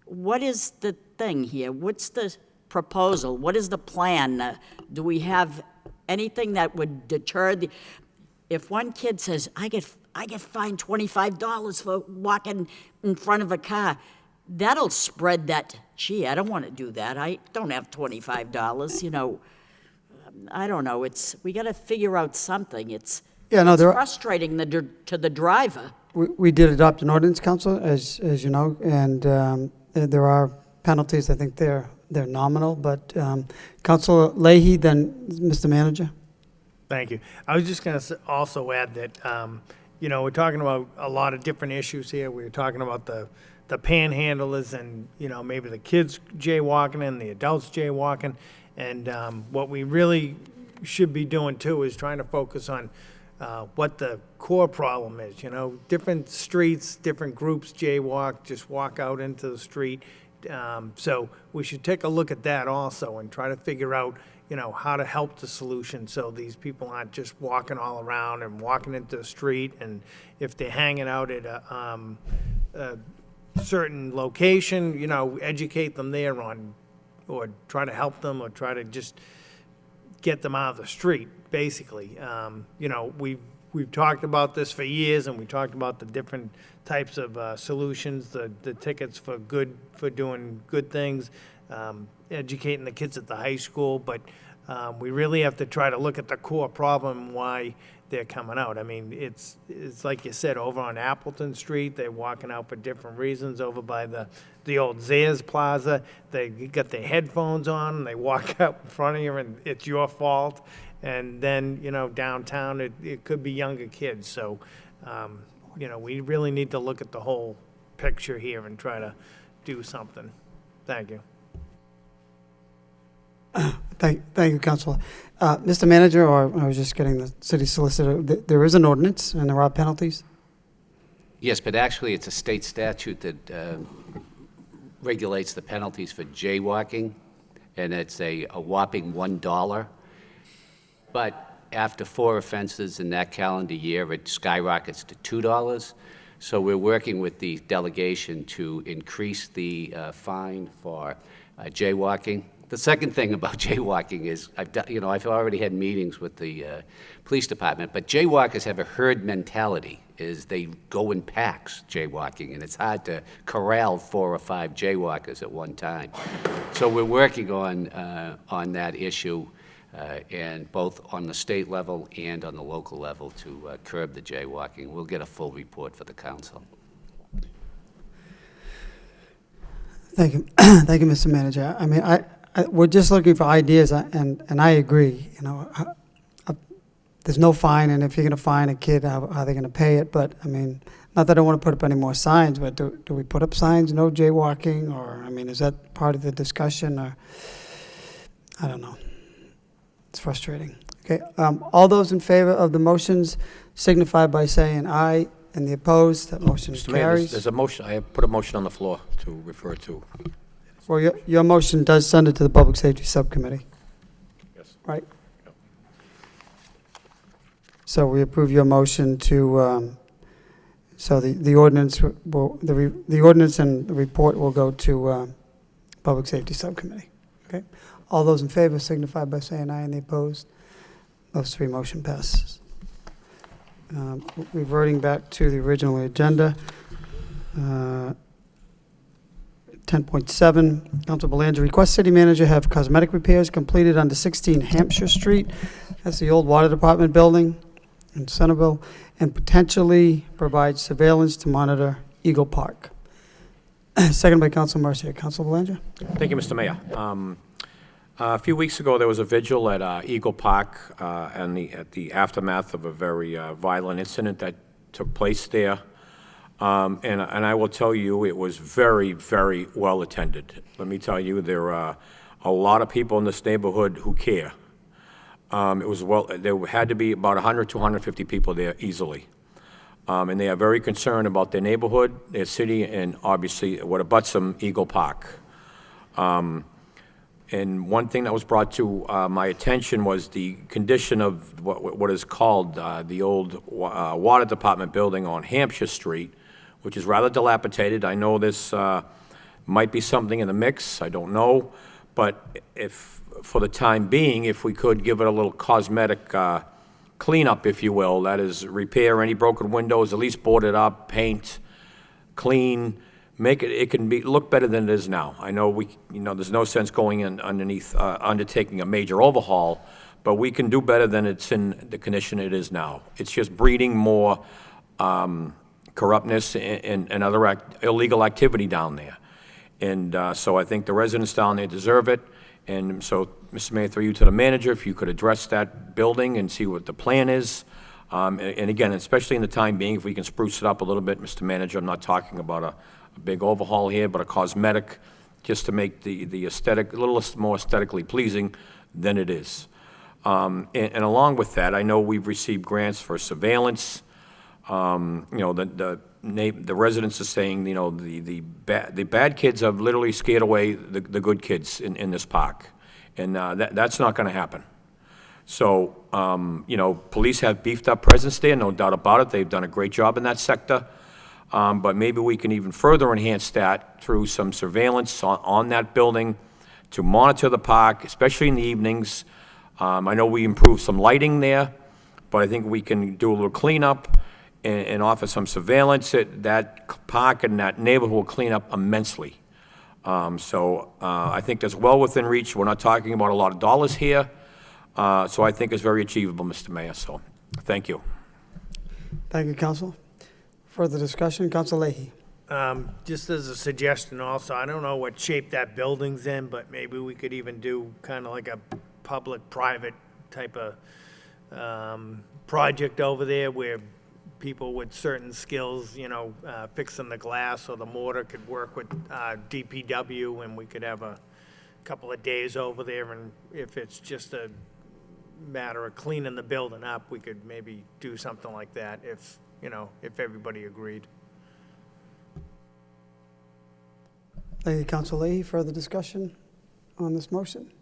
what is the thing here? What's the proposal? What is the plan? Do we have anything that would deter if one kid says, I get fined $25 for walking in front of a car, that'll spread that, gee, I don't want to do that. I don't have $25, I don't know. We got to figure out something. It's frustrating to the driver. We did adopt an ordinance, Council, as you know, and there are penalties. I think they're nominal, but Councilor Leahy, then Mr. Manager. Thank you. I was just going to also add that, we're talking about a lot of different issues here. We're talking about the panhandlers and, maybe the kids jaywalking and the adults jaywalking. And what we really should be doing, too, is trying to focus on what the core problem is. Different streets, different groups jaywalk, just walk out into the street. So we should take a look at that also and try to figure out, how to help the solution so these people aren't just walking all around and walking into the street. And if they're hanging out at a certain location, educate them there on, or try to help them, or try to just get them out of the street, basically. We've talked about this for years, and we talked about the different types of solutions, the tickets for doing good things, educating the kids at the high school, but we really have to try to look at the core problem, why they're coming out. I mean, it's like you said, over on Appleton Street, they're walking out for different reasons. Over by the old Zayas Plaza, they got their headphones on, and they walk out in front of you, and it's your fault. And then, downtown, it could be younger kids. So, we really need to look at the whole picture here and try to do something. Thank you. Thank you, Councilor. Mr. Manager, or I was just getting the city solicitor, there is an ordinance and there are penalties? Yes, but actually it's a state statute that regulates the penalties for jaywalking, and it's a whopping $1. But after 4 offenses in that calendar year, it skyrockets to $2. So we're working with the delegation to increase the fine for jaywalking. The second thing about jaywalking is I've already had meetings with the police department, but jaywalkers have a herd mentality. Is they go in packs jaywalking, and it's hard to corral 4 or 5 jaywalkers at one time. So we're working on that issue, and both on the state level and on the local level to curb the jaywalking. We'll get a full report for the council. Thank you, thank you, Mr. Manager. I mean, we're just looking for ideas, and I agree. there's no fine, and if you're going to fine a kid, how are they going to pay it? But, I mean, not that I want to put up any more signs, but do we put up signs, no jaywalking, or, I mean, is that part of the discussion, or, I don't know. It's frustrating. Okay, all those in favor of the motions signify by saying aye, and the opposed, that motion Mr. Mayor, carries. there's a motion, I have put a motion on the floor to refer to. Well, your motion does send it to the Public Safety Subcommittee. Yes. Right? So we approve your motion to, so the ordinance will, the ordinance and the report will go to Public Safety Subcommittee. Okay? All those in favor signify by saying aye, and the opposed. Those three motion passes. Reverting back to the original agenda, 10.7, Council Belanger requests city manager have cosmetic repairs completed under 16 Hampshire Street. That's the old water department building in Centerville, and potentially provide surveillance to monitor Eagle Park. Second by Council Mercier. Council Belanger? Thank you, Mr. Mayor. A few weeks ago, there was a vigil at Eagle Park at the aftermath of a very violent incident that took place there. And I will tell you, it was very, very well attended. Let me tell you, there are a lot of people in this neighborhood who care. There had to be about 100 to 150 people there easily. And they are very concerned about their neighborhood, their city, and obviously what abuts them, Eagle Park. And one thing that was brought to my attention was the condition of what is called the old water department building on Hampshire Street, which is rather dilapidated. I know this might be something in the mix, I don't know, but if, for the time being, if we could give it a little cosmetic cleanup, if you will, that is repair any broken windows, at least board it up, paint, clean, make it can look better than it is now. I know there's no sense going in underneath, undertaking a major overhaul, but we can do better than it's in the condition it is now. It's just breeding more corruptness and other illegal activity down there. And so I think the residents down there deserve it. And so, Mr. Mayor, through you to the manager, if you could address that building and see what the plan is. And again, especially in the time being, if we can spruce it up a little bit, Mr. Manager, I'm not talking about a big overhaul here, but a cosmetic, just to make the aesthetic a little more aesthetically pleasing than it is. And along with that, I know we've received grants for surveillance. The residents are saying, the bad kids have literally scared away the good kids in this park, and that's not going to happen. So, police have beefed up presence there, no doubt about it. They've done a great job in that sector. But maybe we can even further enhance that through some surveillance on that building to monitor the park, especially in the evenings. I know we improved some lighting there, but I think we can do a little cleanup and offer some surveillance. That park and that neighborhood will clean up immensely. I think that's well within reach. We're not talking about a lot of dollars here. So I think it's very achievable, Mr. Mayor. So thank you. Thank you, Council. Further discussion, Council Leahy. Just as a suggestion also, I don't know what shape that building's in, but maybe we could even do kind of like a public-private type of project over there where people with certain skills, fixing the glass or the mortar could work with DPW, and we could have a couple of days over there, and if it's just a matter of cleaning the building up, we could maybe do something like that if everybody agreed. Thank you, Council Leahy. Further discussion on this motion?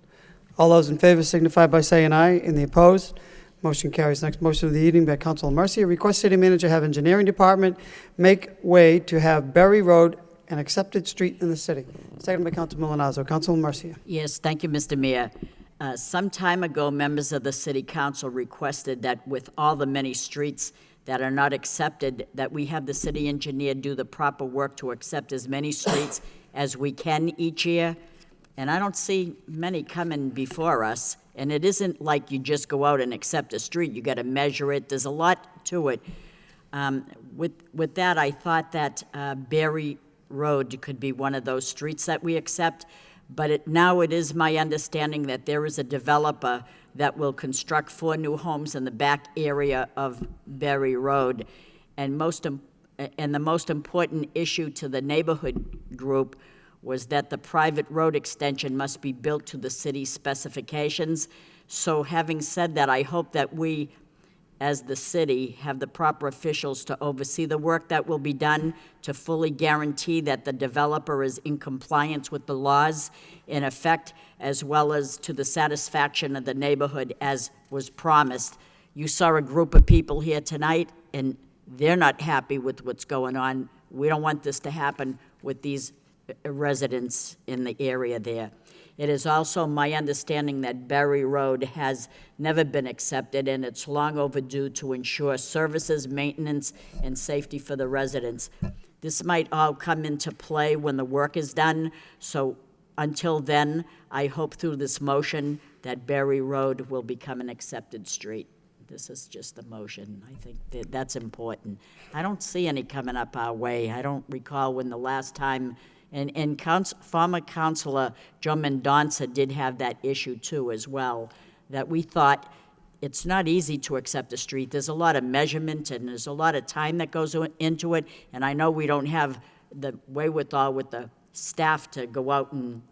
All those in favor signify by saying aye. And the opposed? Motion carries. Next motion of the evening by Council Mercier. Request city manager have engineering department make way to have Berry Road an accepted street in the city. Second by Council Milonazo. Council Mercier. Yes, thank you, Mr. Mayor. Some time ago, members of the City Council requested that with all the many streets that are not accepted, that we have the city engineer do the proper work to accept as many streets as we can each year. And I don't see many coming before us. And it isn't like you just go out and accept a street. You got to measure it. There's a lot to it. With that, I thought that Berry Road could be one of those streets that we accept. But now it is my understanding that there is a developer that will construct 4 new homes in the back area of Berry Road. And the most important issue to the neighborhood group was that the private road extension must be built to the city's specifications. So having said that, I hope that we, as the city, have the proper officials to oversee the work that will be done to fully guarantee that the developer is in compliance with the laws in effect, as well as to the satisfaction of the neighborhood as was promised. You saw a group of people here tonight, and they're not happy with what's going on. We don't want this to happen with these residents in the area there. It is also my understanding that Berry Road has never been accepted, and it's long overdue to ensure services, maintenance, and safety for the residents. This might all come into play when the work is done, so until then, I hope through this motion that Berry Road will become an accepted street. This is just the motion. I think that's important. I don't see any coming up our way. I don't recall when the last time, and former Councilor Joe Mendonça did have that issue too as well, that we thought it's not easy to accept a street. There's a lot of measurement and there's a lot of time that goes into it, and I know we don't have the wherewithal with the staff to go out and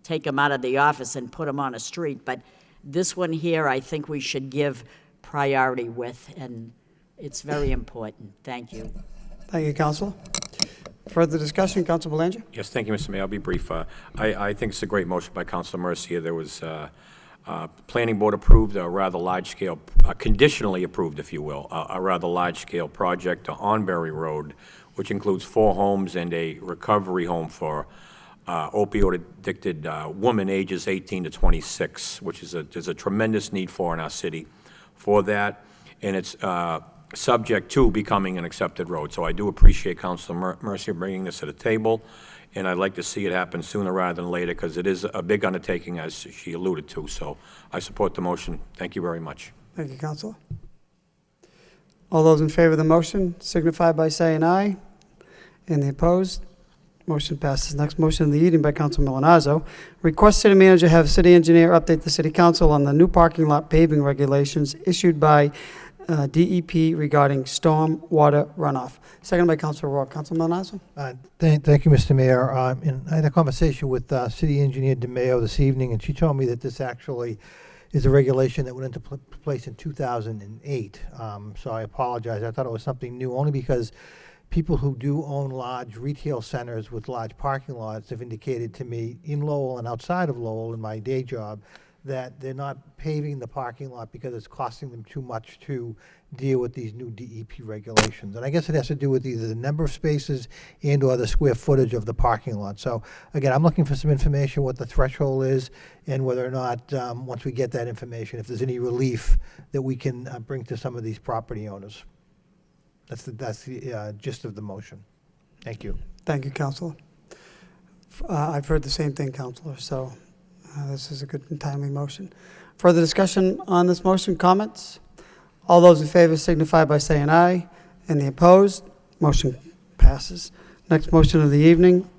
take them out of the office and put them on a street, but this one here, I think we should give priority with, and it's very important. Thank you. Thank you, Councilor. Further discussion, Councilor Belanger? Yes, thank you, Mr. Mayor. I'll be brief. I think it's a great motion by Councilor Mercia. There was planning board approved a rather large-scale, conditionally approved, if you will, a rather large-scale project on Berry Road, which includes 4 homes and a recovery home for opioid-addicted women ages 18 to 26, which is there's a tremendous need for in our city for that, and it's subject to becoming an accepted road. So I do appreciate Councilor Mercia bringing this to the table, and I'd like to see it happen sooner rather than later, because it is a big undertaking, as she alluded to. So I support the motion. Thank you very much. Thank you, Councilor. All those in favor of the motion signify by saying aye. Any opposed? Motion passes. Next motion of the evening by Councilor Milonazo. Request city manager have city engineer update the city council on the new parking lot paving regulations issued by DEP regarding storm water runoff. Second by Councilor Rourke. Councilor Milonazo. Thank you, Mr. Mayor. And I had a conversation with City Engineer DeMayo this evening, and she told me that this actually is a regulation that went into place in 2008. So I apologize. I thought it was something new, only because people who do own large retail centers with large parking lots have indicated to me in Lowell and outside of Lowell in my day job that they're not paving the parking lot because it's costing them too much to deal with these new DEP regulations. And I guess it has to do with either the number of spaces and or the square footage of the parking lot. So again, I'm looking for some information what the threshold is and whether or not, once we get that information, if there's any relief that we can bring to some of these property owners. That's the gist of the motion. Thank you. Thank you, Councilor. I've heard the same thing, Councilor, so this is a good and timely motion. Further discussion on this motion, comments? All those in favor signify by saying aye. Any opposed? Motion passes. Next motion of the evening,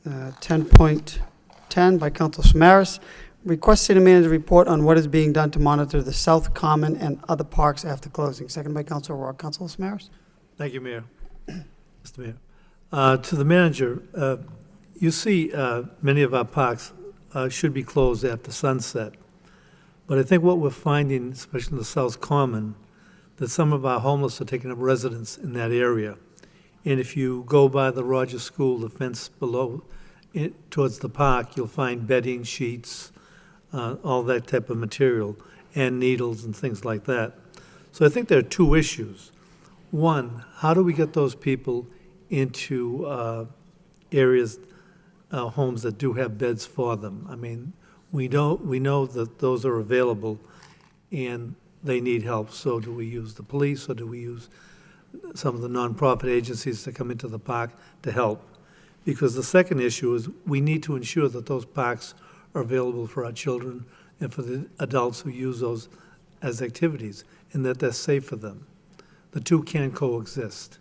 10.10 by Councilor Samaras. Request city manager report on what is being done to monitor the South Common and other parks after closing. Second by Councilor Rourke. Councilor Samaras. Thank you, Mayor. Mr. Mayor. To the manager, you see many of our parks should be closed after sunset. But I think what we're finding, especially in the South Common, that some of our homeless are taking up residence in that area. And if you go by the Rogers School, the fence below towards the park, you'll find bedding, sheets, all that type of material, and needles and things like that. So I think there are 2 issues. One, how do we get those people into areas, homes that do have beds for them? I mean, we know that those are available and they need help. So do we use the police or do we use some of the nonprofit agencies that come into the park to help? Because the second issue is we need to ensure that those parks are available for our children and for the adults who use those as activities, and that they're safe for them. The two can coexist.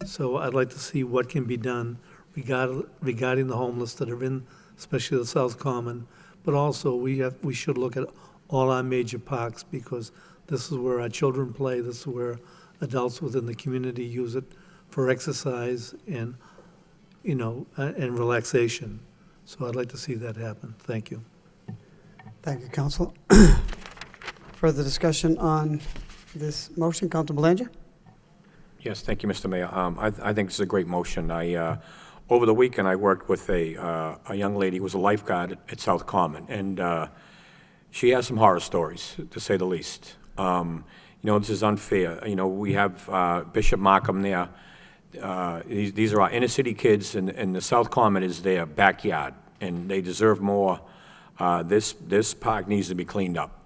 So I'd like to see what can be done regarding the homeless that are in, especially the South Common, but also we should look at all our major parks, because this is where our children play, this is where adults within the community use it for exercise and, and relaxation. So I'd like to see that happen. Thank you. Thank you, Council. Further discussion on this motion, Council Belanger? Yes, thank you, Mr. Mayor. I think this is a great motion. Over the weekend, I worked with a young lady who was a lifeguard at South Common, and she has some horror stories, to say the least. This is unfair. We have Bishop Markham there. These are our inner city kids, and the South Common is their backyard, and they deserve more. This park needs to be cleaned up.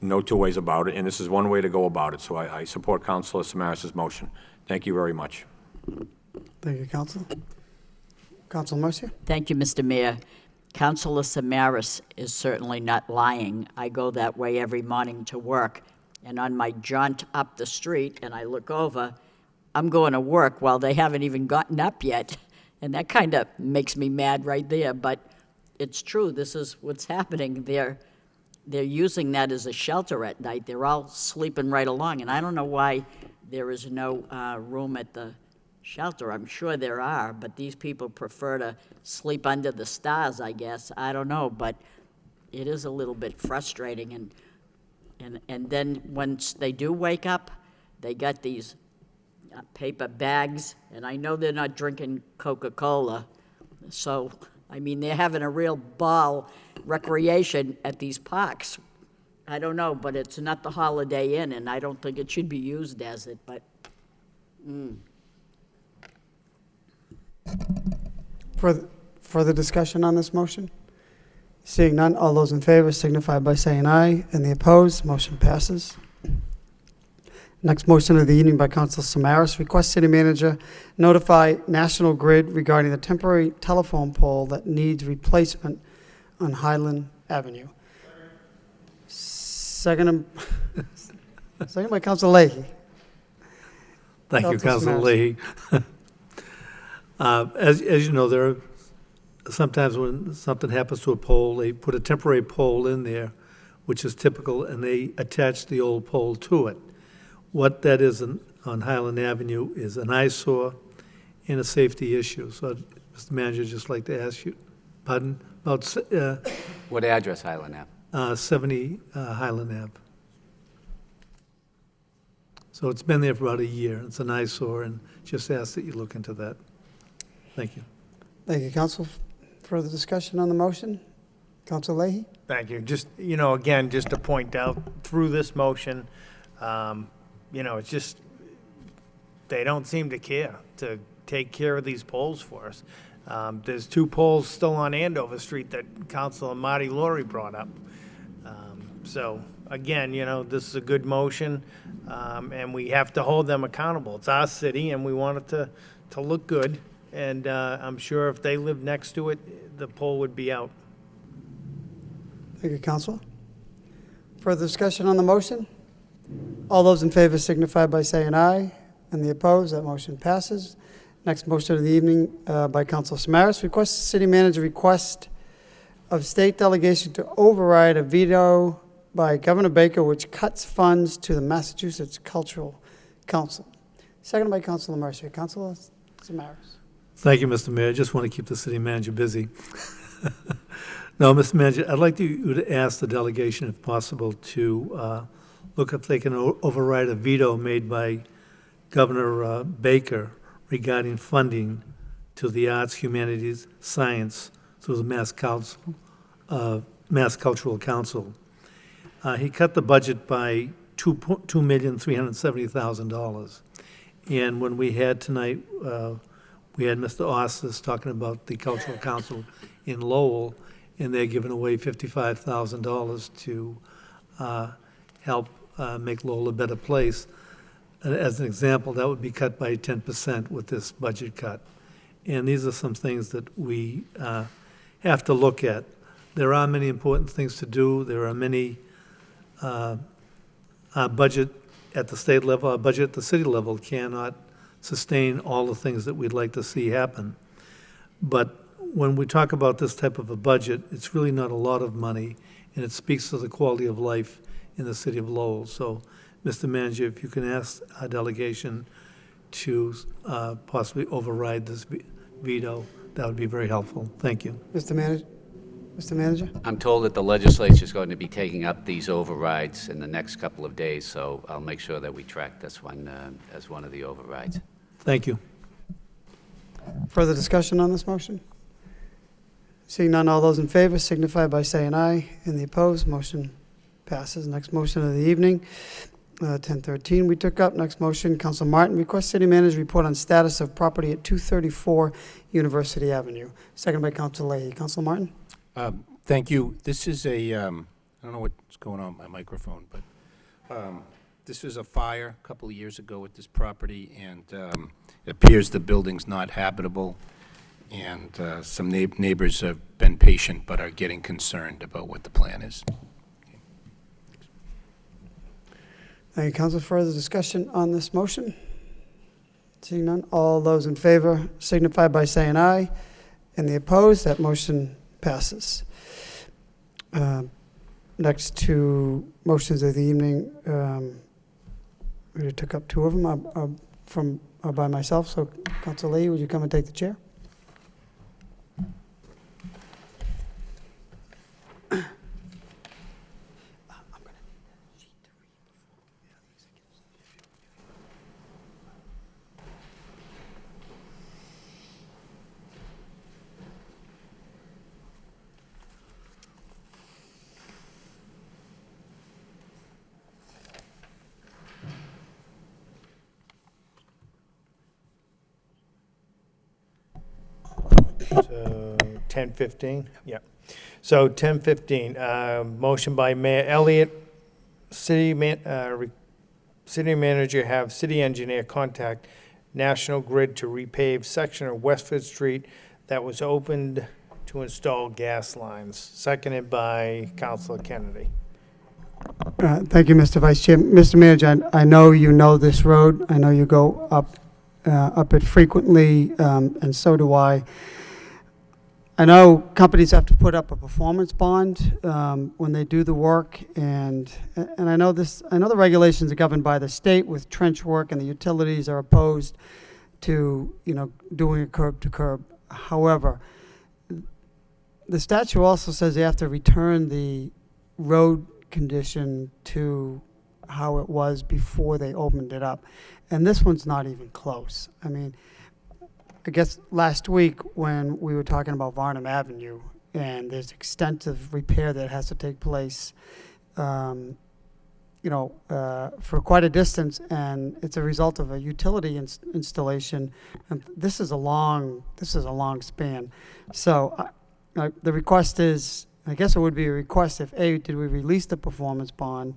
No two ways about it, and this is one way to go about it. So I support Councilor Samaras' motion. Thank you very much. Thank you, Council. Council Mercier? Thank you, Mr. Mayor. Councilor Samaras is certainly not lying. I go that way every morning to work, and on my jaunt up the street, and I look over, I'm going to work while they haven't even gotten up yet, and that kind of makes me mad right there, but it's true. This is what's happening. They're using that as a shelter at night. They're all sleeping right along, and I don't know why there is no room at the shelter. I'm sure there are, but these people prefer to sleep under the stars, I guess. I don't know, but it is a little bit frustrating. And then once they do wake up, they got these paper bags, and I know they're not drinking Coca-Cola. So, I mean, they're having a real ball recreation at these parks. I don't know, but it's not the Holiday Inn, and I don't think it should be used as it, but, Further discussion on this motion? Seeing none, all those in favor signify by saying aye, and the opposed, motion passes. Next motion of the evening by Council Samaras, request city manager notify National Grid regarding the temporary telephone pole that needs replacement on Highland Avenue. Second by Council Leahy. Thank you, Council Councilor Samaras. Leahy. As you know, there are sometimes when something happens to a pole, they put a temporary pole in there, which is typical, and they attach the old pole to it. What that is on Highland Avenue is an eyesore and a safety issue. So, Mr. Manager, I'd just like to ask you, pardon, about What address, Highland Ave? 70 Highland Ave. So it's been there for about a year. It's an eyesore, and just ask that you look into that. Thank you. Thank you, Council. Further discussion on the motion? Council Leahy? Thank you. Just, again, just to point out, through this motion, it's just, they don't seem to care to take care of these poles for us. There's 2 poles still on Andover Street that Councilor Marty Laurie brought up. So, again, this is a good motion, and we have to hold them accountable. It's our city, and we want it to look good. And I'm sure if they lived next to it, the pole would be out. Thank you, Council. Further discussion on the motion? All those in favor signify by saying aye, and the opposed, that motion passes. Next motion of the evening by Council Samaras, request city manager request of state delegation to override a veto by Governor Baker which cuts funds to the Massachusetts Cultural Council. Seconded by Councilor Mercier. Councilor Samaras. Thank you, Mr. Mayor. I just want to keep the city manager busy. No, Mr. Manager, I'd like you to ask the delegation, if possible, to look if they can override a veto made by Governor Baker regarding funding to the arts, humanities, science through the Mass Cultural Council. He cut the budget by $2,370,000. And when we had tonight, we had Mr. Ostis talking about the Cultural Council in Lowell, and they're giving away $55,000 to help make Lowell a better place. As an example, that would be cut by 10% with this budget cut. And these are some things that we have to look at. There are many important things to do. There are many, our budget at the state level, our budget at the city level cannot sustain all the things that we'd like to see happen. But when we talk about this type of a budget, it's really not a lot of money, and it speaks to the quality of life in the city of Lowell. So, Mr. Manager, if you can ask our delegation to possibly override this veto, that would be very helpful. Thank you. Mr. Manager? I'm told that the legislature is going to be taking up these overrides in the next couple of days, so I'll make sure that we track this one as one of the overrides. Thank you. Further discussion on this motion? Seeing none, all those in favor signify by saying aye. And the opposed, motion passes. Next motion of the evening, 1013 we took up. Next motion, Council Martin, request city manager report on status of property at 234 University Avenue. Second by Council Leahy. Council Martin? Thank you. This is a, I don't know what's going on with my microphone, but this was a fire a couple of years ago at this property, and it appears the building's not habitable, and some neighbors have been patient but are getting concerned about what the plan is. Thank you, Council. Further discussion on this motion? Seeing none, all those in favor signify by saying aye. And the opposed, that motion passes. Next two motions of the evening, we already took up two of them by myself. So, Council Lee, would you come and take the chair? So 10:15? Yeah. So 10:15, motion by Mayor Elliott, city manager have city engineer contact National Grid to repave section of Westford Street that was opened to install gas lines. Seconded by Councilor Kennedy. Thank you, Mr. Vice Chair. Mr. Manager, I know you know this road. I know you go up it frequently, and so do I. I know companies have to put up a performance bond when they do the work, and I know the regulations are governed by the state with trench work, and the utilities are opposed to doing a curb to curb. However, the statute also says they have to return the road condition to how it was before they opened it up, and this one's not even close. I mean, I guess last week when we were talking about Varnum Avenue, and there's extensive repair that has to take place, for quite a distance, and it's a result of a utility installation. And this is a long span. So the request is, I guess it would be a request if A, did we release the performance bond,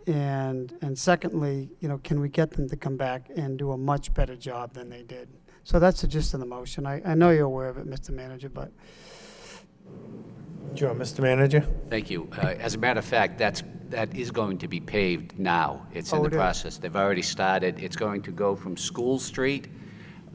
and secondly, can we get them to come back and do a much better job than they did? So that's the gist of the motion. I know you're aware of it, Mr. Manager, but. Sure, Mr. Manager. Thank you. As a matter of fact, that is going to be paved now. It's in the process. They've already started. It's going to go from School Street,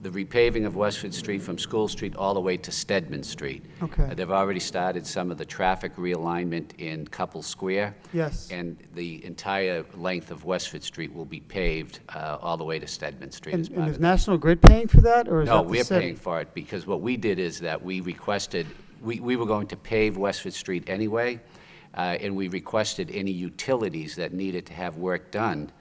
the repaving of Westford Street from School Street all the way to Stedman Street. Okay. They've already started some of the traffic realignment in Couple Square. Yes. And the entire length of Westford Street will be paved all the way to Stedman Street. And is National Grid paying for that, or is No, that the we're city? paying for it, because what we did is that we requested, we were going to pave Westford Street anyway, and we requested any utilities that needed to have work done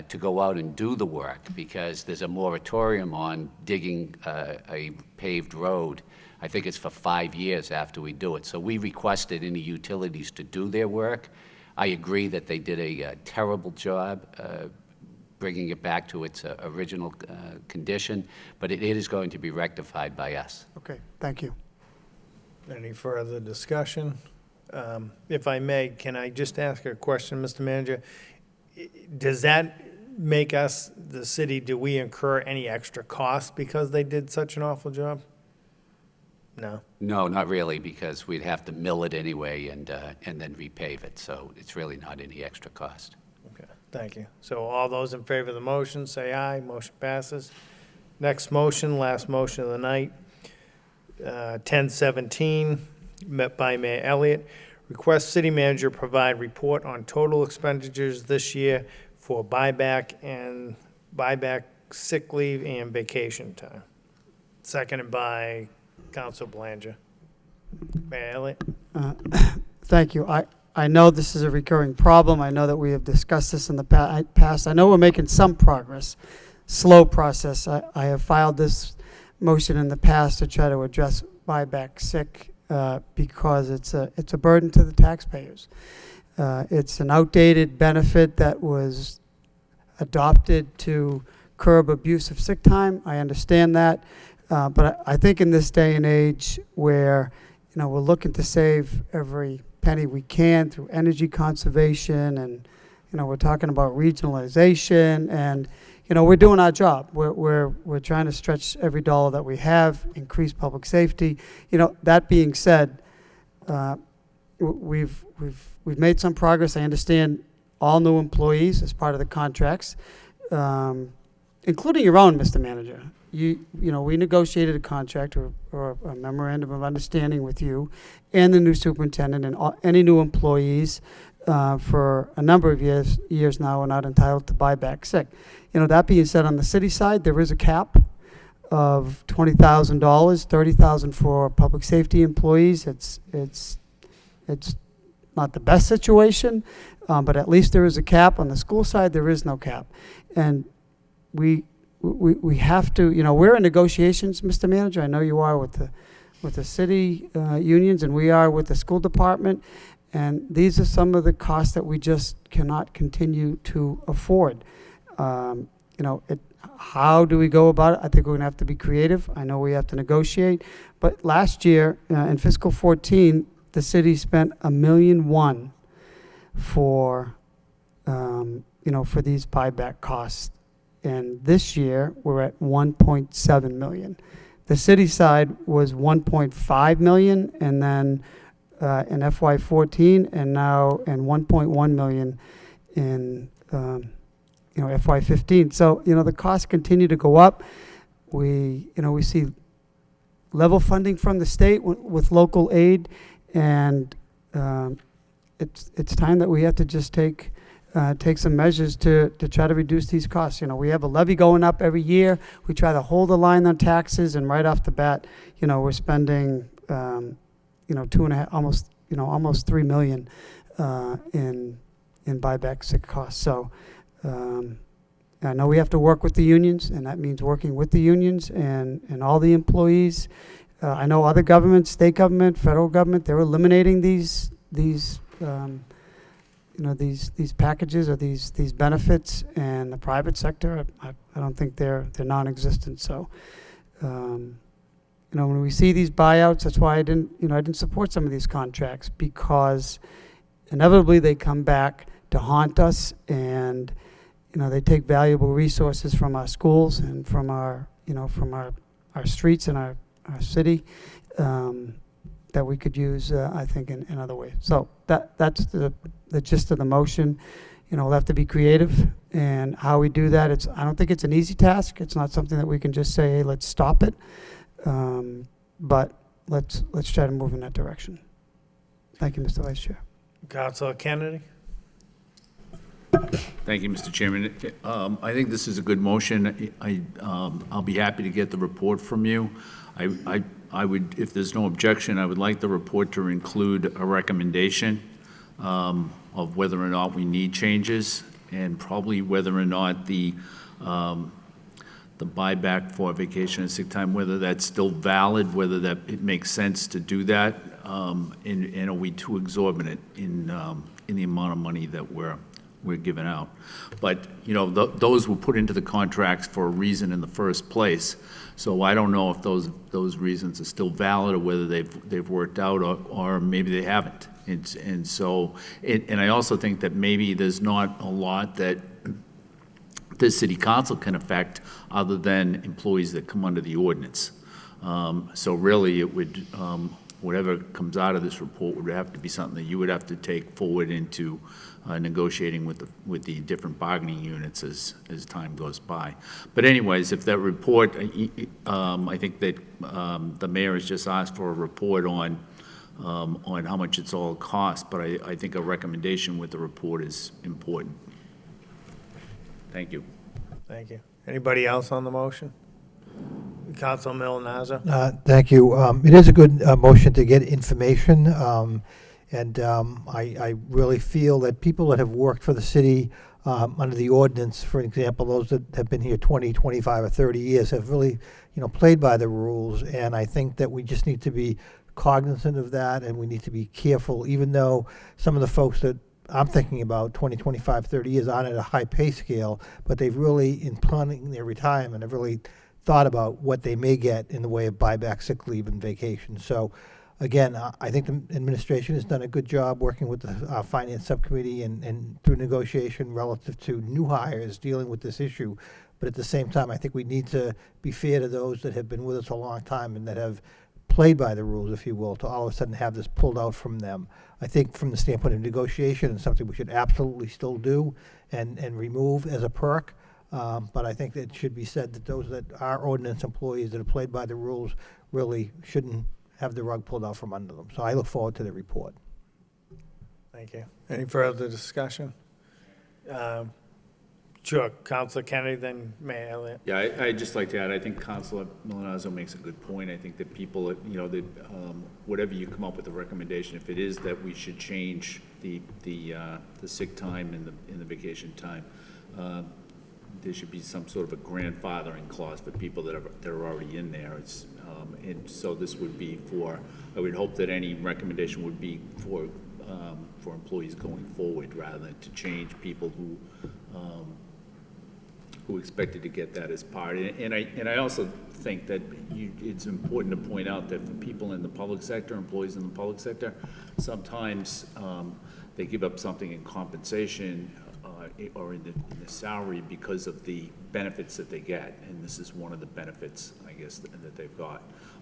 to go out and do the work, because there's a moratorium on digging a paved road. I think it's for 5 years after we do it. So we requested any utilities to do their work. I agree that they did a terrible job bringing it back to its original condition, but it is going to be rectified by us. Okay, thank you. Any further discussion? If I may, can I just ask a question, Mr. Manager? Does that make us, the city, do we incur any extra costs because they did such an awful job? No? No, not really, because we'd have to mill it anyway and then repave it, so it's really not any extra cost. Okay, thank you. So all those in favor of the motion, say aye. Motion passes. Next motion, last motion of the night. 10/17, met by Mayor Elliott. Request city manager provide report on total expenditures this year for buyback, sick leave, and vacation time. Seconded by Council Belanger. Mayor Elliott? Thank you. I know this is a recurring problem. I know that we have discussed this in the past. I know we're making some progress. Slow process. I have filed this motion in the past to try to address buyback sick because it's a burden to the taxpayers. It's an outdated benefit that was adopted to curb abuse of sick time. I understand that. But I think in this day and age where, we're looking to save every penny we can through energy conservation and, we're talking about regionalization and, we're doing our job. We're trying to stretch every dollar that we have, increase public safety. That being said, we've made some progress. I understand all new employees as part of the contracts, including your own, Mr. Manager. We negotiated a contract or a memorandum of understanding with you and the new superintendent and any new employees for a number of years now are not entitled to buy back sick. That being said, on the city side, there is a cap of $20,000, $30,000 for public safety employees. It's not the best situation, but at least there is a cap. On the school side, there is no cap, and we have to, we're in negotiations, Mr. Manager. I know you are with the city unions, and we are with the school department. And these are some of the costs that we just cannot continue to afford. How do we go about it? I think we're going to have to be creative. I know we have to negotiate. But last year, in fiscal 14, the city spent $1.1 million for these buyback costs. And this year, we're at $1.7 million. The city side was $1.5 million, and then in FY14, and now and $1.1 million in FY15. So the costs continue to go up. We see level funding from the state with local aid, and it's time that we have to just take some measures to try to reduce these costs. We have a levy going up every year. We try to hold the line on taxes, and right off the bat, we're spending, almost $3 million in buyback sick costs. So I know we have to work with the unions, and that means working with the unions and all the employees. I know other governments, state government, federal government, they're eliminating these packages or these benefits, and the private sector, I don't think they're non-existent. So, when we see these buyouts, that's why I didn't support some of these contracts, because inevitably they come back to haunt us, and they take valuable resources from our schools and from our streets and our city that we could use, I think, in other ways. So that's the gist of the motion. We'll have to be creative, and how we do that, I don't think it's an easy task. It's not something that we can just say, hey, let's stop it. But let's try to move in that direction. Thank you, Mr. Vice Chair. Councilor Kennedy? Thank you, Mr. Chairman. I think this is a good motion. I'll be happy to get the report from you. I would, if there's no objection, I would like the report to include a recommendation of whether or not we need changes, and probably whether or not the buyback for vacation and sick time, whether that's still valid, whether that it makes sense to do that, and are we too exorbitant in the amount of money that we're giving out. But those were put into the contracts for a reason in the first place. So I don't know if those reasons are still valid, or whether they've worked out, or maybe they haven't. And I also think that maybe there's not a lot that the city council can affect other than employees that come under the ordinance. So really, it would whatever comes out of this report would have to be something that you would have to take forward into negotiating with the different bargaining units as time goes by. But anyways, if that report, I think that the mayor has just asked for a report on how much it's all cost, but I think a recommendation with the report is important. Thank you. Thank you. Anybody else on the motion? Council Milonazo? Thank you. It is a good motion to get information, and I really feel that people that have worked for the city under the ordinance, for example, those that have been here 20, 25, or 30 years, have really, played by the rules, and I think that we just need to be cognizant of that, and we need to be careful, even though some of the folks that I'm thinking about 20, 25, 30 years aren't at a high pay scale, but they've really, in planning their retirement, have really thought about what they may get in the way of buyback sick leave and vacation. So again, I think the administration has done a good job working with the finance subcommittee and through negotiation relative to new hires dealing with this issue. But at the same time, I think we need to be fair to those that have been with us a long time and that have played by the rules, if you will, to all of a sudden have this pulled out from them. I think from the standpoint of negotiation, it's something we should absolutely still do and remove as a perk. But I think it should be said that those that are ordinance employees that have played by the rules really shouldn't have the rug pulled out from under them. So I look forward to the report. Thank you. Any further discussion? Sure, Councilor Kennedy, then Mayor Elliott. Yeah, I'd just like to add, I think Councilor Milonazo makes a good point. I think that people, that whatever you come up with a recommendation, if it is that we should change the sick time and the vacation time, there should be some sort of a grandfathering clause for people that are already in there. And so this would be I would hope that any recommendation would be for employees going forward rather than to change people who expected to get that as part. And I also think that it's important to point out that for people in the public sector, employees in the public sector, sometimes they give up something in compensation or in the salary because of the benefits that they get, and this is one of the benefits, I guess, that they've got.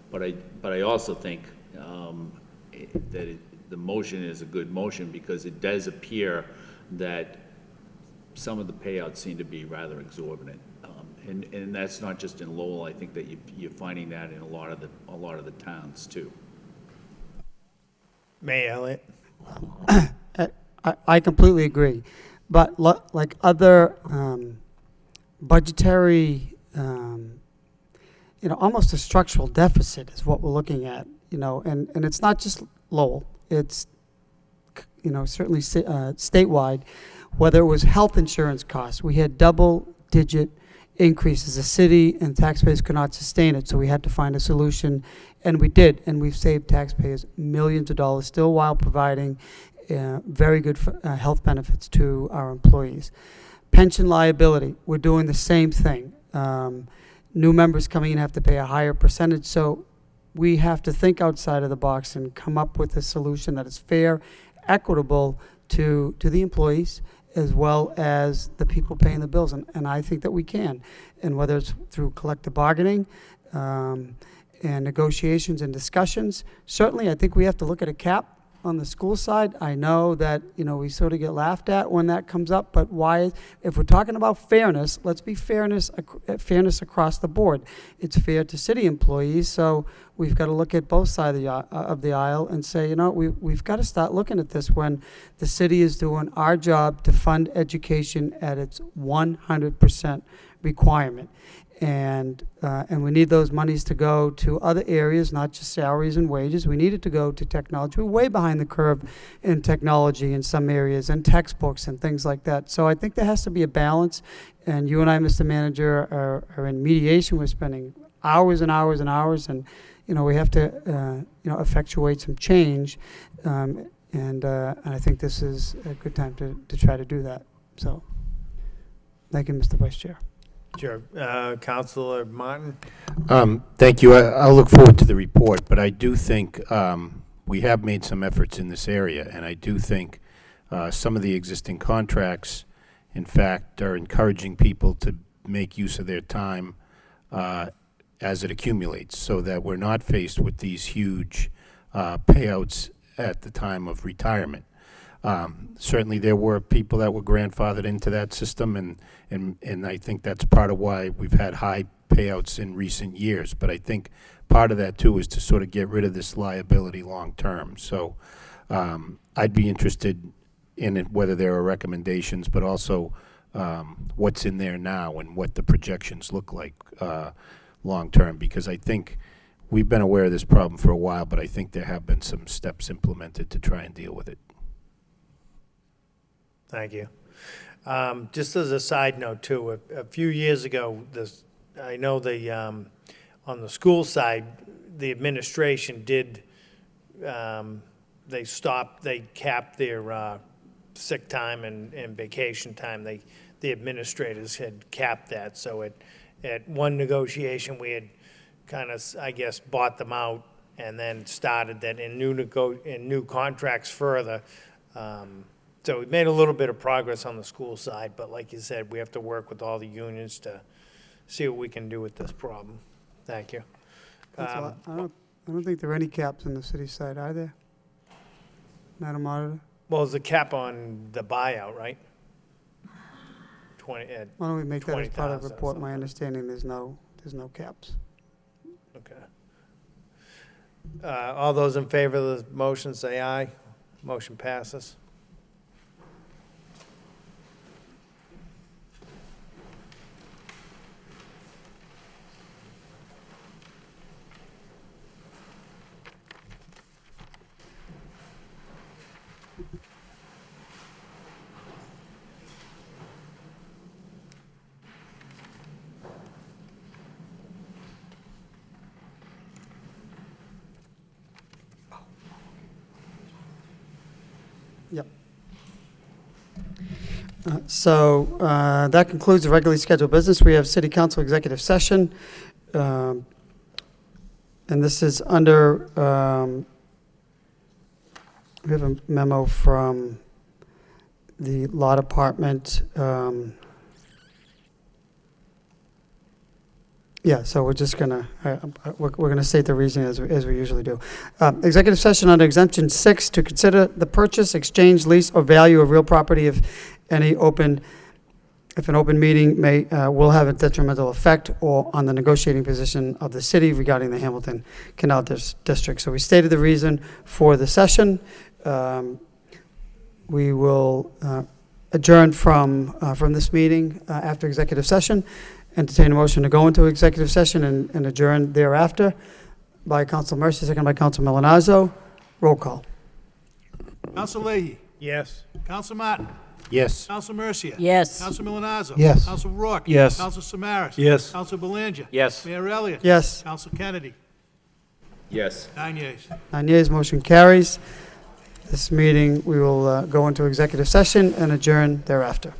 But I also think that the motion is a good motion because it does appear that some of the payouts seem to be rather exorbitant, and that's not just in Lowell. I think that you're finding that in a lot of the towns too. Mayor Elliott. I completely agree. But like other budgetary, almost a structural deficit is what we're looking at, and it's not just Lowell. It's, certainly statewide, whether it was health insurance costs. We had double-digit increases. The city and taxpayers could not sustain it, so we had to find a solution, and we did, and we've saved taxpayers millions of dollars, still while providing very good health benefits to our employees. Pension liability, we're doing the same thing. New members coming in have to pay a higher percentage, so we have to think outside of the box and come up with a solution that is fair, equitable to the employees as well as the people paying the bills, and I think that we can. And whether it's through collective bargaining and negotiations and discussions, certainly I think we have to look at a cap on the school side. I know that, we sort of get laughed at when that comes up, but why, if we're talking about fairness, let's be fairness across the board. It's fair to city employees, so we've got to look at both sides of the aisle and say, we've got to start looking at this when the city is doing our job to fund education at its 100% requirement. And we need those monies to go to other areas, not just salaries and wages. We need it to go to technology. We're way behind the curve in technology in some areas and textbooks and things like that. So I think there has to be a balance. And you and I, Mr. Manager, are in mediation. We're spending hours and hours and hours, and we have to effectuate some change. And I think this is a good time to try to do that. So thank you, Mr. Vice Chair. Sure. Councilor Martin? Thank you. I'll look forward to the report, but I do think we have made some efforts in this area, and I do think some of the existing contracts, in fact, are encouraging people to make use of their time as it accumulates, so that we're not faced with these huge payouts at the time of retirement. Certainly, there were people that were grandfathered into that system, and I think that's part of why we've had high payouts in recent years. But I think part of that, too, is to sort of get rid of this liability long-term. So I'd be interested in it, whether there are recommendations, but also what's in there now and what the projections look like long-term, because I think we've been aware of this problem for a while, but I think there have been some steps implemented to try and deal with it. Thank you. Just as a side note, too, a few years ago, I know on the school side, the administration did, they capped their sick time and vacation time. The administrators had capped that. So at one negotiation, we had kind of, I guess, bought them out and then started that in new contracts further. So we made a little bit of progress on the school side, but like you said, we have to work with all the unions to see what we can do with this problem. Thank you. I don't think there are any caps on the city side, are there? Madam Auditor? Well, there's a cap on the buyout, right? Why don't we make that as part of the 20,000 or report? My something. understanding, there's no caps. Okay. All those in favor of the motion, say aye. Motion passes. Yep. That concludes the regularly scheduled business. We have City Council executive session. And this is under, we have a memo from the law department. Yeah, so we're just gonna, we're gonna state the reason as we usually do. Executive session under exemption 6, to consider the purchase, exchange, lease, or value of real property if an open meeting will have a detrimental effect or on the negotiating position of the city regarding the Hamilton Canal District. So we stated the reason for the session. We will adjourn from this meeting after executive session. Entertain a motion to go into executive session and adjourn thereafter by Council Mercy, second by Council Milanazzo. Roll call. Council Leahy. Yes. Council Martin. Yes. Council Mercia. Yes. Council Milanazzo. Yes. Council Rourke. Yes. Council Samaras. Yes. Council Belanger. Yes. Mayor Elliott. Yes. Council Kennedy. Yes. 9 yeas. 9 yeas, motion carries. This meeting, we will go into executive session and adjourn thereafter.